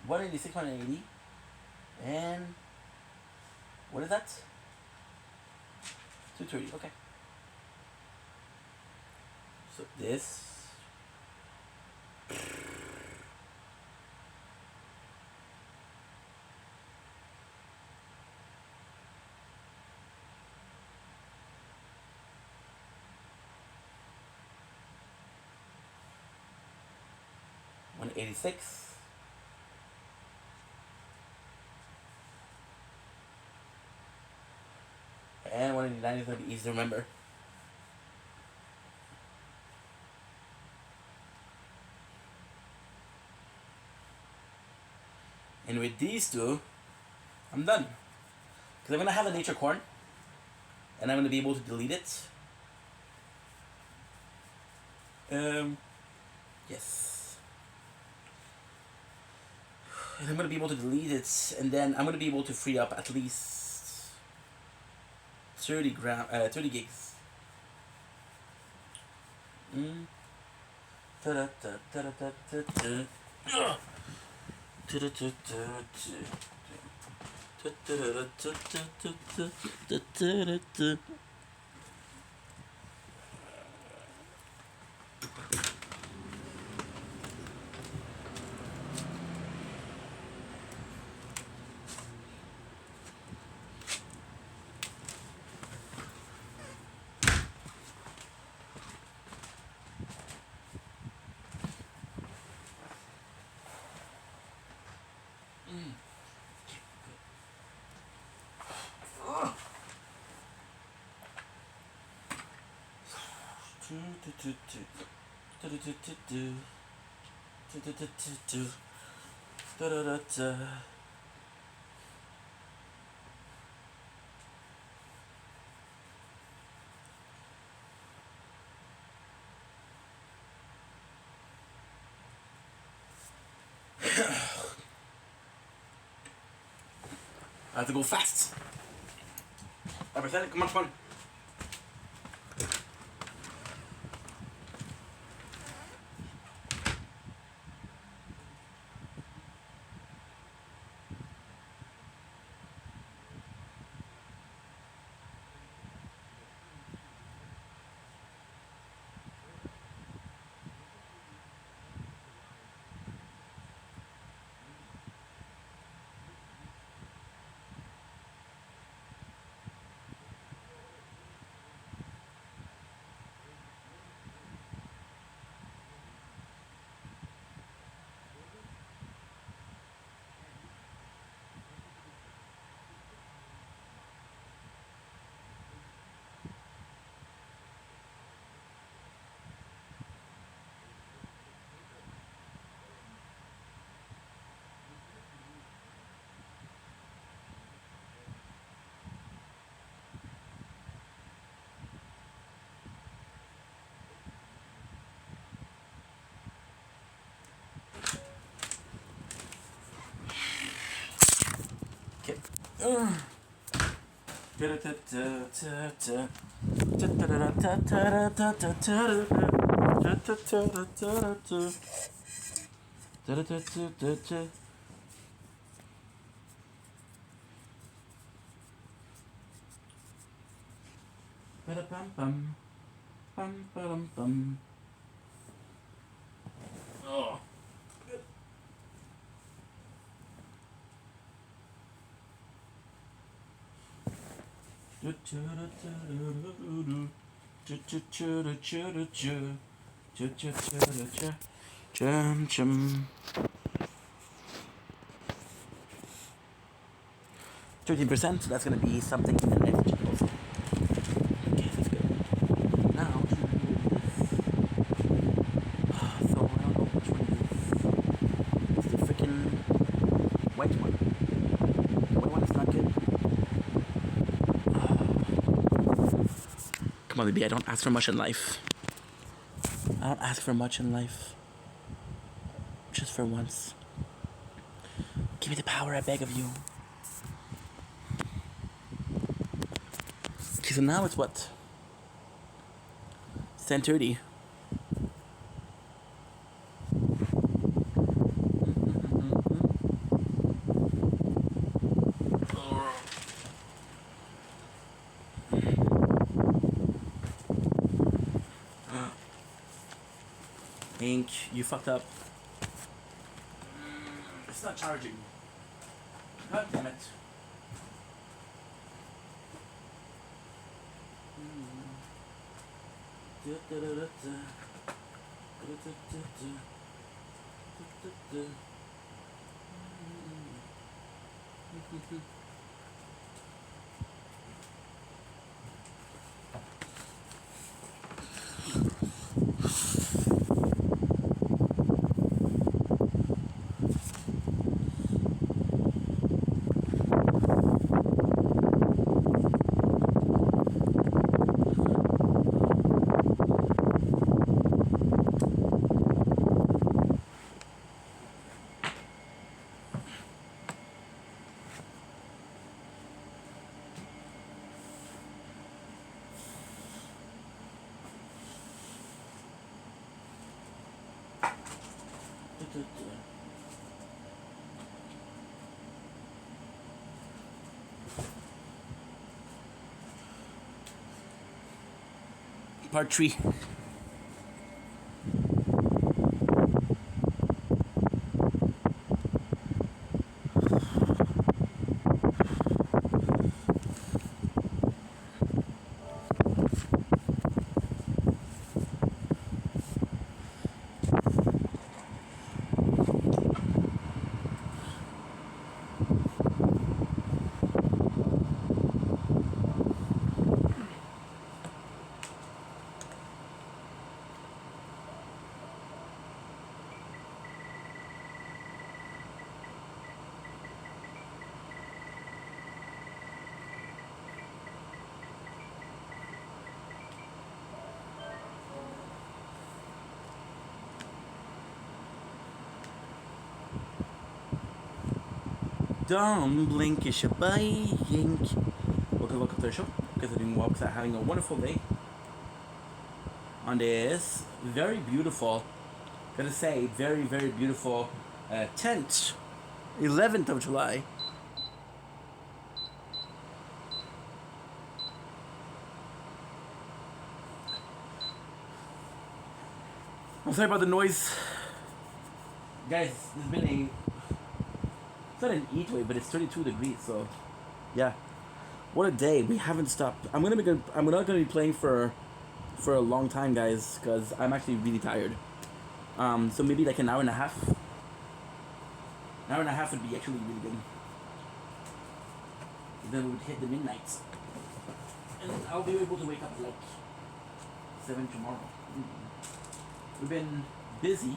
$186, 180, and what is that? 230. Okay. So this 186. And 189 is going to be easy to remember. And with these two, I'm done. Because I'm going to have a nature corn. And I'm going to be able to delete it. Yes. And I'm going to be able to delete it. And then I'm going to be able to free up at least 30 gigs. I have to go fast. Represent, come on, fun. Oh. Chum chum. 13%, so that's gonna be something in the next also. Okay, that's good. Now so I don't know which one it is. It's the freaking white one. The white one is not good. Come on, baby, I don't ask for much in life. I don't ask for much in life. Just for once. Give me the power, I beg of you. Okay, so now it's what? It's 10:30. Ink, you fucked up. It's not charging. God damn it. Part 3. Dumpling is baying. Welcome to the show. Considering walks are having a wonderful day on this very beautiful, gotta say, very, very beautiful 10th, 11th of July. I'm sorry about the noise. Guys, there's been a, it's not an heat wave, but it's 32 degrees, so yeah. What a day. We haven't stopped. I'm not gonna be playing for a long time, guys, because I'm actually really tired. So maybe like an hour and a half. An hour and a half would be actually really good. Then we would hit the midnight. And I'll be able to wake up at like 7 tomorrow. We've been busy,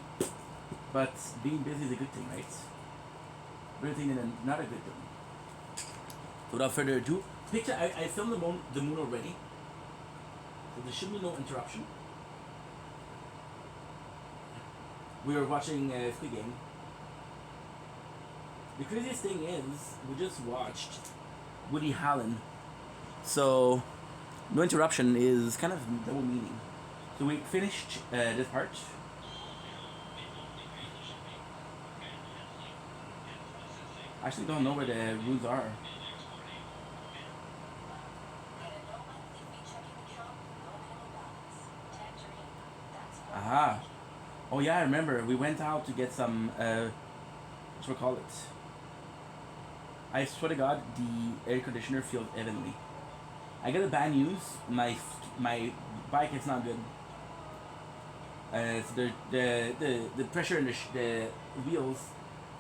but being busy is a good thing, right? Everything is not a good thing. So without further ado, picture, I filmed the moon already. So there should be no interruption. We were watching Squid Game. The craziest thing is, we just watched Woody Allen. So, no interruption is kind of double meaning. So we finished this part. I actually don't know where the rules are. Aha. Oh yeah, I remember. We went out to get some, what should we call it? I swear to God, the air conditioner feels heavenly. I got a bad news. My bike is not good. So the pressure in the wheels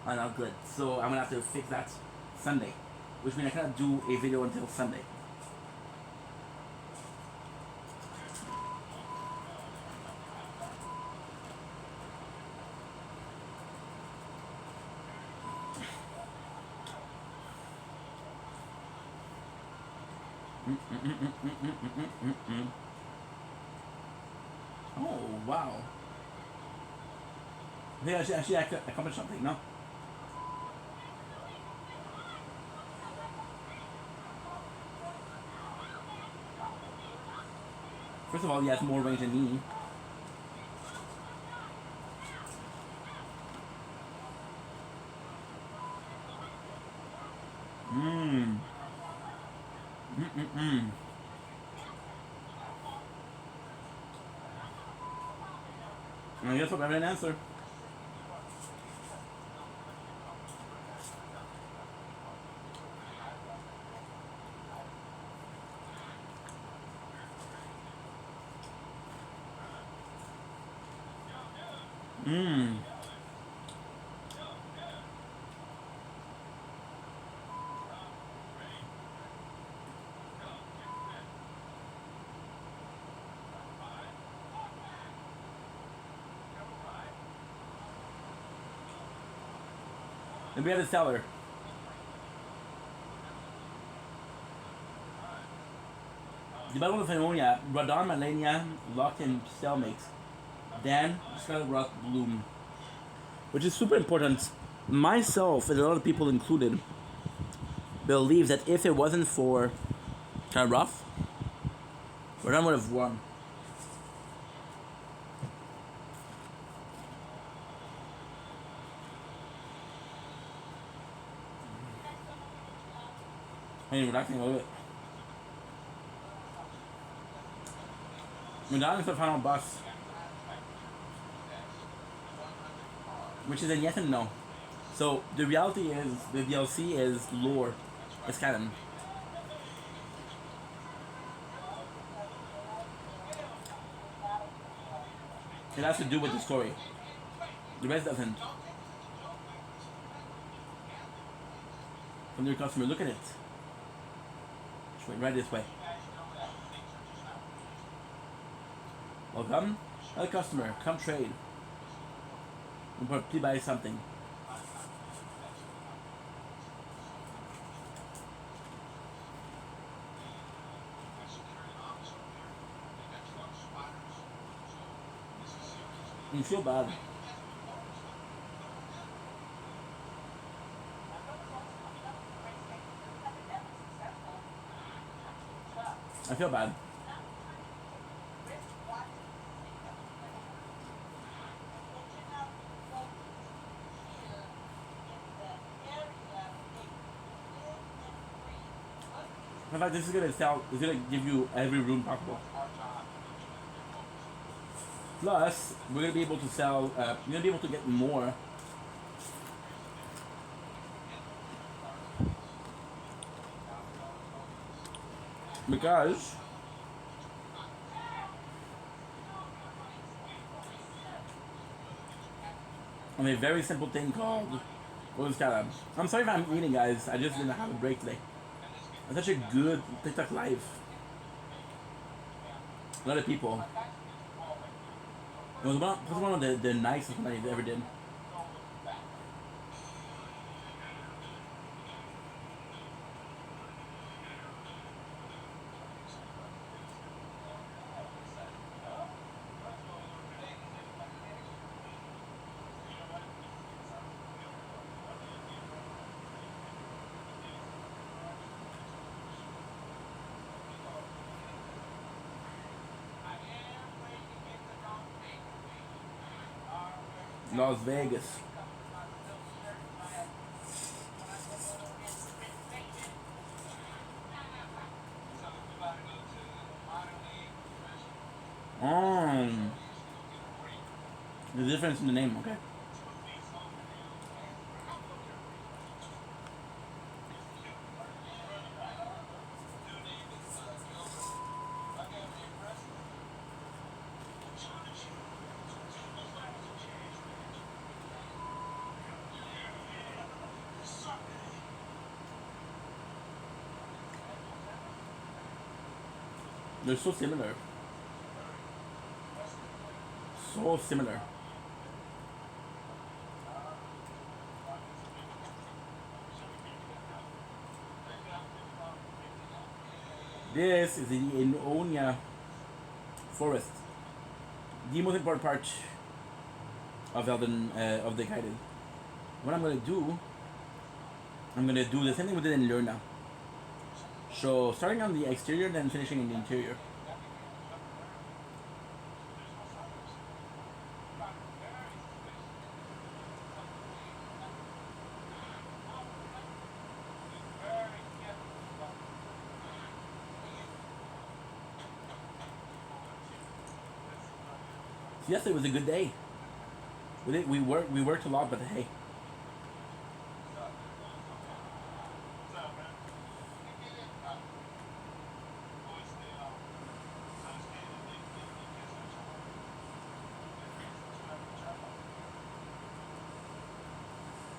are not good. So I'm gonna have to fix that Sunday, which means I cannot do a video until Sunday. Oh wow! Yeah, actually, I accomplished something. No. First of all, he has more range than me. I guess I'll have an answer. Then we have the cellar. The Battle of Ionia, Radon, Malenia, Locke, and Cellmates. Dan, Scarlet Rock, Bloom. Which is super important. Myself, and a lot of people included, believe that if it wasn't for kind of rough, Radon would have won. Anyway, relaxing a little bit. Radon is the final boss. Which is a yes and no. So the reality is the DLC is lore. It's canon. It has to do with the story. The rest doesn't. From your customer, look at it. Right this way. Welcome. Hello customer, come trade. Please buy something. You feel bad. I feel bad. In fact, this is gonna sell. It's gonna give you every room possible. Plus, we're gonna be able to sell. You're gonna be able to get more. Because on a very simple thing called what was that? I'm sorry if I'm eating, guys. I just didn't have a break today. It's such a good TikTok live. A lot of people. It was one of the nicest ones I ever did. Las Vegas. The difference in the name, okay. They're so similar. So similar. This is the Ionia forest. The most important part of Elden of the Guided. What I'm gonna do the same thing we did in Lurna. So starting on the exterior, then finishing in the interior. So yesterday was a good day. We worked a lot, but hey.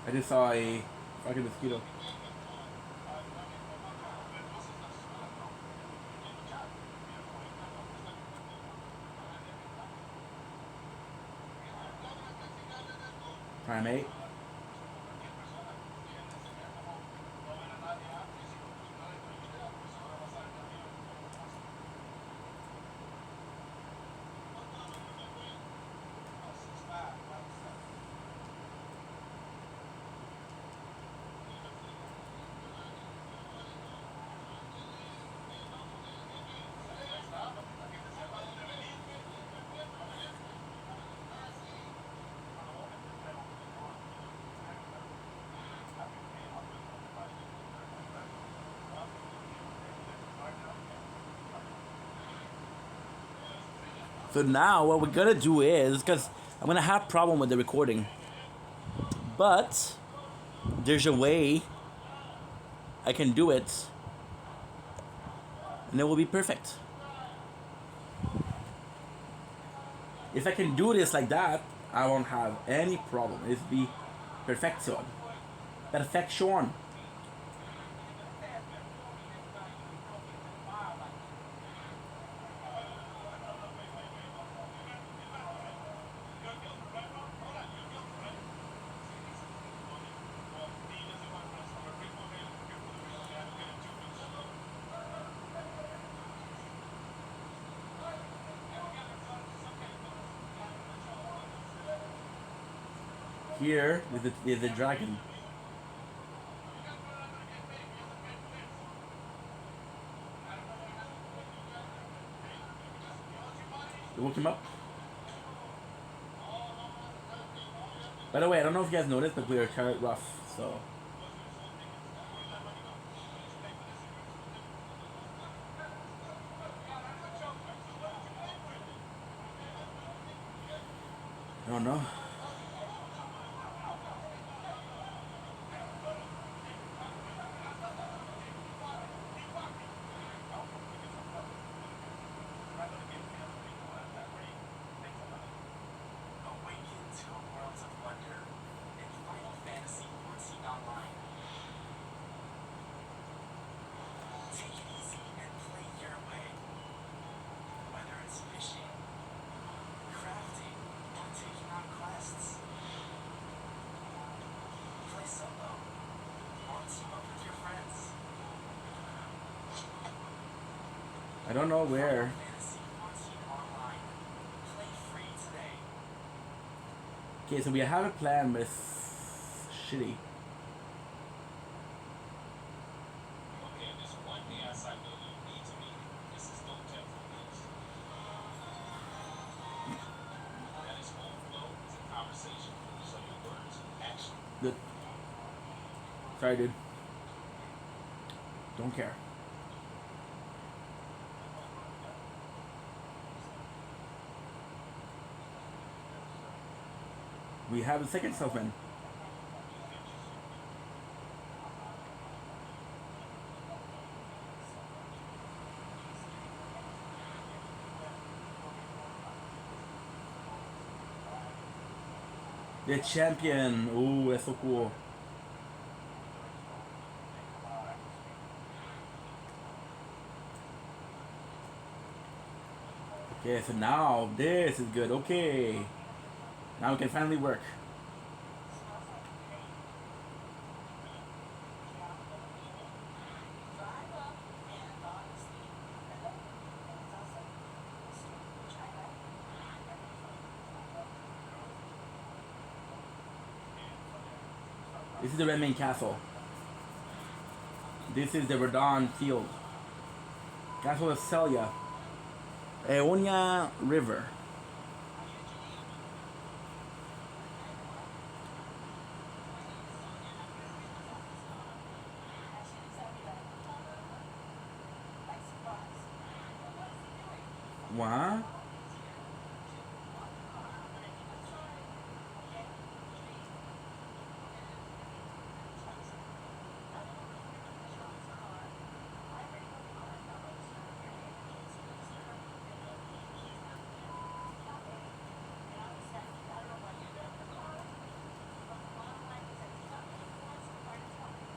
I just saw a fucking mosquito. Primate. So now what we're gonna do is, because I'm gonna have problem with the recording, but there's a way I can do it, and it will be perfect. If I can do this like that, I won't have any problem. It'll be perfection. Perfection. Here is the dragon. You woke him up. By the way, I don't know if you guys noticed, but we are carrot rough, so. I don't know. Awaken to a world of wonder in Final Fantasy XIV Online. Take it easy and play your way. Whether it's fishing, crafting, or taking on quests. Play solo or team up with your friends. I don't know where. Fantasy XIV Online. Play free today. Okay, so we have a plan, but it's shitty. Okay, there's one thing I know you need to be. This is no temple news. That is whole flow. It's a conversation. So your words, action. Good. Sorry, dude. Don't care. We have a second salesman. The champion. Ooh, that's so cool. Okay, so now this is good. Okay. Now we can finally work. This is the Red Main Castle. This is the Radon Field. Castle of Celia. Aeonia River. What?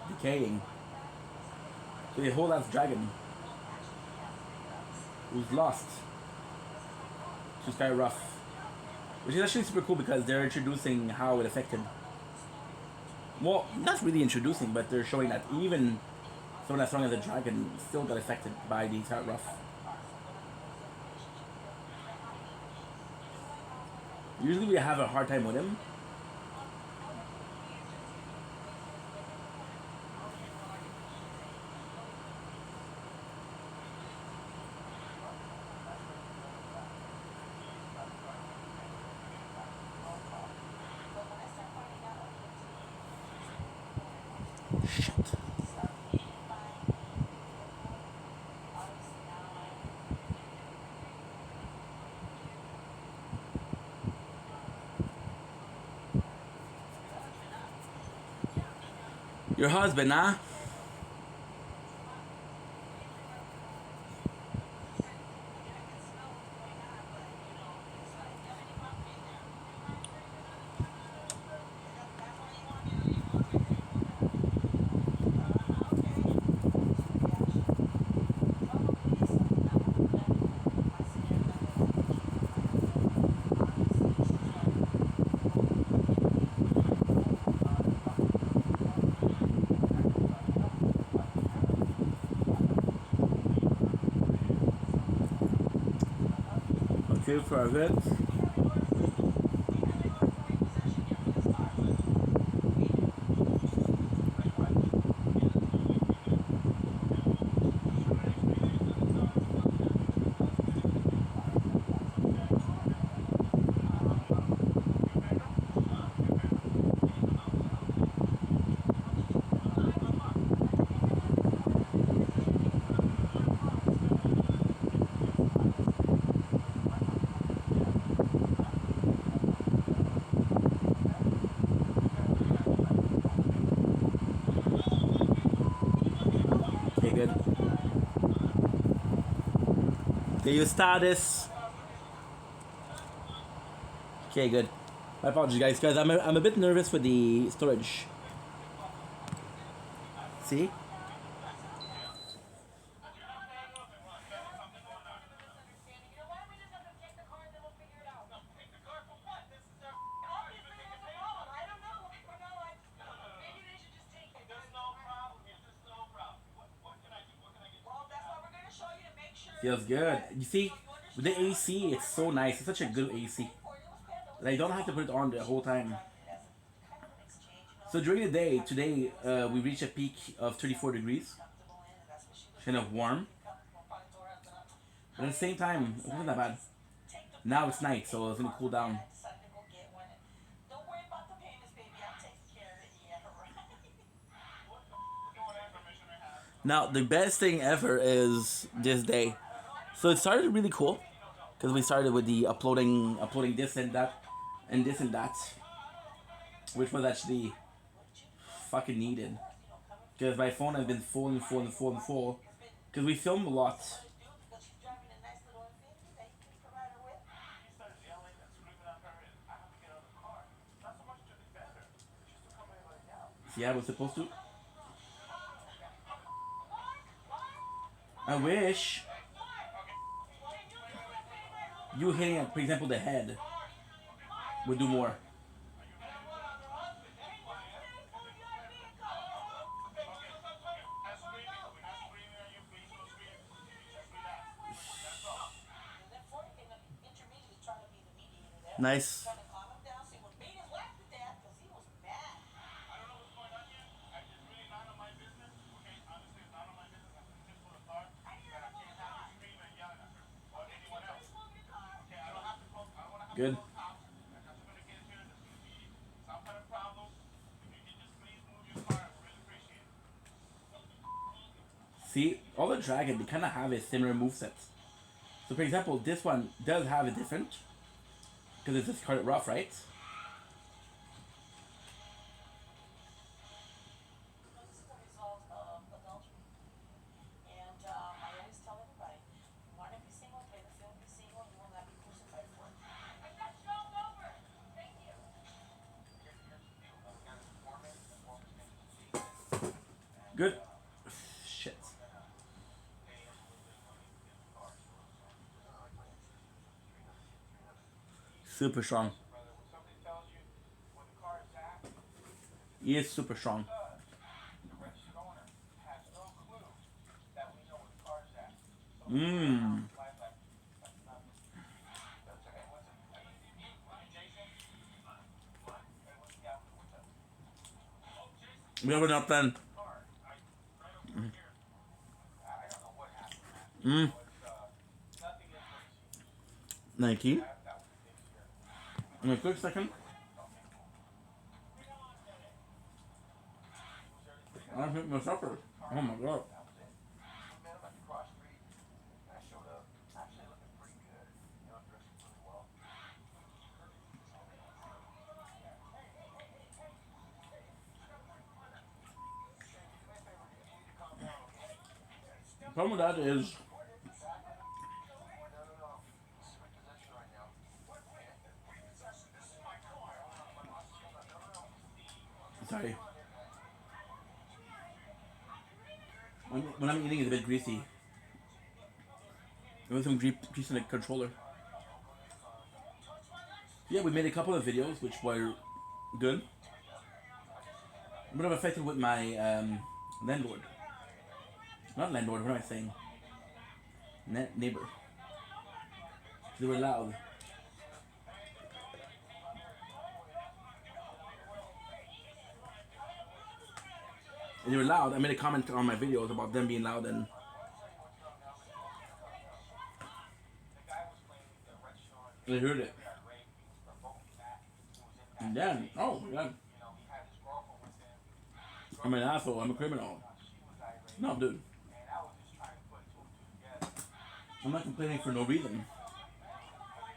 Decaying. So the whole ass dragon who's lost to Sky Rough, which is actually super cool because they're introducing how it affected. Well, not really introducing, but they're showing that even someone as strong as a dragon still got affected by the Sky Rough. Usually we have a hard time with him. Shit. Your husband, huh? Okay, for a bit. Okay, good. Okay, you start this. Okay, good. My apologies, guys. I'm a bit nervous with the storage. See? Feels good. You see, with the AC, it's so nice. It's such a good AC. Like, I don't have to put it on the whole time. So during the day, today, we reached a peak of 34 degrees. Kind of warm. But at the same time, it wasn't that bad. Now it's night, so it's gonna cool down. Now, the best thing ever is this day. So it started really cool. Because we started with the uploading this and that, and this and that. Which was actually fucking needed. Because my phone has been full and full and full and full. Because we film a lot. Yeah, I was supposed to. I wish you hitting, for example, the head would do more. Nice. Good. See, all the Dragon, they kind of have a similar moveset. So for example, this one does have a different, because it's just carded rough, right? Good. Shit. Super strong. He is super strong. Mmm. We have enough then. Mmm. 19. In a quick second. I don't think my supper. Oh my god. problem with that is, sorry, when I'm eating, it's a bit greasy. There was some grease in the controller. Yeah, we made a couple of videos which were good. A bit of affected with my landlord. Not landlord, what am I saying? Neighbor. They were loud. And they were loud. I made a comment on my videos about them being loud, and they heard it. And then, oh, yeah. I'm an asshole. I'm a criminal. No, dude. I'm not complaining for no reason.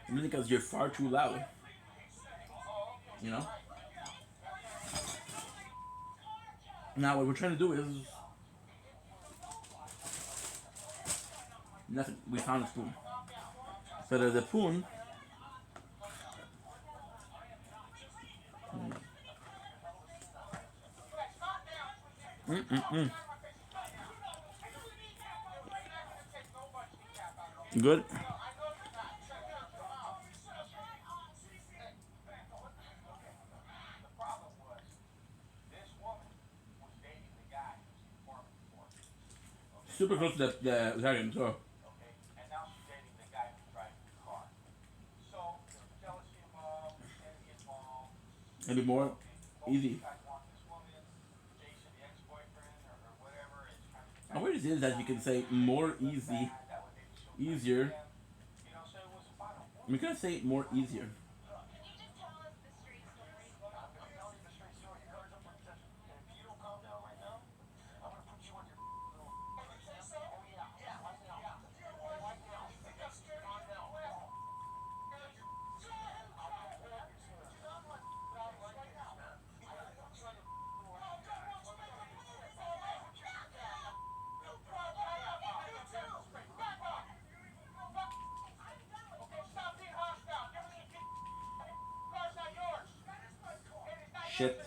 I'm because you're far too loud. You know? Now what we're trying to do is nothing. We found a spoon. So there's a spoon. Good. Super close to the Italian, so. And now she's dating the guy who drives the car. So there's jealousy involved, envy involved. Maybe more easy. And what it is that you can say more easy, easier. We can say more easier. Shit.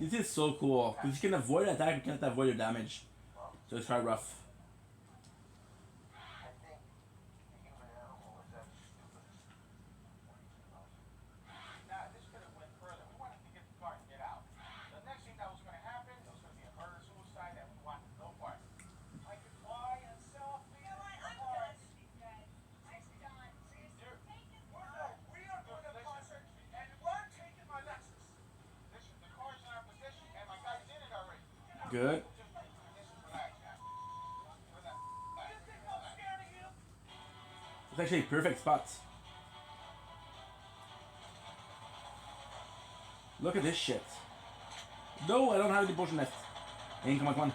This is so cool because you can avoid attack, you can't avoid your damage. So it's quite rough. Good. It's actually perfect spots. Look at this shit. No, I don't have any potion left. Hey, come on, come on.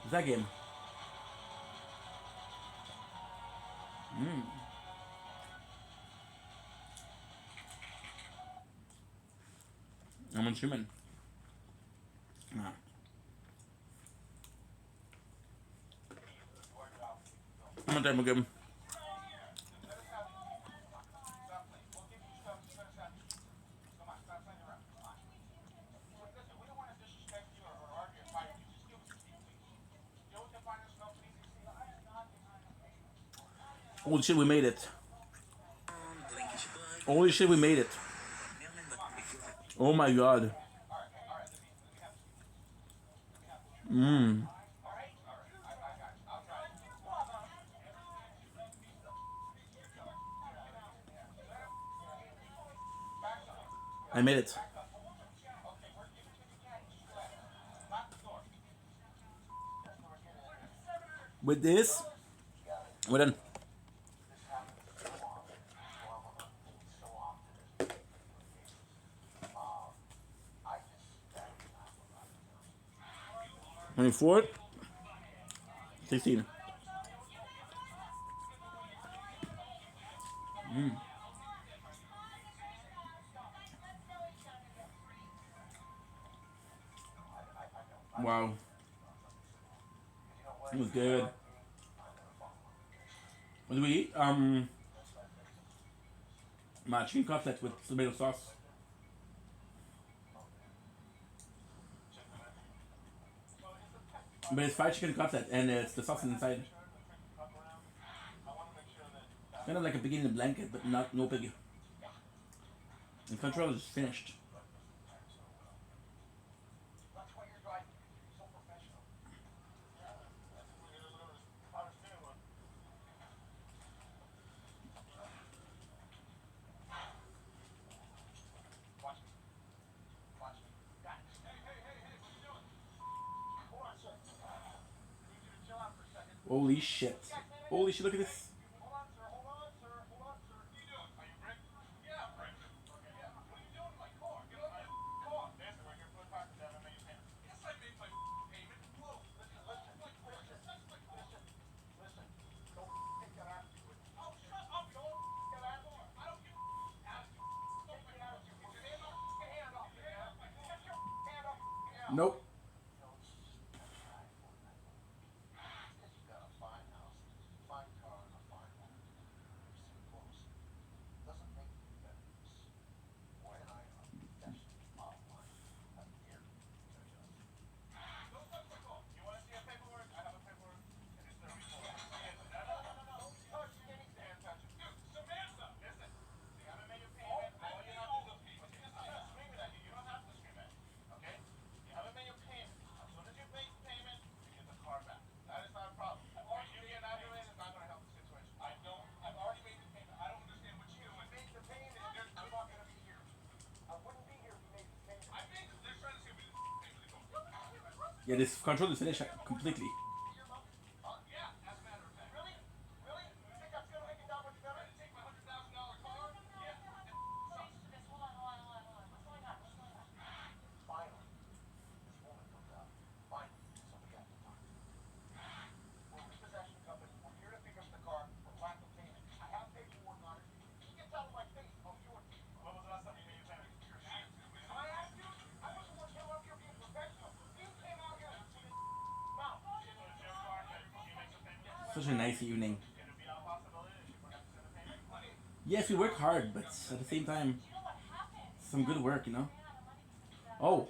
What's that game? I'm on streaming. I'm on time again. Holy shit, we made it. Holy shit, we made it. Oh my god. I made it. With this, we're done. $24, 16. Mm. Wow. It was good. What did we eat? My chicken cutlet with tomato sauce. But it's fried chicken cutlet and it's the sauce inside. Kind of like a piggy in a blanket, but not no piggy. And control is finished. Holy shit. Holy shit, look at this. Nope. Yeah, this control is finished completely. Such a nice evening. Yes, we work hard, but at the same time, some good work, you know? Oh,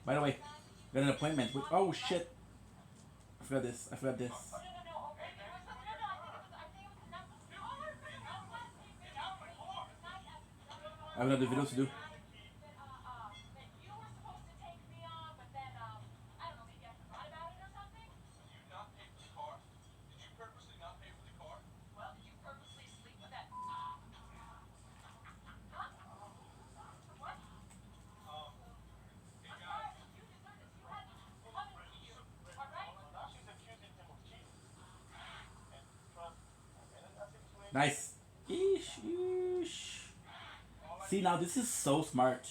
by the way, got an appointment with. Oh shit! I forgot this. I forgot this. I have another video to do. Nice. Eesh, eesh. See, now this is so smart.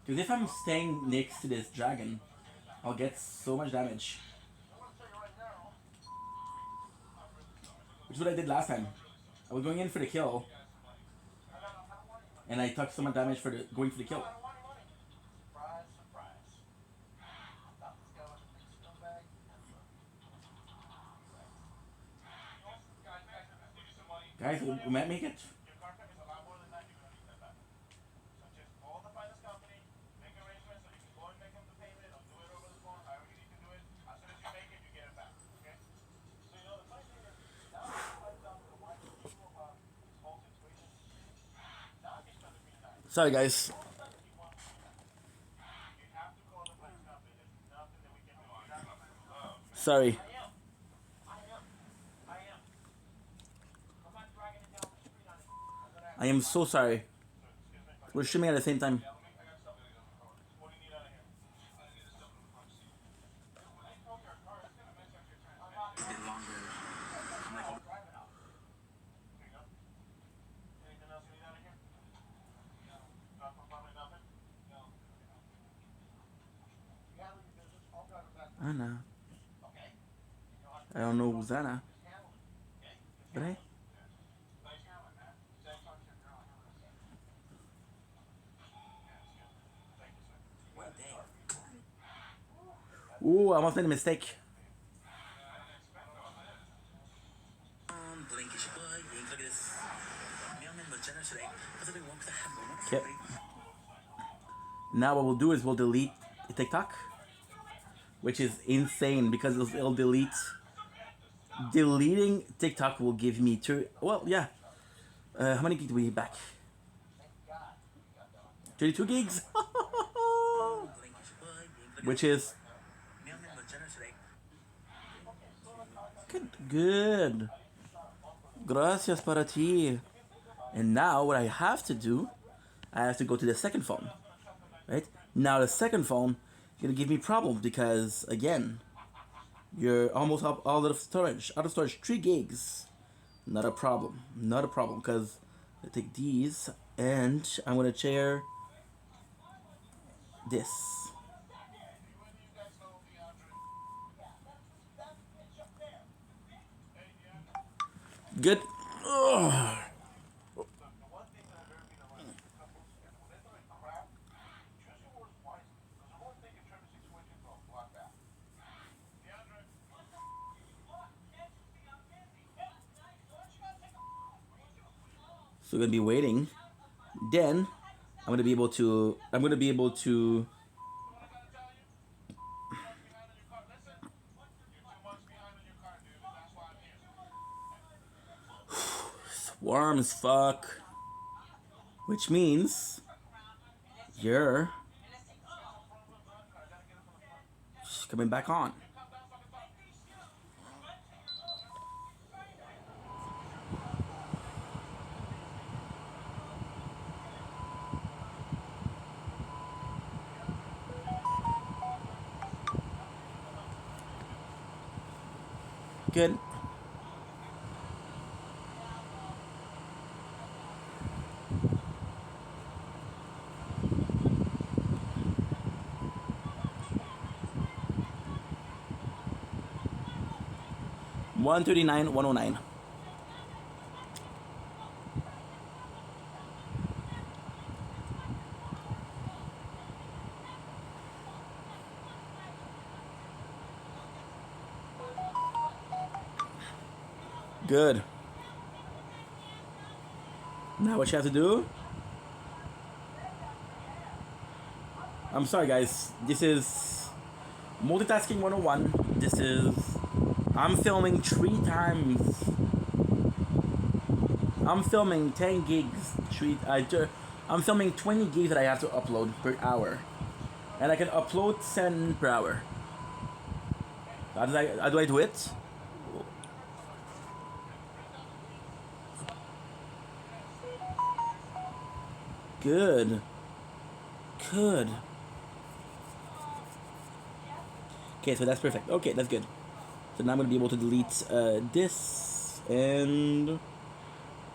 Because if I'm staying next to this dragon, I'll get so much damage. Which is what I did last time. I was going in for the kill, and I took so much damage for the going for the kill. Guys, we might make it. Sorry, guys. Sorry. I am so sorry. We're streaming at the same time. Anna. I don't know who's Anna. But hey. Ooh, I almost made a mistake. Blink is your boy. Look at this. Mailman was generous today. What's the one that have Okay. Now what we'll do is we'll delete TikTok, which is insane because it'll delete. Deleting TikTok will give me two. Well, yeah. How many gigs do we need back? 32 gigs. Which is good. Gracias para ti. And now what I have to do, I have to go to the second phone. Right? Now the second phone is gonna give me problems because again, you're almost up all out of storage. 3 gigs. Not a problem. Not a problem because I take these and I'm gonna share this. Good. Ugh. So we're gonna be waiting. Then I'm gonna be able to. Warm as fuck. Which means you're coming back on. Good. $139, $109. Good. Now what you have to do? I'm sorry guys, this is multitasking 101. This is I'm filming 3 times. I'm filming 10 gigs. I'm filming 20 gigs that I have to upload per hour. And I can upload 10 per hour. How do I do it? Good. Good. Okay, so that's perfect. Okay, that's good. So now I'm going to be able to delete this and...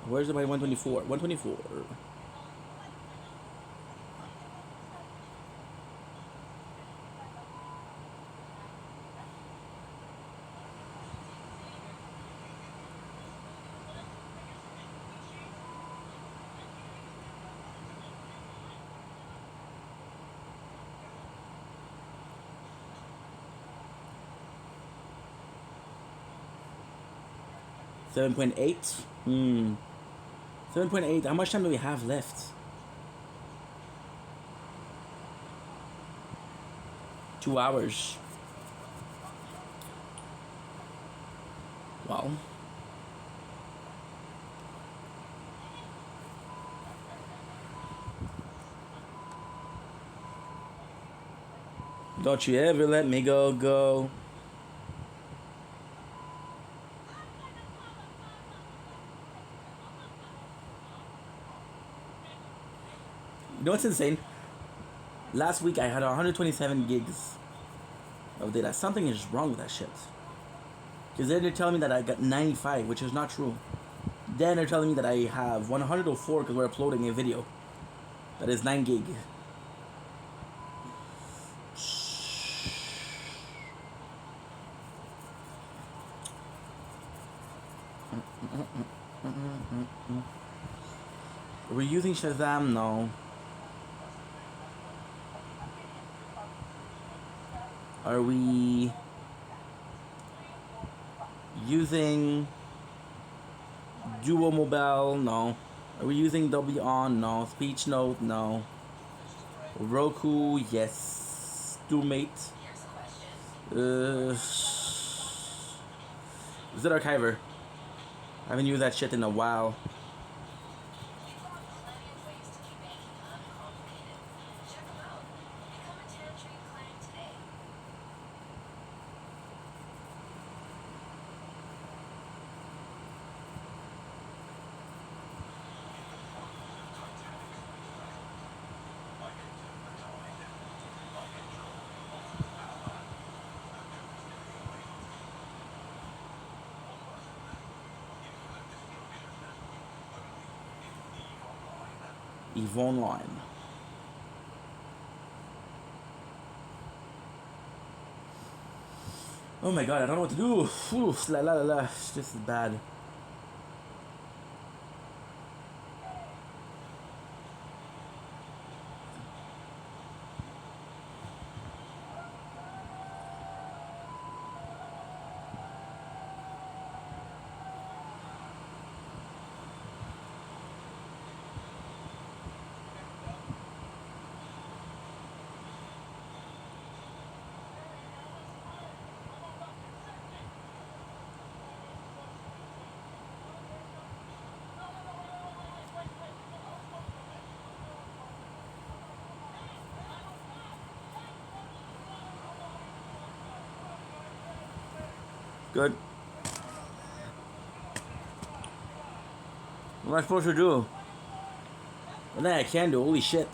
Where's my 124? 124. $7.8. 7.8. How much time do we have left? 2 hours. Wow. Don't you ever let me go. You know what's insane? Last week I had 127 gigs of data. Something is wrong with that shit. Because then they're telling me that I got 95, which is not true. Then they're telling me that I have 104 because we're uploading a video. That is 9 gig. We're using Shazam? No. Are we using Duo Mobile? No. Are we using Dolby On? No. Speech Note? No. Roku? Yes. Stummate? ZArchiver. I haven't used that shit in a while. EVE Online. Oh my god, I don't know what to do. Oof, la la la la. This is bad. Good. What am I supposed to do? Well, then I can do. Holy shit.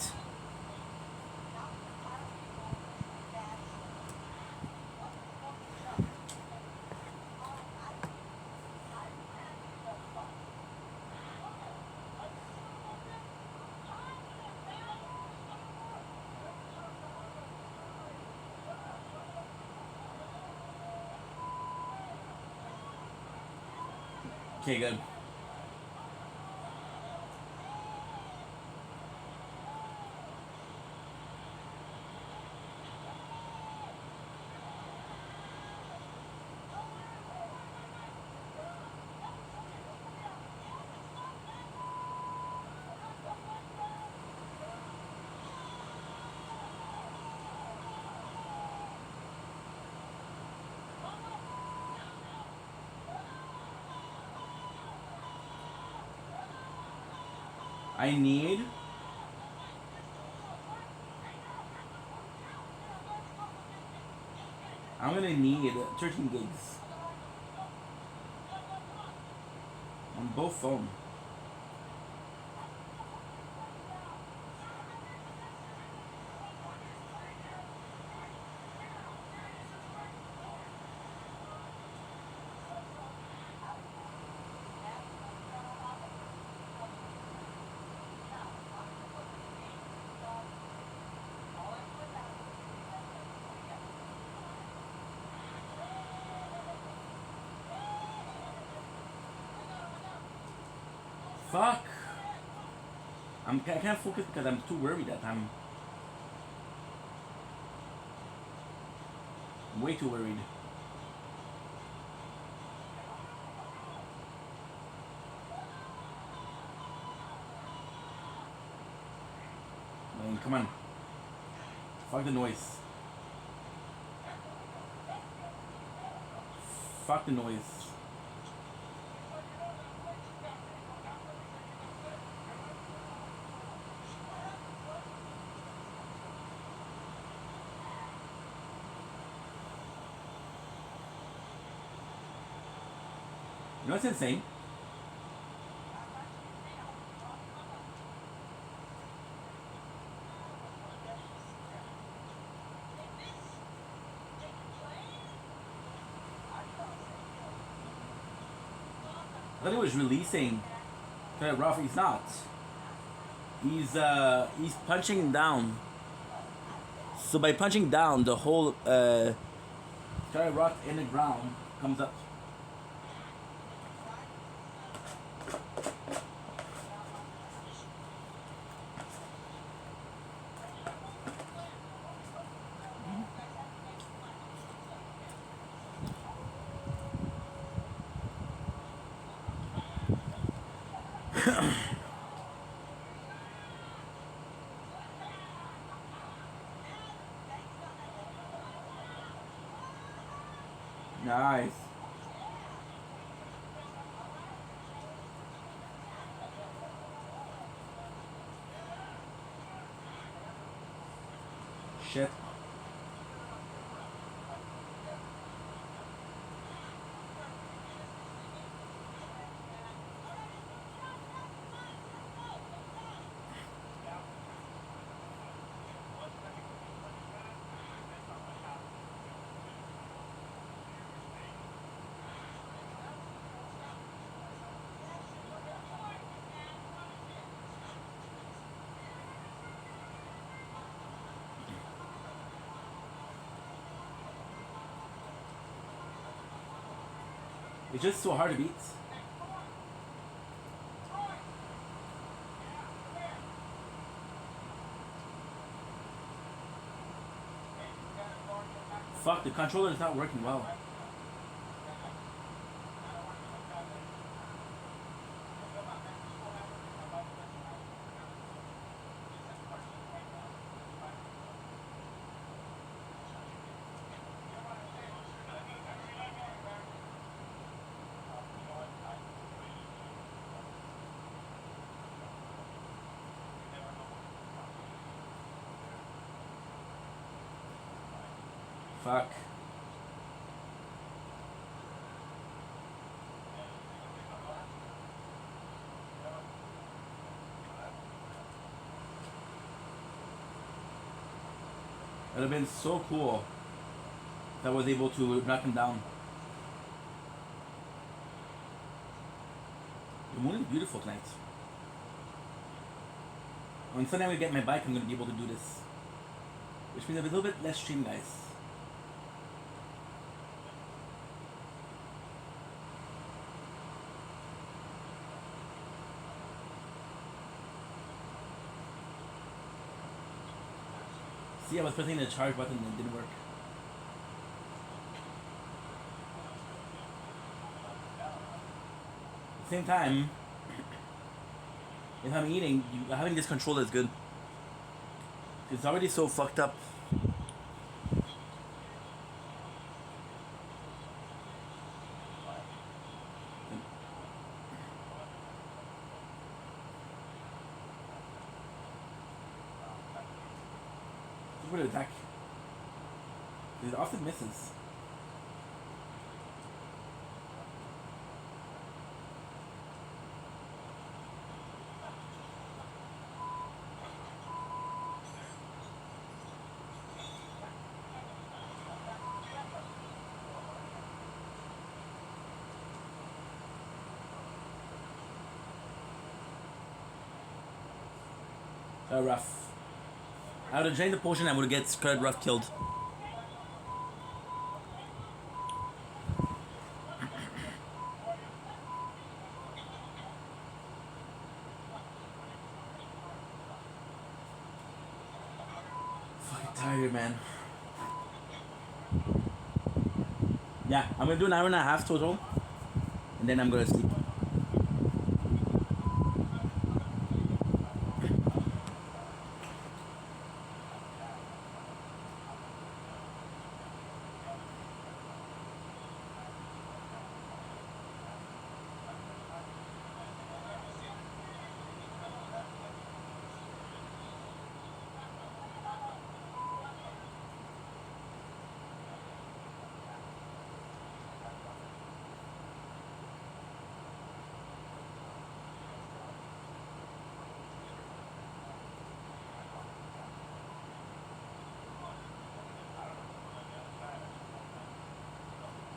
Okay, good. I need I'm gonna need 13 gigs on both phones. Fuck! I can't focus because I'm too worried that I'm way too worried. I mean, come on. Fuck the noise. Fuck the noise. You know what's insane? I thought he was releasing kind of rough. He's not. He's punching down. So by punching down, the whole Sky Rock in the ground comes up. Nice. Shit. It's just so hard to beat. Fuck, the controller is not working well. Fuck. It would have been so cool if I was able to knock him down. The moon is beautiful tonight. On Sunday when I get my bike, I'm going to be able to do this. Which means a little bit less stream, guys. See, I was pressing the charge button and it didn't work. At the same time, if I'm eating, having this controller is good. It's already so fucked up. Look at the attack. It often misses. Rough. I would have drained the potion and I would have get Scarlet Rough killed. Fucking tired, man. Yeah, I'm gonna do an hour and a half total, and then I'm gonna sleep.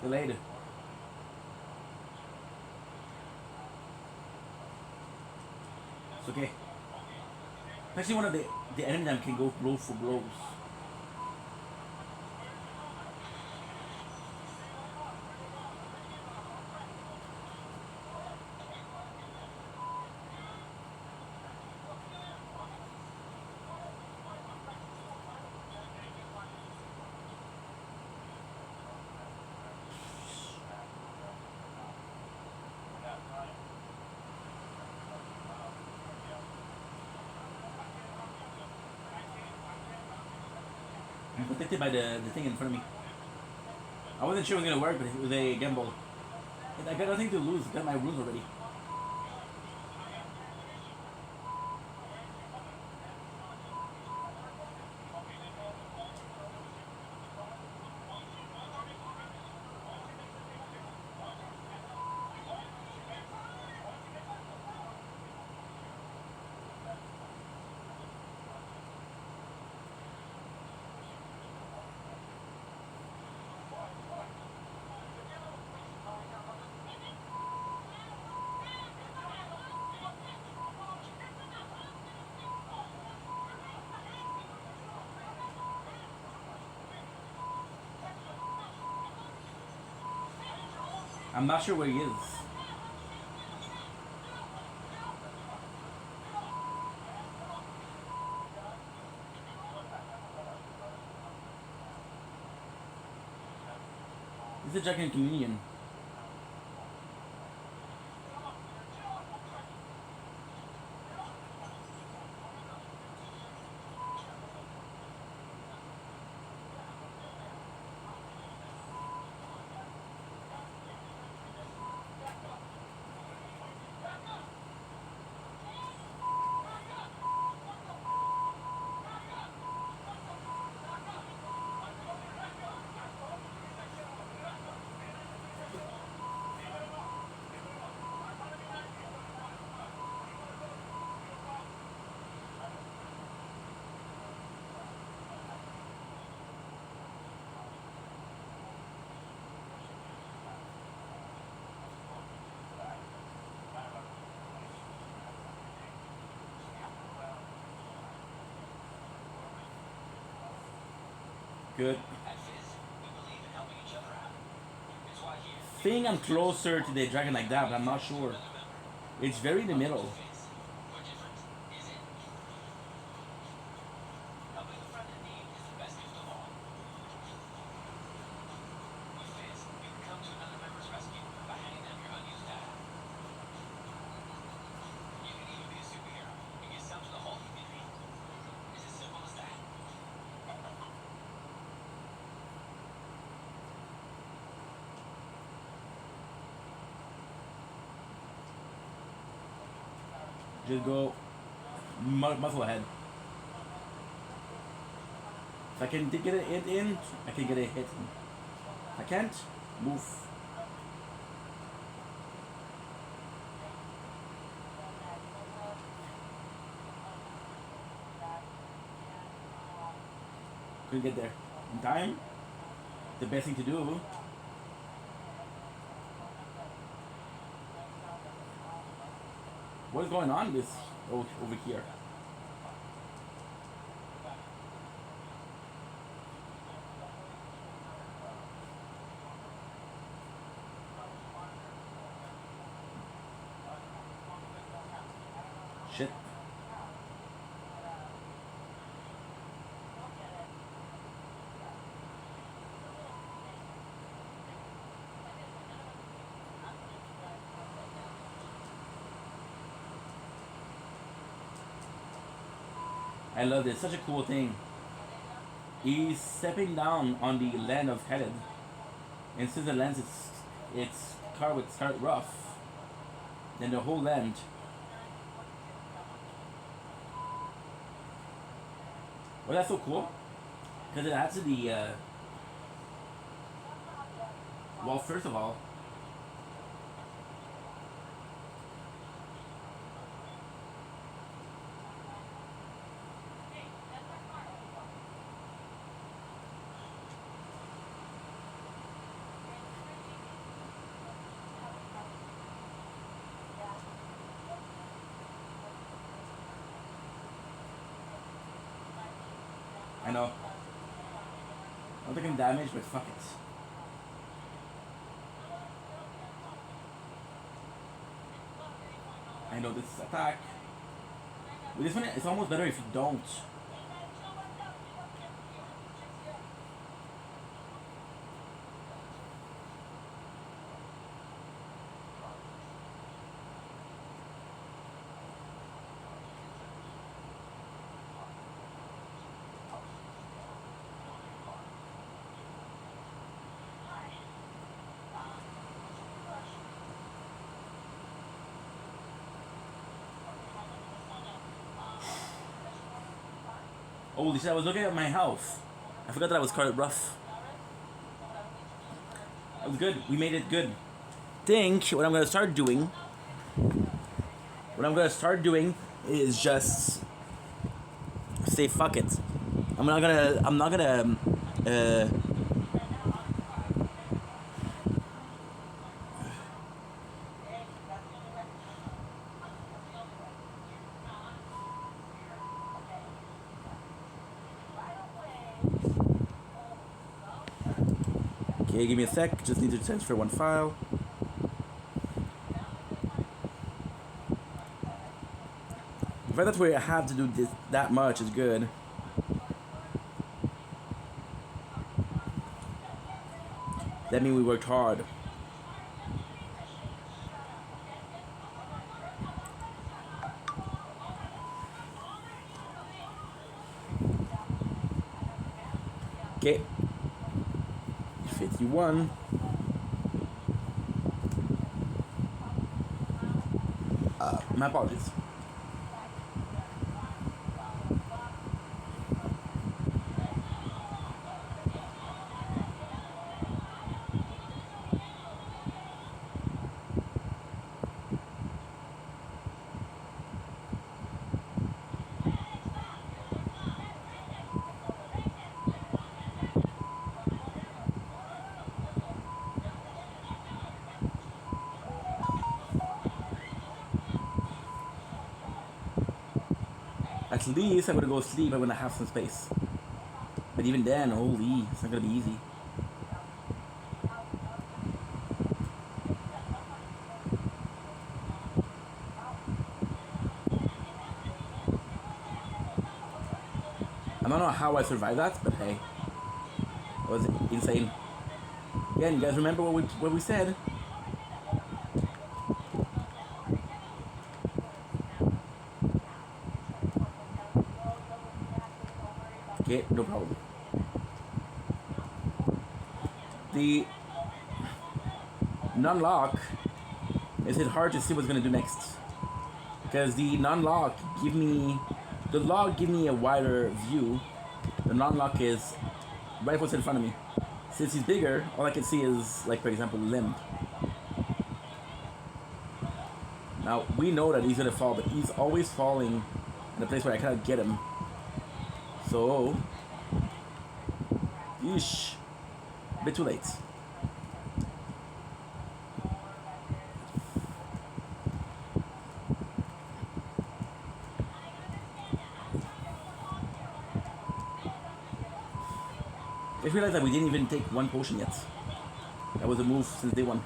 Later. It's okay. Actually, one of the enemy that can go blow for blows. I'm protected by the thing in front of me. I wasn't sure it was gonna work, but it was a gamble. And I got nothing to lose. I got my runes already. I'm not sure where he is. This is a Jack and Communion. Good. Think I'm closer to the dragon like that, but I'm not sure. It's very in the middle. Just go muscle ahead. If I can get a hit in, I can get a hit in. If I can't, move. Couldn't get there in time. The best thing to do. What is going on this over here? Shit. I love this. Such a cool thing. He's stepping down on the land of Khaled, and since the land it's carved with scarlet rough, then the whole land. Well, that's so cool because it adds to the. Well, first of all, I know. I'm taking damage, but fuck it. I know this attack. With this one, it's almost better if you don't. Holy shit, I was looking at my house. I forgot that I was carded rough. That was good. We made it good. Think what I'm gonna start doing. What I'm gonna start doing is just say fuck it. I'm not gonna okay, give me a sec. Just need to transfer one file. The fact that we have to do this that much is good. That means we worked hard. Okay. 51. My apologies. At least I'm gonna go sleep. I'm gonna have some space. But even then, holy, it's not gonna be easy. I don't know how I survived that, but hey, it was insane. Again, you guys remember what we said? Okay, no problem. The non-lock is it hard to see what's gonna do next, because the non-lock give me a wider view. The non-lock is right what's in front of me. Since he's bigger, all I can see is, like, for example, limb. Now we know that he's gonna fall, but he's always falling in a place where I cannot get him. So, yeesh, a bit too late. I realized that we didn't even take one potion yet. That was a move since day one.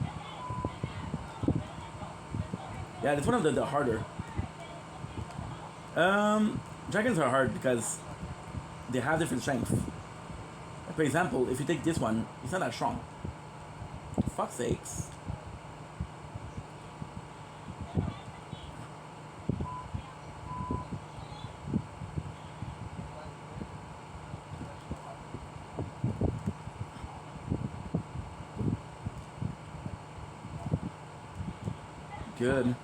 Yeah, it's one of the harder. Dragons are hard because they have different strength. Like, for example, if you take this one, it's not that strong. For fuck's sakes. Good.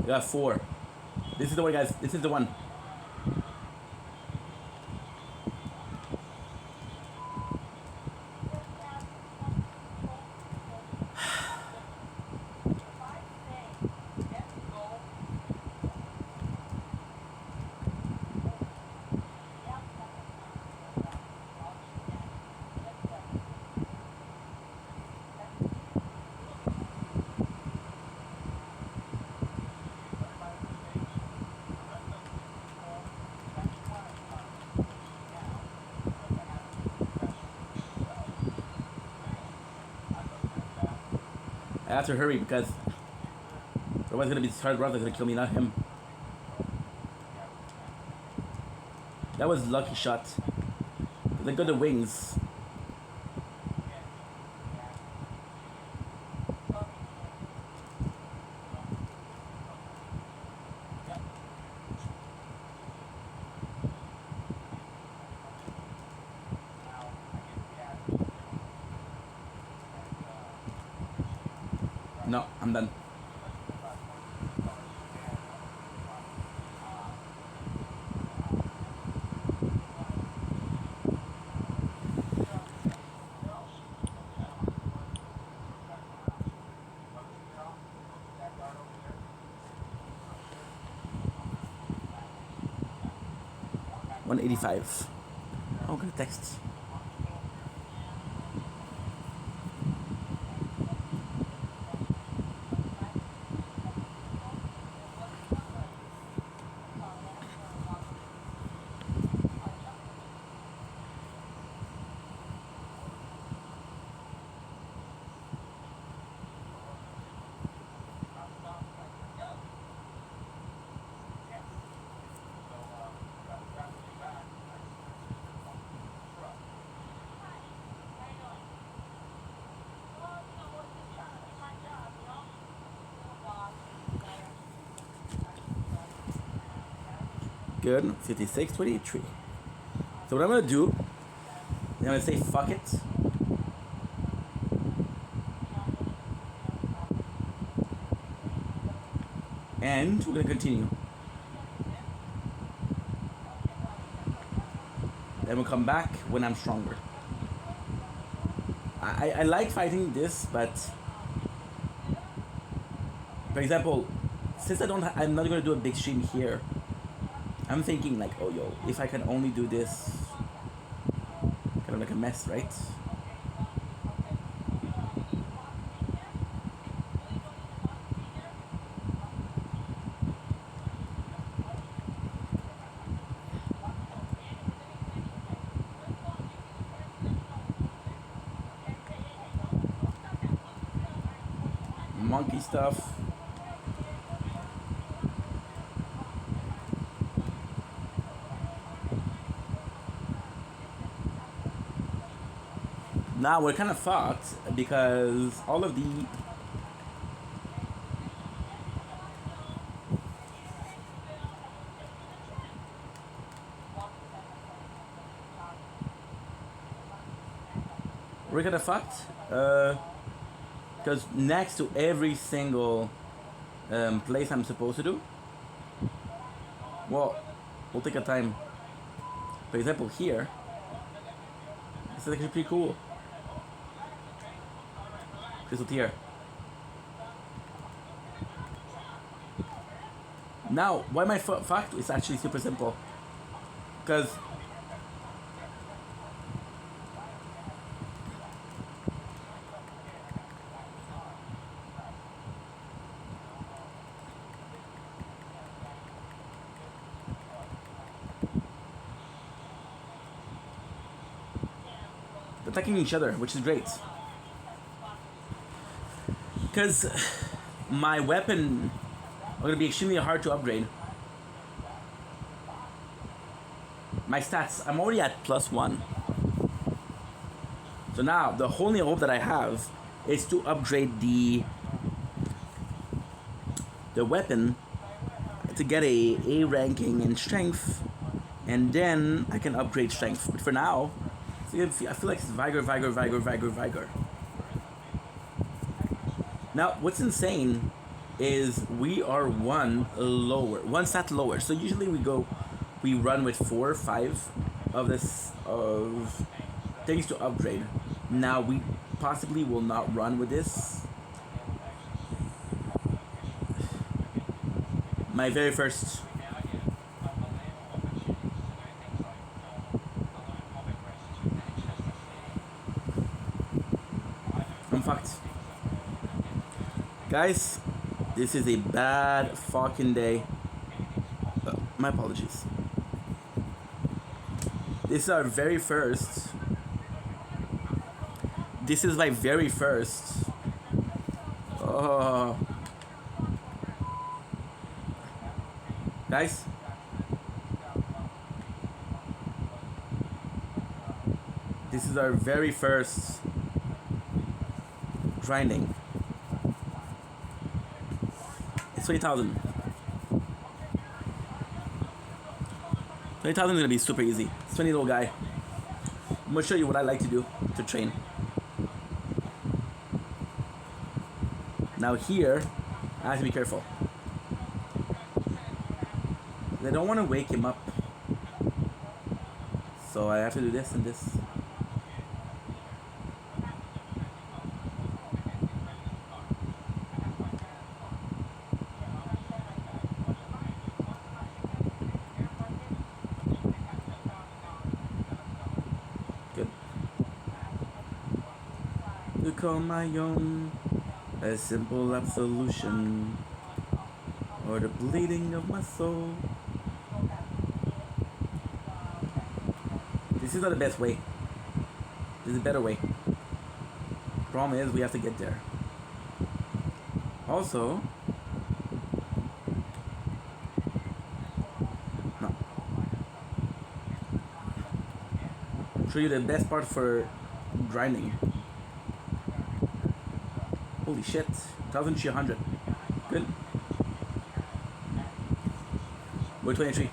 I got 4. This is the one, guys. This is the one. I have to hurry because otherwise it's gonna be this hard brother gonna kill me, not him. That was lucky shot. They got the wings. No, I'm done. $185. Oh, good text. Good. 56.23. So what I'm gonna do, I'm gonna say fuck it. And we're gonna continue. Then we'll come back when I'm stronger. I like fighting this, but for example, since I'm not gonna do a big stream here. I'm thinking like, oh yo, if I can only do this, kind of like a mess, right? Monkey stuff. Now we're kind of fucked because all of the we're kind of fucked because next to every single place I'm supposed to do, well, we'll take a time. For example, here, this is actually pretty cool. Crystal tier. Now, why my fact is actually super simple. Because they're attacking each other, which is great. Because my weapon are going to be extremely hard to upgrade. My stats, I'm already at +1. So now, the only hope that I have is to upgrade the weapon to get a ranking in strength. And then I can upgrade strength. But for now, I feel like it's Vigor. Now, what's insane is we are one stat lower. So usually we run with 4 or 5 of things to upgrade. Now we possibly will not run with this. My very first. I'm fucked. Guys, this is a bad fucking day. My apologies. This is our very first. This is my very first. Oh. This is our very first grinding. It's 20,000. 20,000 is gonna be super easy. It's 20 little guy. I'm gonna show you what I like to do to train. Now here, I have to be careful. I don't want to wake him up. So I have to do this and this. Good. To call my own a simple absolution, or the bleeding of my soul. This is not the best way. There's a better way. Problem is, we have to get there. Also, no. Show you the best part for grinding. Holy shit, 1,300. Good. We're 23.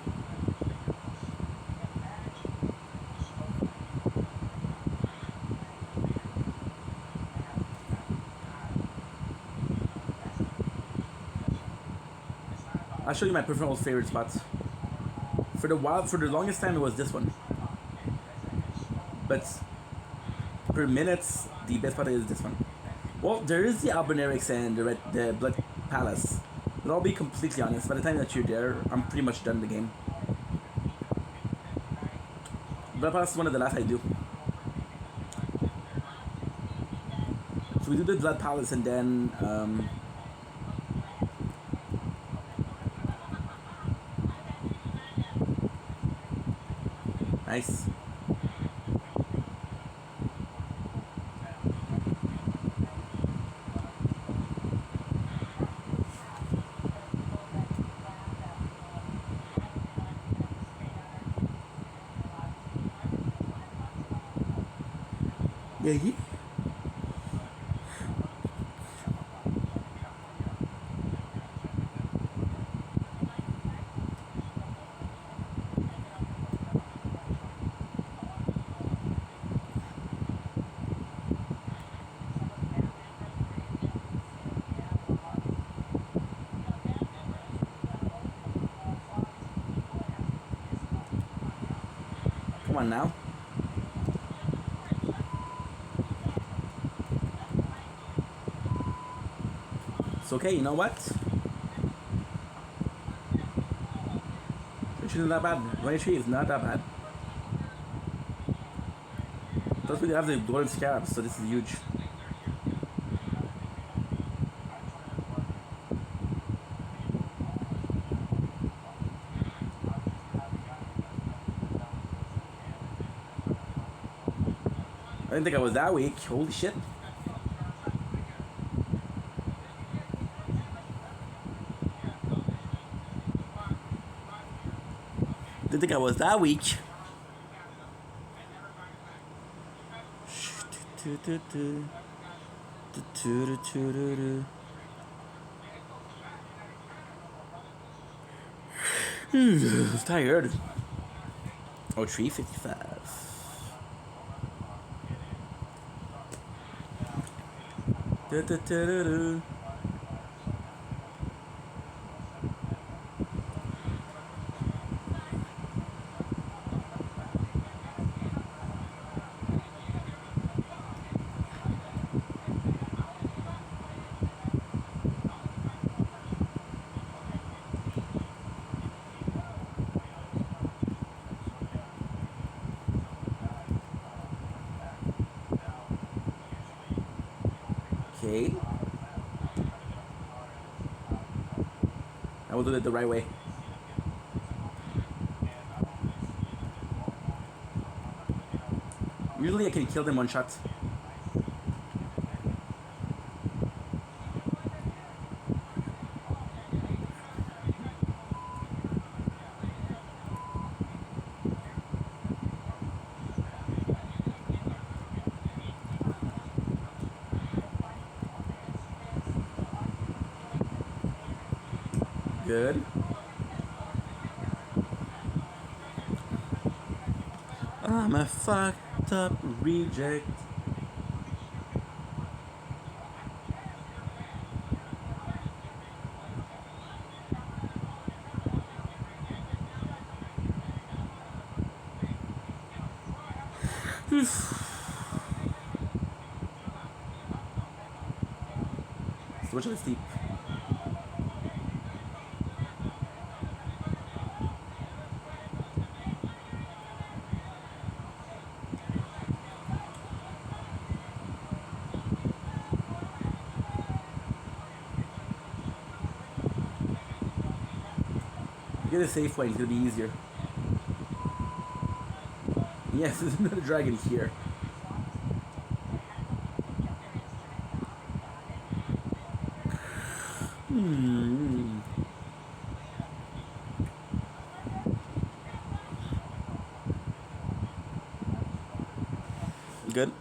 I'll show you my personal favorite spots. For the longest time it was this one. But per minutes, the best part is this one. Well, there is the Albinaurics and the Blood Palace. But I'll be completely honest, by the time that you're there, I'm pretty much done the game. Blood Palace is one of the last I do. So we do the Blood Palace and then nice. Yeah, yeah. Come on now. It's okay, you know what? It's not that bad. 23 is not that bad. Plus we have the golden scarabs, so this is huge. I didn't think I was that weak. Holy shit. Didn't think I was that weak. I was tired. Oh, 355. Okay. I will do it the right way. Usually I can kill them one shot. Good. I'm a fucked up reject. Switch on the steep. Get a safe way, it's gonna be easier. Yes, there's another dragon here. Good.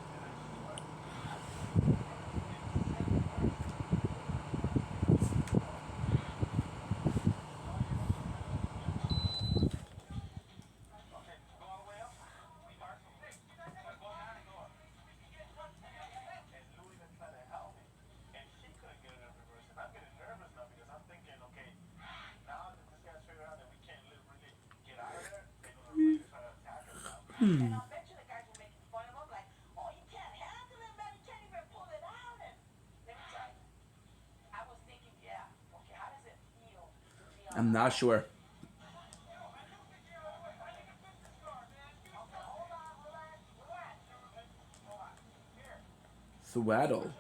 I'm not sure. Swaddle.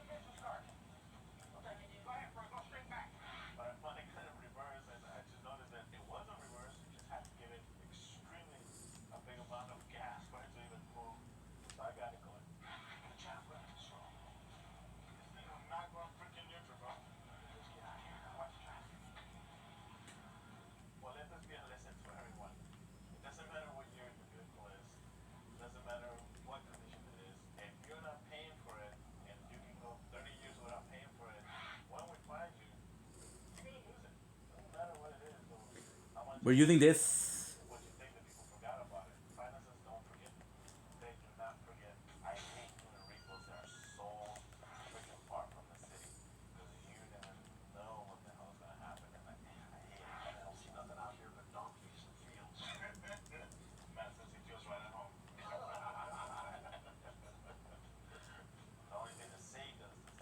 We're using this.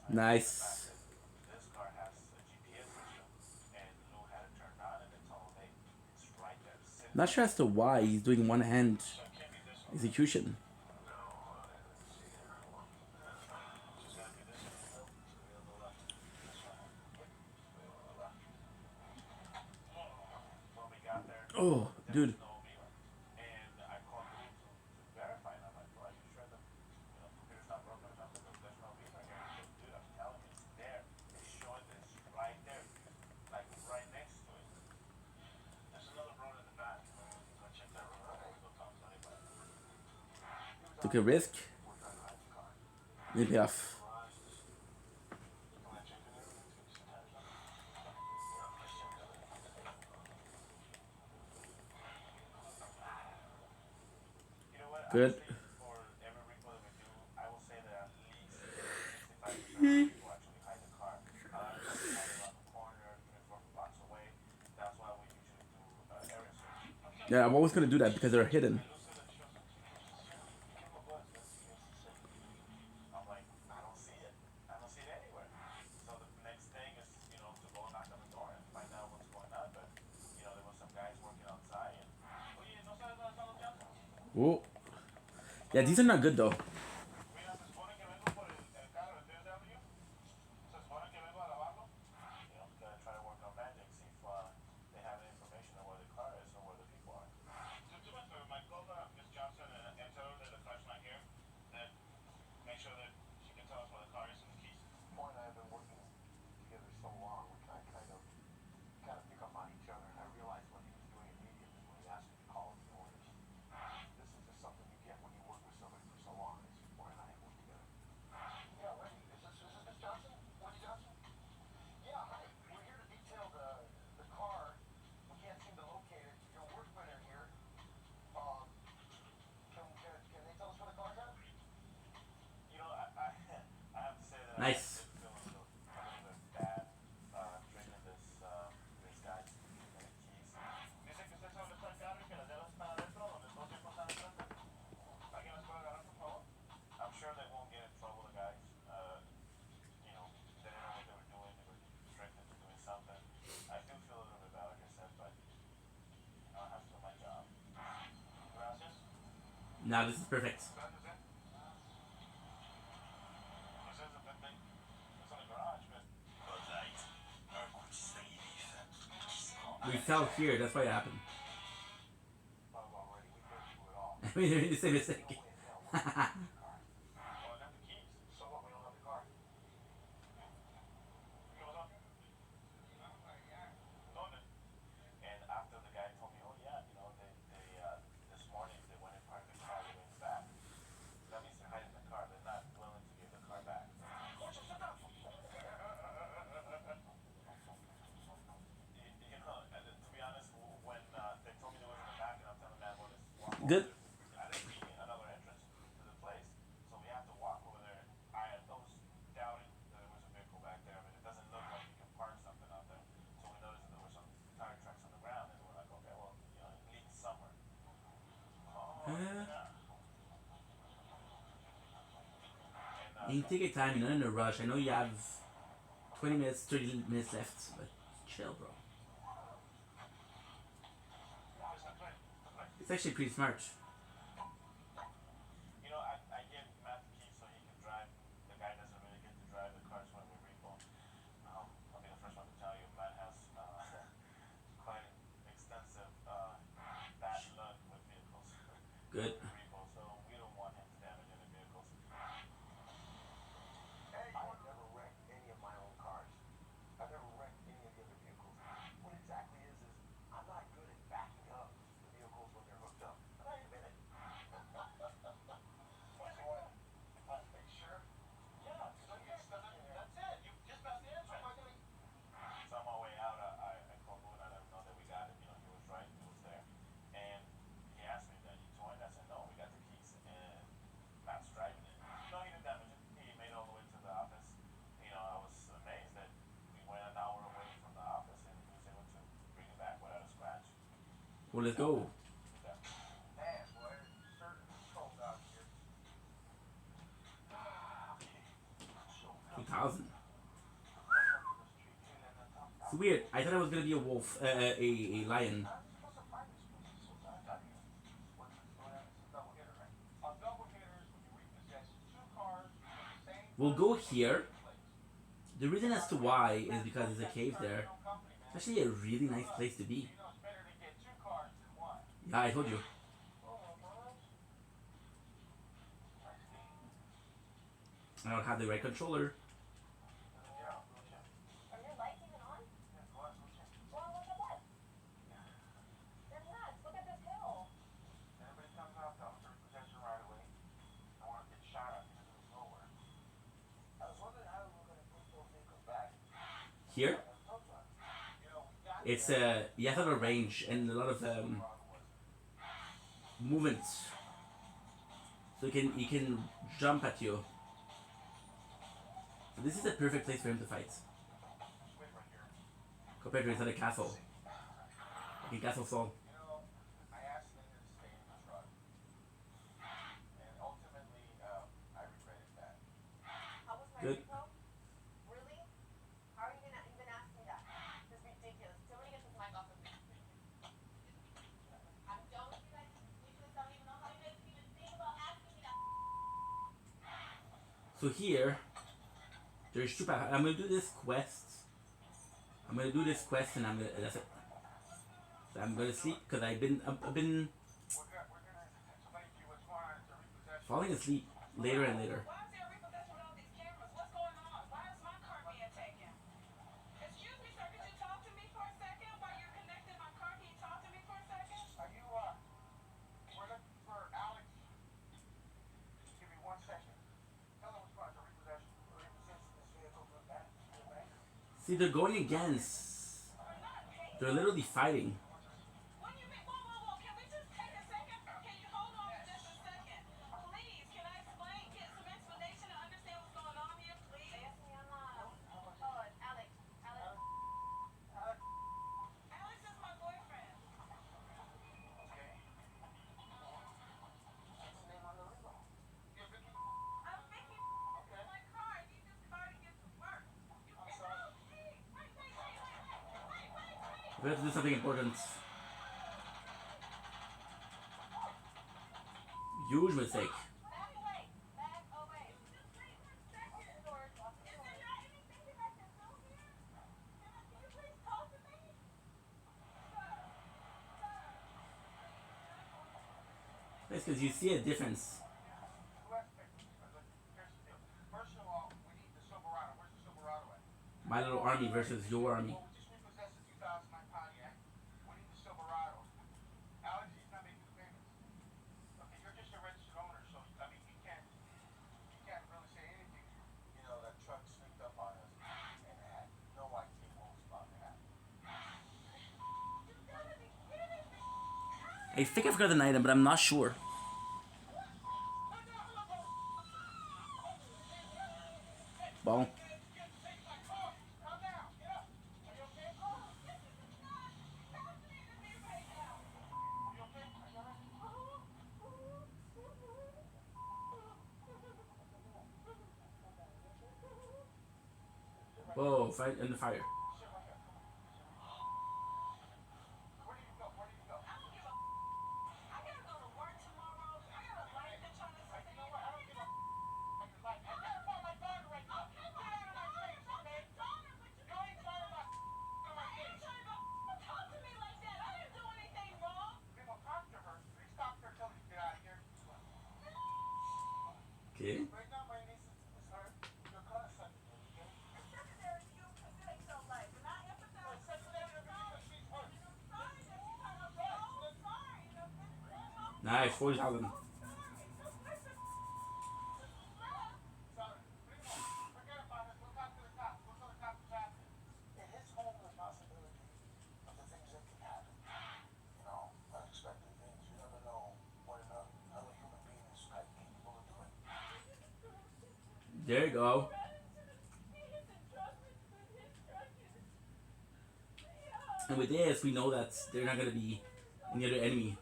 Nice. Not sure as to why he's doing one hand execution. Oh, dude. Took a risk. Maybe off. Good. Yeah, I'm always gonna do that because they're hidden. Oh. Yeah, these are not good though. Now this is perfect. Is that it? This is a big thing. It's in the garage, but Bud Light. We fell here. That's why it happened. Bob already. We couldn't do it all. We made the same mistake. Well, I got the keys. So what? We don't have the car. ¿Qué pasó? ¿Dónde? And after the guy told me, oh yeah, you know, they this morning they went and parked the car way in the back. That means they're hiding the car. They're not willing to give the car back. You know, and to be honest, when they told me they was in the back, and I'm telling them, man, well, this walk over Good. there. I didn't see another entrance to the place, so we have to walk over there. I was doubting that there was a vehicle back there. I mean, it doesn't look like you can park something out there. So we noticed that there were some tire tracks on the ground, and we're like, okay, well, you know, it leaks somewhere. Oh, yeah. And, You can take your time. You're not in a rush. I know you have 20 minutes, 30 minutes left, but chill, bro. It's actually pretty smart. you know, I gave Matt the keys so he can drive. The guy doesn't really get to drive the cars when we repo. I'll be the first one to tell you, Matt has quite extensive bad luck with vehicles. Good. Repo, so we don't want him to damage any vehicles. Hey, I have never wrecked any of my own cars. I've never wrecked any of the other vehicles. What exactly is I'm not good at backing up the vehicles when they're hooked up. And I admit it. What's the one? Are you sure? Yeah, that's it. You just passed the entrance. So on my way out, I called Boone. I let him know that we got it. You know, he was right. He was there. And he asked me that you joined. I said, no, we got the keys. And Matt's driving it. No, he didn't damage it. He made it all the way to the office. You know, I was amazed that we went an hour away from the office and he was able to bring it back without a scratch. Well, let's go. Yeah. Man, boy, it's certainly cold out here. 2000. It's weird. I thought it was gonna be a wolf, a lion. We'll go here. The reason as to why is because there's a cave there. It's actually a really nice place to be. Yeah, I told you. I don't have the right controller. Are your lights even on? Well, look at that. They're nuts. Look at this hill. Everybody comes out to repossession right away. I want to get shot at because it was nowhere. I was wondering how we were going to put those vehicles back. Here, You know, we got it's you have a range and a lot of movement, so you can jump at you. So this is a perfect place for him to fight, wait right here. compared to inside a castle, like in Castle Sol. You know, I asked Linda to stay in the truck. And ultimately, I regretted that. How was my Good. repo? Really? How are you gonna even ask me that? This is ridiculous. Somebody get this mic off of me. I'm done with you guys. You just don't even know how you guys even think about asking me that. So here, there's two paths. I'm gonna do this quest. I'm gonna do this quest, and that's it. So I'm gonna sleep because I've been We're gonna explain to you what's going on. It's a repossession. falling asleep later and later. Why is there a repossession with all these cameras? What's going on? Why is my car being taken? Excuse me, sir. Could you talk to me for a second while you're connecting my car? Can you talk to me for a second? Are you, we're looking for Alex. Give me 1 second. Tell them what's going on. It's a repossession. We're repossessing this vehicle from that to the bank. See, they're going against. They're literally fighting. What do you mean? Whoa. Can we just take a second? Can you hold on for just a second? Please, can I explain? Get some explanation and understand what's going on here, please? Yes, Mama. Oh, Alex. Alex. Alex is my boyfriend. Okay. What's the name on the label? You're Vicky? I'm Vicky. Okay. My car. I need this car to get to work. You I'm can sorry. Hey, wait. We have to do something important. Huge mistake. Back away. Back away. Just wait 1 second. Lock the doors. Lock the Is doors. there not anything that I can do here? Can you please talk to me? That's because you see a difference. Here's the deal. First of all, we need the Silverado. Where's the Silverado at? My little army versus your army. Well, we just repossessed the 2009 Pontiac. We need the Silverado. Alex, he's not making the payments. Okay, you're just a registered owner, so I mean, you can't really say anything. You know, that truck sneaked up on us and it had no idea what was about to happen. I think I forgot an item, but I'm not sure. Bon. Calm down. Get up. Are you okay? You okay? Are you alright? Whoa, fight in the fire. Sit right here. Where do you go? Where do you go? I don't give a. I gotta go to work tomorrow. I got a life to try to You know sustain. what? I don't give a on your life. I'm talking about my daughter right now. Get out of my face, okay? You ain't trying to my face. Talk to me like that. I didn't do anything wrong. Okay, well, talk to her. Please talk to her. Tell her to get out of here. Okay. Right now, my niece is hurt. You're gonna suck it, okay? It's secondary to you protect your life, and I empathize. It's secondary to me because she's hurt. Sorry that you kind of sorry. Nice, 40,000. Sorry. Primo, forget about it. Go talk to the cops. Go tell the cops what's happening. It is home responsibility of the things that can happen. You know, unexpected things. You never know what another human being is capable of doing. There you go. And with this, we know that they're not gonna be any other enemy.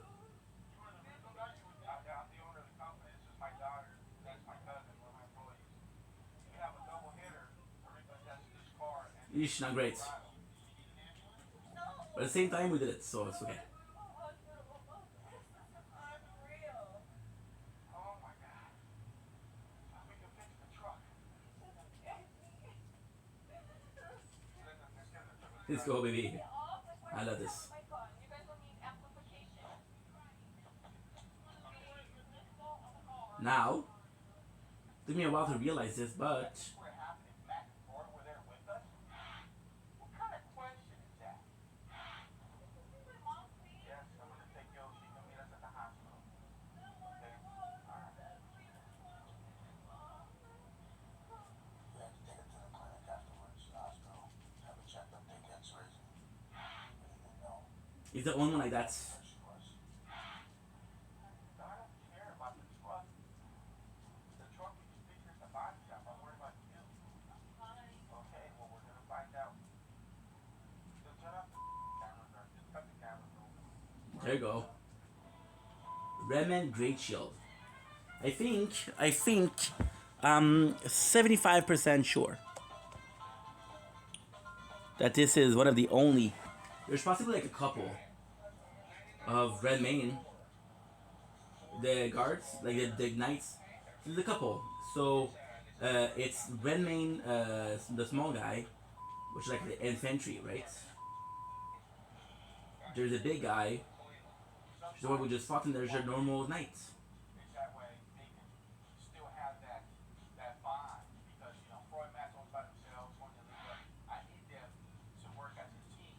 I'm the owner of the company. This is my daughter. That's my cousin. One of my employees. We have a double hitter to repossess this car and Yeesh, not great. But at the same time, we did it, so it's okay. oh my god. We can fix the truck. Let's get in the truck. Let's go, baby. I love this. My phone. You guys will need amplification. Now, took me a while to realize this, but We're happening back and forth. We're there with us. What kind of question is that? Yes, I'm gonna take you. She can meet us at the hospital. Okay? Alright. We have to take her to the clinic afterwards, the hospital, have her checked up, take x-rays, and they know he's the only one like that. where she was. I don't care about the truck. The truck we can fix at the body shop. I'm worried about you. Okay, well we're gonna find out. Just turn off the cameras or just cut the cameras over. There you go. Redman Great Shield. I think, 75% sure that this is one of the only. There's possibly like a couple of Red Main, the guards, like the knights. There's a couple. So it's Red Main, the small guy, which is like the infantry, right? There's a big guy, which is the one we just fought, and there's your normal knights. It's that way they can still have that bond because Freud Matt's owned by themselves, one of the other. I need them to work as a team.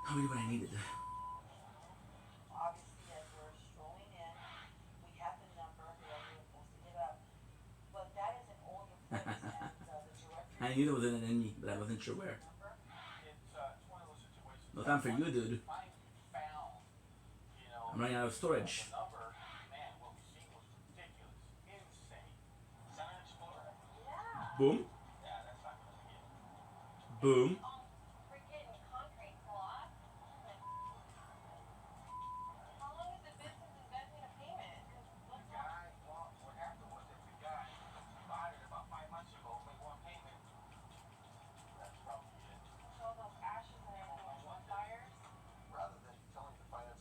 How many what I needed? Obviously, as we're strolling in, we have the number, whoever we're posting it up. But that isn't all your friends and the directory I knew there was an enemy, but I wasn't sure where. number. It's one of those situations. No time for you, dude. Finally found, I'm running out of storage. the number. Man, what we seen was ridiculous, insane. Is that an Explorer? Boom. Yeah, that's not gonna get it. Boom. Freaking concrete block. How long has it been since it's been in a payment? The guy, well, what happened was that the guy bought it about 5 months ago, made one payment. That's probably it. All those ashes and everything on fires. Rather than telling you to find a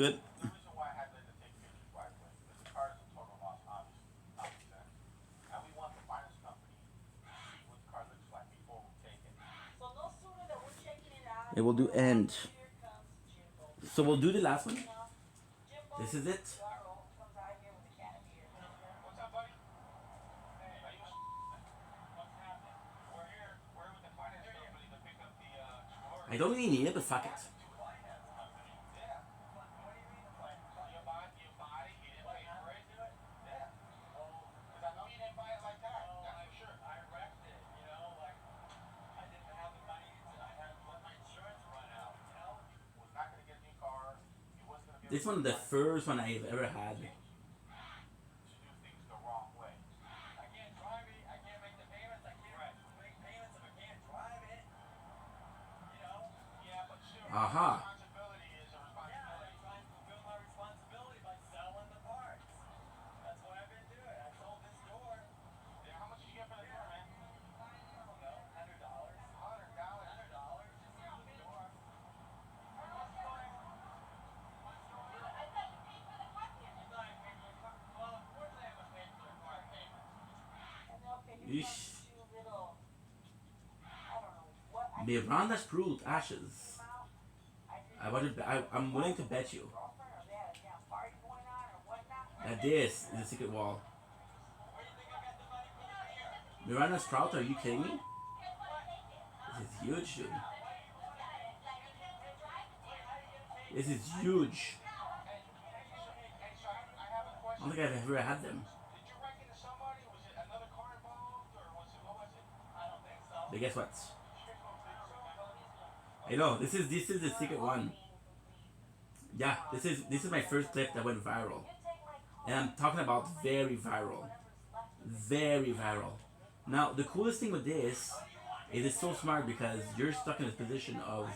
good. The reason why I had Linda take pictures right away, because the car is a total loss, obviously. And we want the finance company to see what the car looks like before we take it. So no sooner that we're checking it out. It will do end. Here comes Jimbo. So we'll do the last one. You know, Jimbo. This is it. Yarrow comes out here with a can of beer. What's up, buddy? Hey, are you what's happening? We're here. We're with the finance company to pick up the Explorer. I don't really need it, but fuck it. Yeah. What do you mean the finance? You buy it, you didn't pay for it? Yeah. Because I know you didn't buy it like that. That's for sure. I wrecked it, you know, like I didn't have the money I had to let my insurance run out, you know? Was not gonna get a new car. He was gonna be This one, the first one I've ever had. to do things the wrong way. I can't drive it, I can't make the payments, I can't make payments if I can't drive it. You know? Yeah, but still, Aha. responsibility is a Yeah, responsibility. I'm trying to fulfill my responsibility by selling the parts. That's what I've been doing. I sold this door. Yeah, how much did you get for the door, man? I don't know, $100. $100. $100 just for the door. You thought I paid for the car? Well, of course I haven't paid for the car payment. And they'll figure Yeesh. two little, I don't know what. Miranda's Fruit Ashes. I'm willing to bet you Girlfriend or they had a damn party going on or whatnot. that this is a secret wall. Where do you think I got the money for the beer? Miranda's Sprout, are you kidding me? This is huge, dude. This is huge. Hey, so I have a I question. don't think I've ever had them. Did you wreck into somebody? Was it another car involved, or what was it? I don't think so. But guess what? I know, this is the secret one. Yeah, this is my first clip that went viral. And I'm talking about very viral. Very viral. Now, the coolest thing with this is it's so smart because you're stuck in this position of,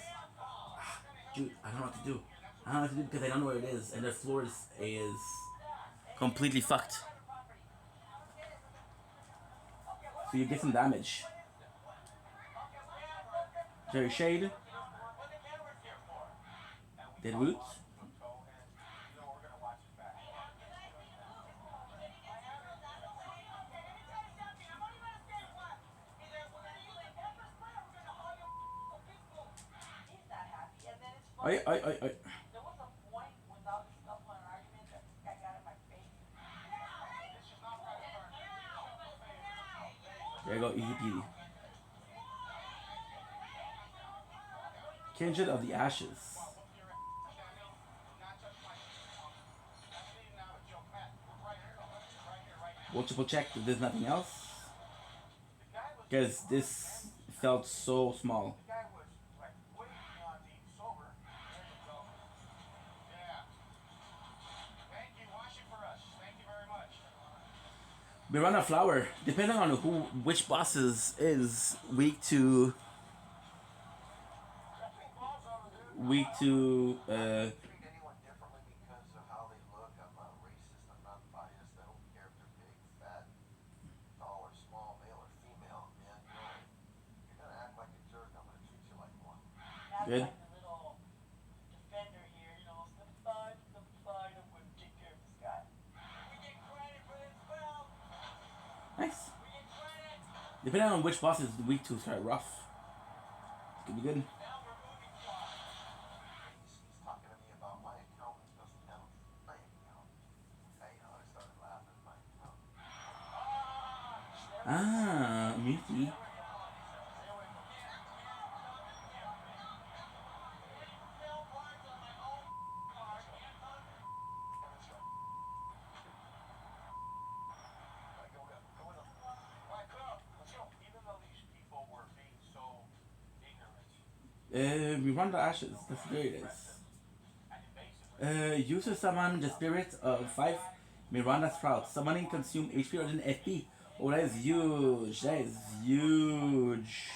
dude, I don't know what to do. I don't know what to do because I don't know where it is. And the floor is completely fucked. So you get some damage. Jerry Shade. Dead Roots. He's not happy. And then it's I. funny. There was a point without the scuffle and argument that this guy got in my face. There you go, easy peasy. Kindred of the Ashes. We'll triple check that there's nothing else. Because this felt so small. The guy was like way beyond being sober. There you go. Yeah. Thank you. Wash it for us. Thank you very much. Miranda Flower, depending on which bosses is weak to Treat anyone differently because of how they look. I'm not racist. I'm not biased. I don't care if they're big, fat, tall or small, male or female. Man, you know, if you're gonna act like a jerk, I'm gonna treat you like one. That's Good. like the little defender here, you know, step aside, I'm going to take care of this guy. We get credit for this film. nice. We get credit. Depending on which boss is weak to, start rough. Could be good. Now we're moving far. He's talking to me about my accountant doesn't have a bank account. Hey, you know, I started laughing at my accountant. Ah, Mickey. Alright, come. Let's go. Even though these people were being so ignorant Miranda Ashes, that's where it is. and invasive, Use to summon the spirit of 5 Miranda Sprouts. Summoning consume HP rather than FP. Oh, that is huge. That is huge.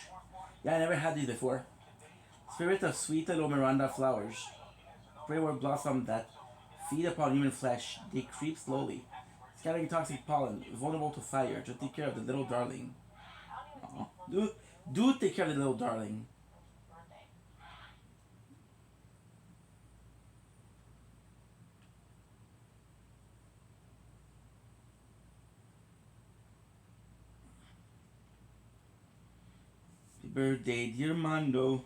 Yeah, I never had these before. Spirit of sweet little Miranda flowers. Prayward blossom that feed upon human flesh. They creep slowly, scattering toxic pollen. Vulnerable to fire. Just take care of the little darling. Aw. Do take care of the little darling. Birthday. birthday, dear Mondo.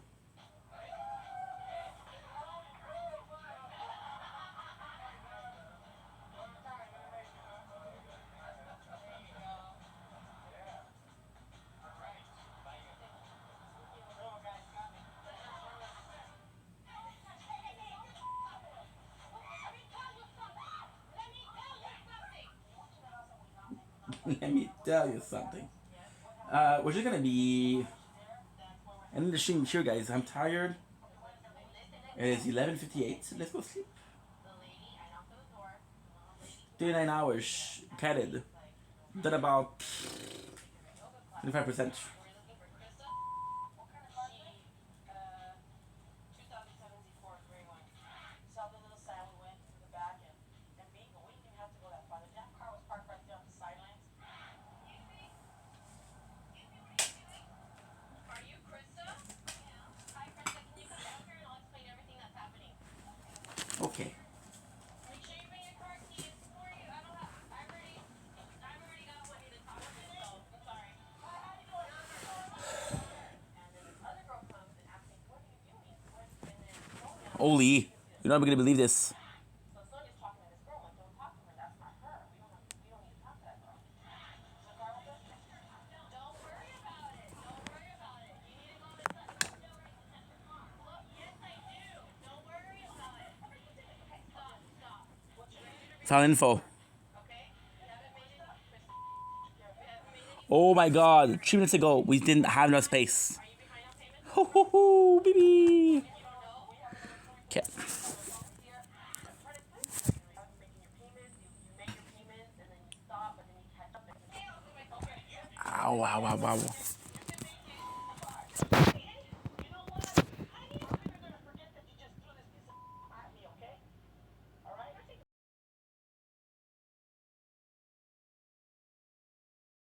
Let me tell you something. We're just gonna be ending the stream here, guys. I'm tired. It is 11:58. Let's go sleep. 39 hours. Catted. Done about 25%. Saw the little sign, we went through the back and bingo, we didn't even have to go that far. The damn car was parked right there on the sidelines. Are you Krista? Yeah. Hi, Krista. Can you come down here and I'll explain everything that's happening? Okay. Make sure you bring your car keys for you. I've already got one in the top of it, so I'm sorry. And then this other girl comes and asks me, what are you doing? And then Sonia, Holy. You're not gonna believe this. so Sonia's talking to this girl, like, don't talk to her, that's not her. We don't need to talk to that girl. So Carla goes, Don't worry about it. Don't worry about it. You need to go to the Look, yes, I do. Don't worry about it. Okay, stop. Sound info. Okay? You haven't made any. Oh my god. 3 minutes ago, we didn't have enough space. Are you behind on payment? Ho ho ho, baby. You don't know? Okay. making your payments, you make your payments, and then you stop, but then you catch up. Ow, ow, ow, ow.